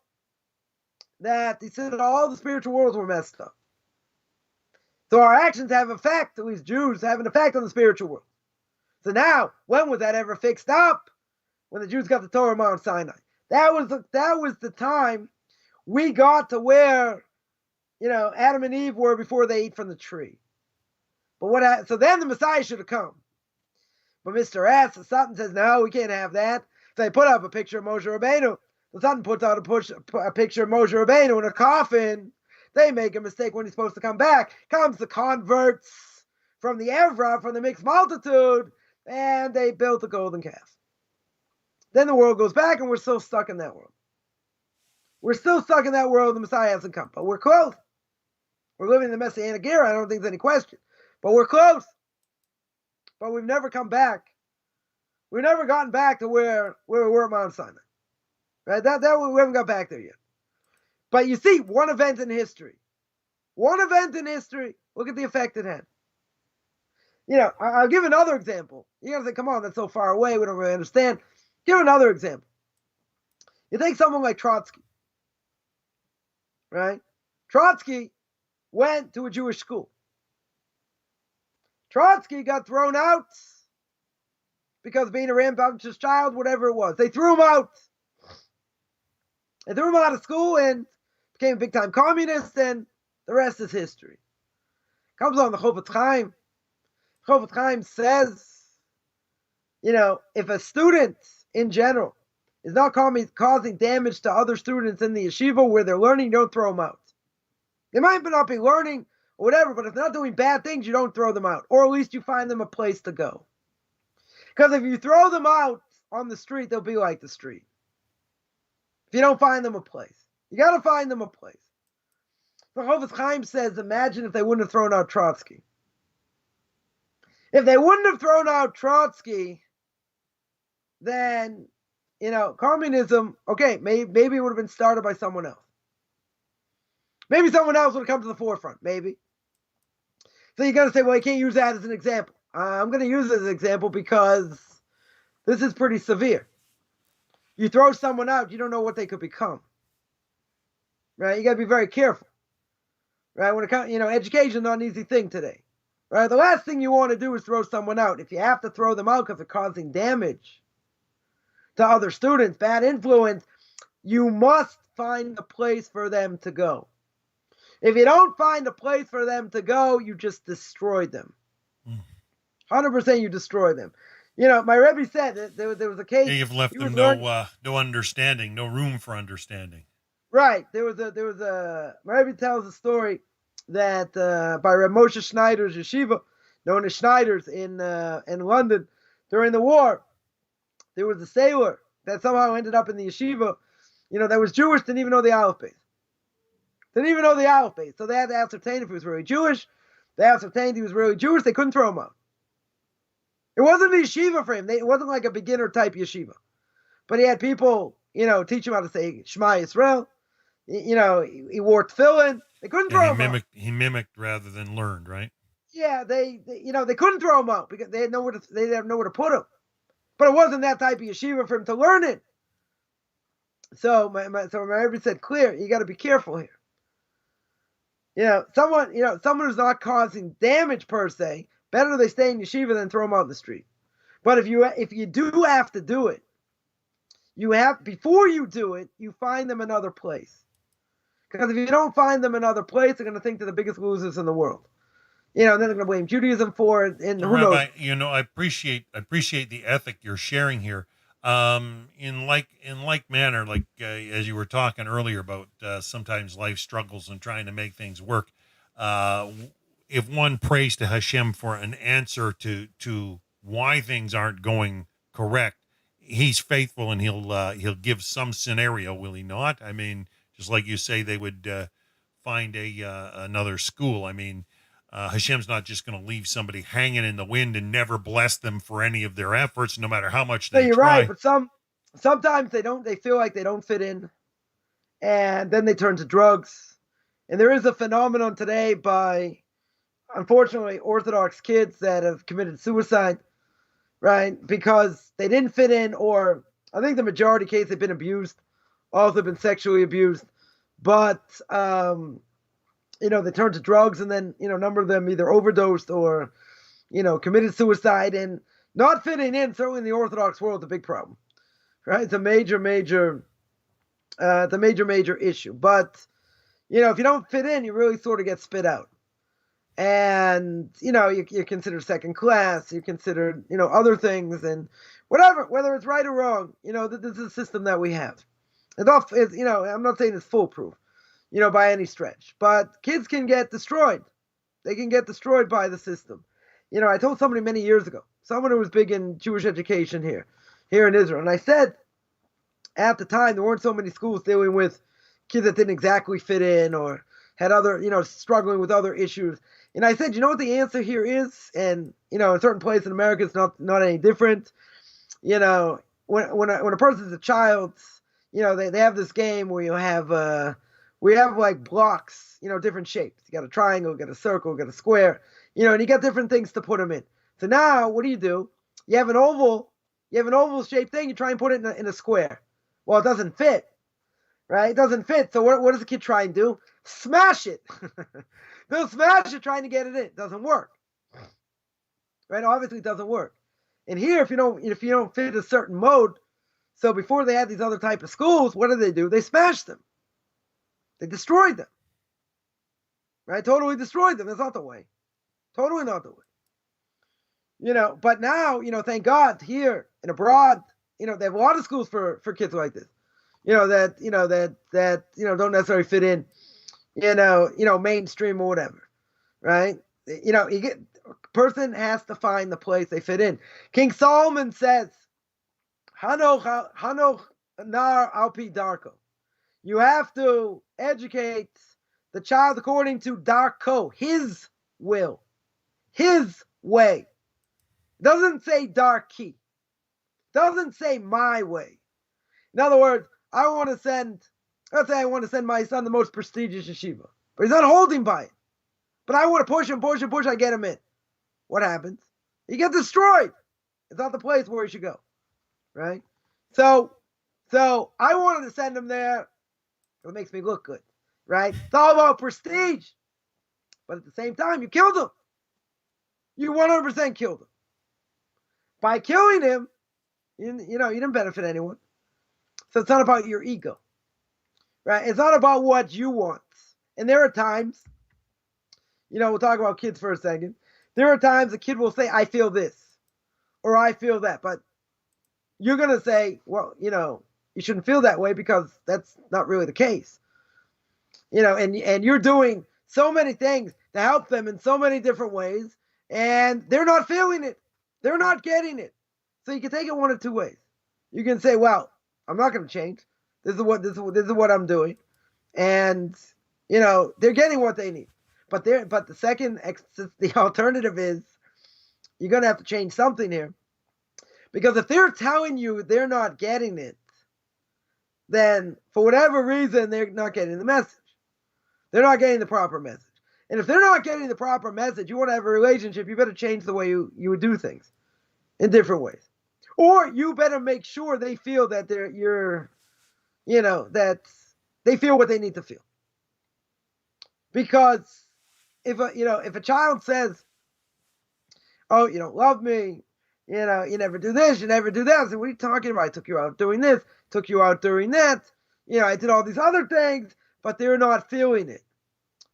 [SPEAKER 2] that he said all the spiritual worlds were messed up. So our actions have an effect, at least Jews have an effect on the spiritual world. So now, when was that ever fixed up? When the Jews got the Torah Mount Sinai. That was the time we got to where, Adam and Eve were before they ate from the tree. So then the Messiah should have come. But Mr. S, the Satan says, no, we can't have that. So they put up a picture of Moshe Rabbeinu. The Satan puts out a picture of Moshe Rabbeinu in a coffin. They make a mistake when he's supposed to come back. Comes the converts from the Evra, from the mixed multitude, and they built a golden calf. Then the world goes back, and we're still stuck in that world. We're still stuck in that world. The Messiah hasn't come, but we're close. We're living in the Messianic era. I don't think there's any question. But we're close. But we've never come back. We've never gotten back to where we were at Mount Sinai. Right? That we haven't got back there yet. But you see, one event in history. One event in history. Look at the effect it had. I'll give another example. You're going to say, come on, that's so far away. We don't really understand. Give another example. You take someone like Trotsky. Right? Trotsky went to a Jewish school. Trotsky got thrown out because being a rambunctious child, whatever it was. They threw him out. They threw him out of school and became a big-time communist, and the rest is history. Comes on the Chofetz Chaim. Chofetz Chaim says, if a student in general is not causing damage to other students in the yeshiva where they're learning, you don't throw them out. They might not be learning or whatever, but if they're not doing bad things, you don't throw them out. Or at least you find them a place to go. Because if you throw them out on the street, they'll be like the street. If you don't find them a place. You got to find them a place. The Chofetz Chaim says, imagine if they wouldn't have thrown out Trotsky. If they wouldn't have thrown out Trotsky, then, communism, okay, maybe it would have been started by someone else. Maybe someone else would have come to the forefront, maybe. So you're going to say, well, you can't use that as an example. I'm going to use it as an example because this is pretty severe. You throw someone out, you don't know what they could become. Right? You got to be very careful. Right? When it comes, education is not an easy thing today. Right? The last thing you want to do is throw someone out. If you have to throw them out because they're causing damage to other students, bad influence, you must find a place for them to go. If you don't find a place for them to go, you just destroy them. 100% you destroy them. My Rebbe said that there was a case.
[SPEAKER 1] You've left them no understanding, no room for understanding.
[SPEAKER 2] Right. There was a my Rebbe tells a story that by Reb Moshe Schneider's yeshiva, known as Schneider's in London during the war, there was a sailor that somehow ended up in the yeshiva, that was Jewish, didn't even know the Aleph Beis. Didn't even know the Aleph Beis. So they had to ascertain if he was really Jewish. They ascertained he was really Jewish. They couldn't throw him out. It wasn't a yeshiva for him. It wasn't like a beginner type yeshiva. But he had people, teach him how to say Shema Yisrael. He wore tefillin. They couldn't throw him out.
[SPEAKER 1] He mimicked rather than learned, right?
[SPEAKER 2] Yeah, they couldn't throw him out because they didn't have nowhere to put him. But it wasn't that type of yeshiva for him to learn it. So my Rebbe said, clear, you got to be careful here. Someone who's not causing damage per se, better they stay in yeshiva than throw them out in the street. But if you do have to do it, before you do it, you find them another place. Because if you don't find them another place, they're going to think they're the biggest losers in the world. And then they're going to blame Judaism for it. And who knows?
[SPEAKER 1] Rabbi, I appreciate the ethic you're sharing here. In like manner, like as you were talking earlier about sometimes life struggles and trying to make things work. If one prays to Hashem for an answer to why things aren't going correct, He's faithful and He'll give some scenario, will He not? I mean, just like you say, they would find another school. I mean, Hashem's not just going to leave somebody hanging in the wind and never bless them for any of their efforts, no matter how much they
[SPEAKER 2] you're
[SPEAKER 1] try.
[SPEAKER 2] Right, but sometimes they feel like they don't fit in, and then they turn to drugs. And there is a phenomenon today by, unfortunately, Orthodox kids that have committed suicide, right? Because they didn't fit in, or I think the majority case they've been abused, also been sexually abused, but they turned to drugs, and then a number of them either overdosed or committed suicide, and not fitting in, certainly in the Orthodox world, is a big problem, right? It's a major issue. But if you don't fit in, you really sort of get spit out. and you're considered second class, you're considered other things, and whether it's right or wrong, this is a system that we have. I'm not saying it's foolproof, by any stretch, but kids can get destroyed. They can get destroyed by the system. I told somebody many years ago, someone who was big in Jewish education here in Israel, and I said at the time there weren't so many schools dealing with kids that didn't exactly fit in or had other, struggling with other issues. And I said, you know what the answer here is? And, in certain places in America, it's not any different. When a person's a child, they have this game where you have, we have like blocks, different shapes. You got a triangle, you got a circle, you got a square, and you got different things to put them in. So now what do? You have an oval shaped thing, you try and put it in a square. Well, it doesn't fit, right? It doesn't fit. So what does the kid try and do? Smash it. They'll smash it trying to get it in. It doesn't work. Right? Obviously it doesn't work. And here, if you don't fit a certain mode, so before they had these other type of schools, what do? They smashed them. They destroyed them. Right? Totally destroyed them. That's not the way. Totally not the way. But now, thank God here and abroad, they have a lot of schools for kids like this. That don't necessarily fit in, mainstream or whatever. Right? Person has to find the place they fit in. King Solomon says, Hanoch nar alpi darko. You have to educate the child according to darko, his will, his way. Doesn't say darki. Doesn't say my way. In other words, let's say I want to send my son the most prestigious yeshiva, but he's not holding by it. But I want to push him, I get him in. What happens? He gets destroyed. It's not the place where he should go, right? So I wanted to send him there. It makes me look good, right? It's all about prestige. But at the same time, you killed him. You 100% killed him. By killing him, you didn't benefit anyone. So it's not about your ego, right? It's not about what you want. And there are times, we'll talk about kids for a second. There are times a kid will say, I feel this, or I feel that. But you're going to say, well, you shouldn't feel that way because that's not really the case. And you're doing so many things to help them in so many different ways, and they're not feeling it. They're not getting it. So you can take it one of two ways. You can say, well, I'm not going to change. This is what I'm doing. And, they're getting what they need. But the alternative is you're going to have to change something here. Because if they're telling you they're not getting it, then for whatever reason, they're not getting the message. They're not getting the proper message. And if they're not getting the proper message, you want to have a relationship, you better change the way you would do things in different ways. Or you better make sure they feel that that they feel what they need to feel. Because if a child says, oh, you don't love me, you never do this, you never do that. I said, what are you talking about? I took you out doing this, took you out doing that. I did all these other things, but they're not feeling it.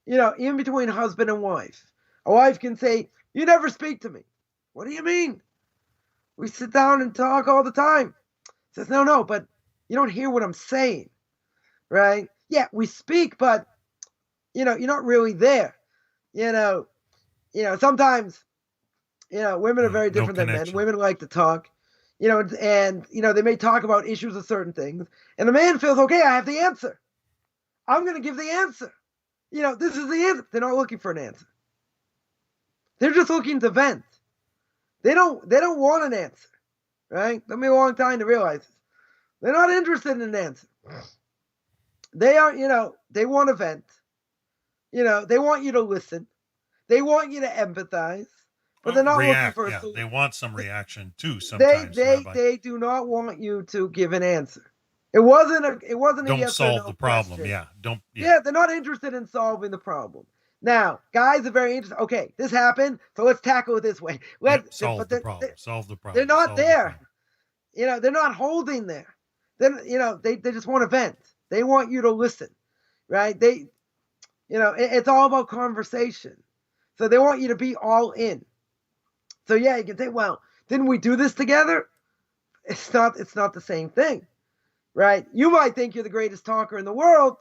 [SPEAKER 2] In between husband and wife. A wife can say, you never speak to me. What do you mean? We sit down and talk all the time. Says, no, but you don't hear what I'm saying. Right? Yeah, we speak, but, you're not really there. Sometimes, women are very different than men. Women like to talk, and they may talk about issues of certain things. And the man feels, okay, I have the answer. I'm going to give the answer. This is the answer. They're not looking for an answer. They're just looking to vent. They don't want an answer, right? Took me a long time to realize this. They're not interested in an answer. They are, they want to vent. They want you to listen. They want you to empathize, but they're not looking for a solution.
[SPEAKER 1] They want some reaction too. Sometimes
[SPEAKER 2] they do not want you to give an answer. It wasn't a yes or no
[SPEAKER 1] Don't solve the problem.
[SPEAKER 2] question.
[SPEAKER 1] Yeah.
[SPEAKER 2] They're not interested in solving the problem. Now, guys are very interested. Okay, this happened, so let's tackle it this way.
[SPEAKER 1] Solve the problem.
[SPEAKER 2] They're not there. They're not holding there. Then they just want to vent. They want you to listen, right? It's all about conversation. So they want you to be all in. So yeah, you can say, well, didn't we do this together? It's not the same thing, right? You might think you're the greatest talker in the world,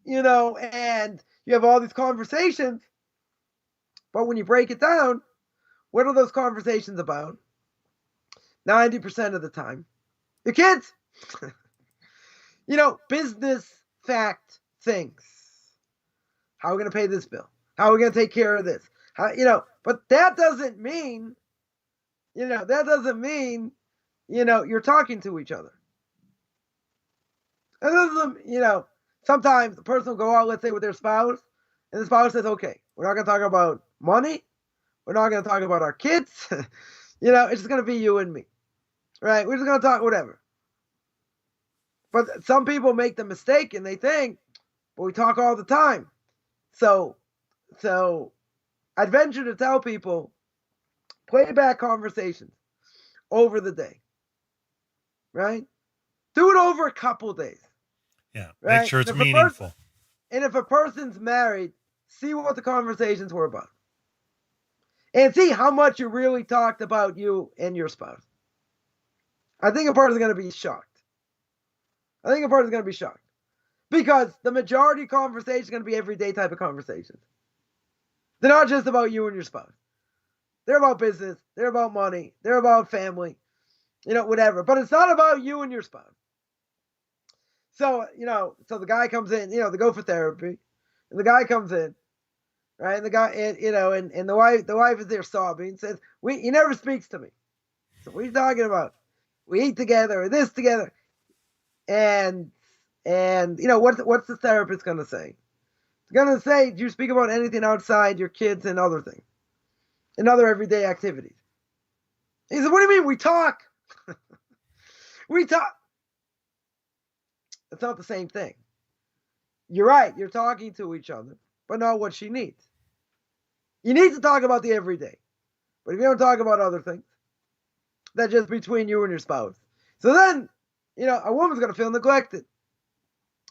[SPEAKER 2] and you have all these conversations, but when you break it down, what are those conversations about? 90% of the time, your kids. Business fact things. How are we going to pay this bill? How are we going to take care of this? But that doesn't mean, you're talking to each other. And sometimes the person will go out, let's say, with their spouse, and the spouse says, okay, we're not going to talk about money. We're not going to talk about our kids. It's just going to be you and me, right? We're just going to talk whatever. But some people make the mistake and they think, well, we talk all the time. So I'd venture to tell people, play back conversations over the day, right? Do it over a couple days.
[SPEAKER 1] Yeah,
[SPEAKER 2] right?
[SPEAKER 1] make sure it's meaningful.
[SPEAKER 2] And if a person's married, see what the conversations were about. And see how much you really talked about you and your spouse. I think a person's going to be shocked. Because the majority of conversations is going to be everyday type of conversations. They're not just about you and your spouse. They're about business. They're about money. They're about family. Whatever. But it's not about you and your spouse. So, so the guy comes in, they go for therapy. And the guy comes in, right? And the guy, and the wife is there sobbing and says, he never speaks to me. So what are you talking about? We eat together or this together. And what's the therapist going to say? It's going to say, do you speak about anything outside your kids and other things? And other everyday activities? He said, what do you mean we talk? We talk. It's not the same thing. You're right. You're talking to each other, but not what she needs. You need to talk about the everyday. But if you don't talk about other things, that's just between you and your spouse. So then, a woman's going to feel neglected.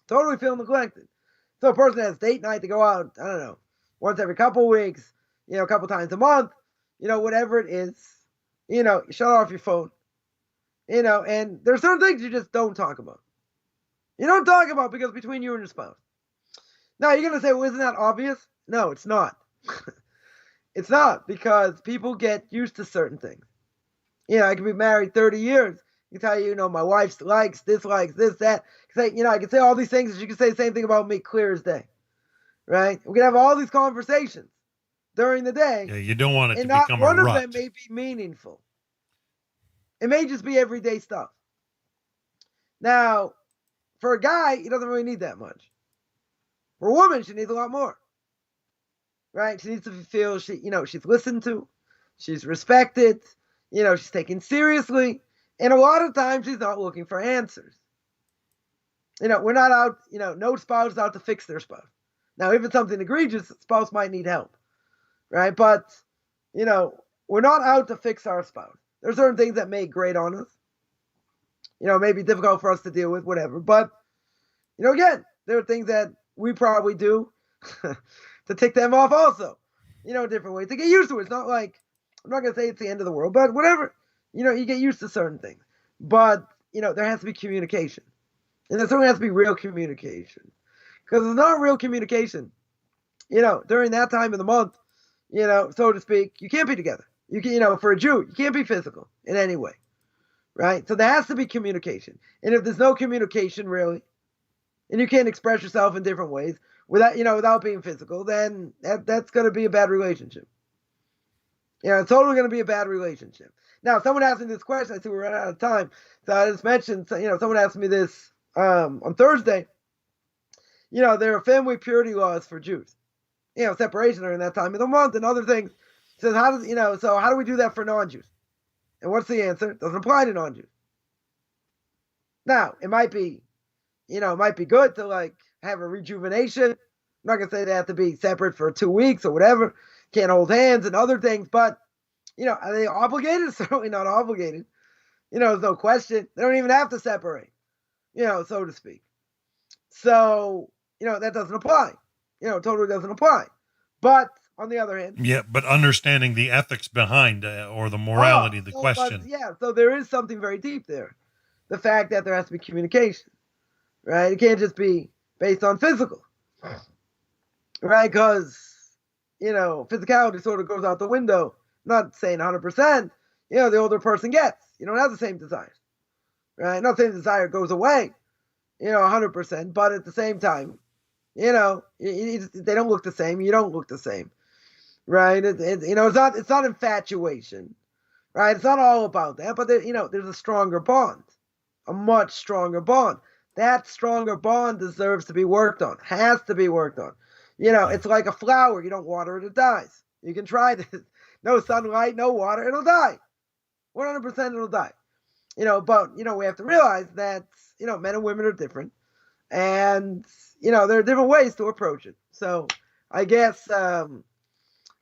[SPEAKER 2] Totally feel neglected. So a person has date night to go out, I don't know, once every couple of weeks, a couple times a month, whatever it is, shut off your phone, and there's certain things you just don't talk about. You don't talk about because between you and your spouse. Now, you're going to say, well, isn't that obvious? No, it's not. It's not, because people get used to certain things. I can be married 30 years. I can tell you, my wife likes, dislikes, this, that. I can say all these things, and you can say the same thing about me, clear as day. Right? We can have all these conversations during the day.
[SPEAKER 1] Yeah, you don't want it to
[SPEAKER 2] become a rut. And not one of them may be meaningful. It may just be everyday stuff. Now, for a guy, he doesn't really need that much. For a woman, she needs a lot more. Right? She needs to feel she's listened to, she's respected, she's taken seriously, and a lot of times she's not looking for answers. We're not out, no spouse is out to fix their spouse. Now, if it's something egregious, the spouse might need help. Right? But, we're not out to fix our spouse. There's certain things that may grate on us. It may be difficult for us to deal with, whatever. But, again, there are things that we probably do to tick them off also. Different ways to get used to it. It's not like, I'm not going to say it's the end of the world, but whatever. You get used to certain things. But, there has to be communication. And there certainly has to be real communication. Because it's not real communication. During that time of the month, so to speak, you can't be together. You can, for a Jew, you can't be physical in any way. Right? So there has to be communication. And if there's no communication, really, and you can't express yourself in different ways without being physical, then that's going to be a bad relationship. It's totally going to be a bad relationship. Now, someone asked me this question. I see we're running out of time. So I just mentioned, someone asked me this on Thursday. There are family purity laws for Jews. Separation during that time of the month and other things. It says, how do we do that for non-Jews? And what's the answer? It doesn't apply to non-Jews. Now, it might be good to have a rejuvenation. I'm not going to say they have to be separate for 2 weeks or whatever. Can't hold hands and other things, but, are they obligated? Certainly not obligated. There's no question. They don't even have to separate, so to speak. So, that doesn't apply. Totally doesn't apply. But on the other hand.
[SPEAKER 1] Yeah, but understanding the ethics behind or the morality of the question.
[SPEAKER 2] So there is something very deep there. The fact that there has to be communication, right? It can't just be based on physical, right? Because, physicality sort of goes out the window. I'm not saying 100%, the older person gets. You don't have the same desires, right? Not saying the desire goes away, 100%, but at the same time, they don't look the same. You don't look the same, right? It's not infatuation, right? It's not all about that, but there's a stronger bond, a much stronger bond. That stronger bond deserves to be worked on, has to be worked on. It's like a flower. You don't water it, it dies. You can try this. No sunlight, no water, it'll die. 100% it'll die. But, we have to realize that, men and women are different. And, there are different ways to approach it. So I guess that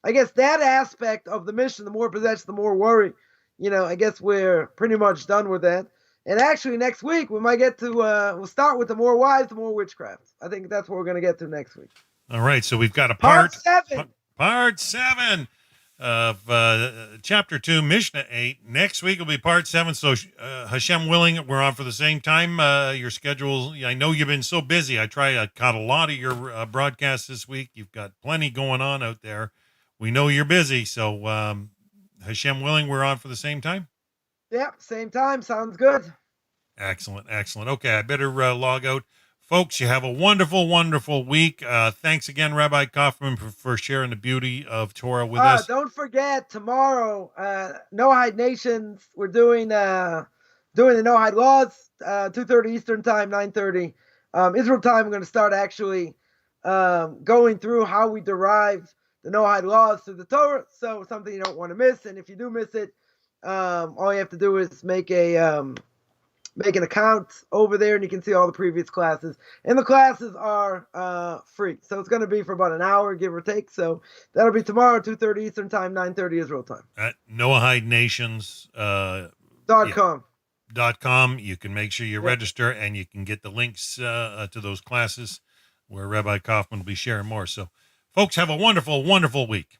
[SPEAKER 2] aspect of the mission, the more possession, the more worry, I guess we're pretty much done with that. And actually next week we might get to, we'll start with the more wives, the more witchcraft. I think that's what we're going to get to next week.
[SPEAKER 1] All right. So we've got a
[SPEAKER 2] part 7.
[SPEAKER 1] Part 7 of chapter 2, Mishna 8. Next week will be part 7. So Hashem willing, we're on for the same time. Your schedule, I know you've been so busy. I caught a lot of your broadcasts this week. You've got plenty going on out there. We know you're busy. So Hashem willing, we're on for the same time.
[SPEAKER 2] Yeah, same time. Sounds good.
[SPEAKER 1] Excellent. Okay, I better log out. Folks, you have a wonderful, wonderful week. Thanks again, Rabbi Coffman, for sharing the beauty of Torah with us.
[SPEAKER 2] Don't forget, tomorrow, Noahide Nations, we're doing the Noahide laws, 2:30 Eastern time, 9:30 Israel time. We're going to start actually going through how we derive the Noahide laws through the Torah. So something you don't want to miss. And if you do miss it, all you have to do is make an account over there, and you can see all the previous classes. And the classes are free, so it's going to be for about an hour, give or take. So that'll be tomorrow, 2:30 Eastern time, 9:30 Israel time.
[SPEAKER 1] At Noahide Nations .com. You can make sure you register, and you can get the links to those classes where Rabbi Coffman will be sharing more. So, folks, have a wonderful, wonderful week.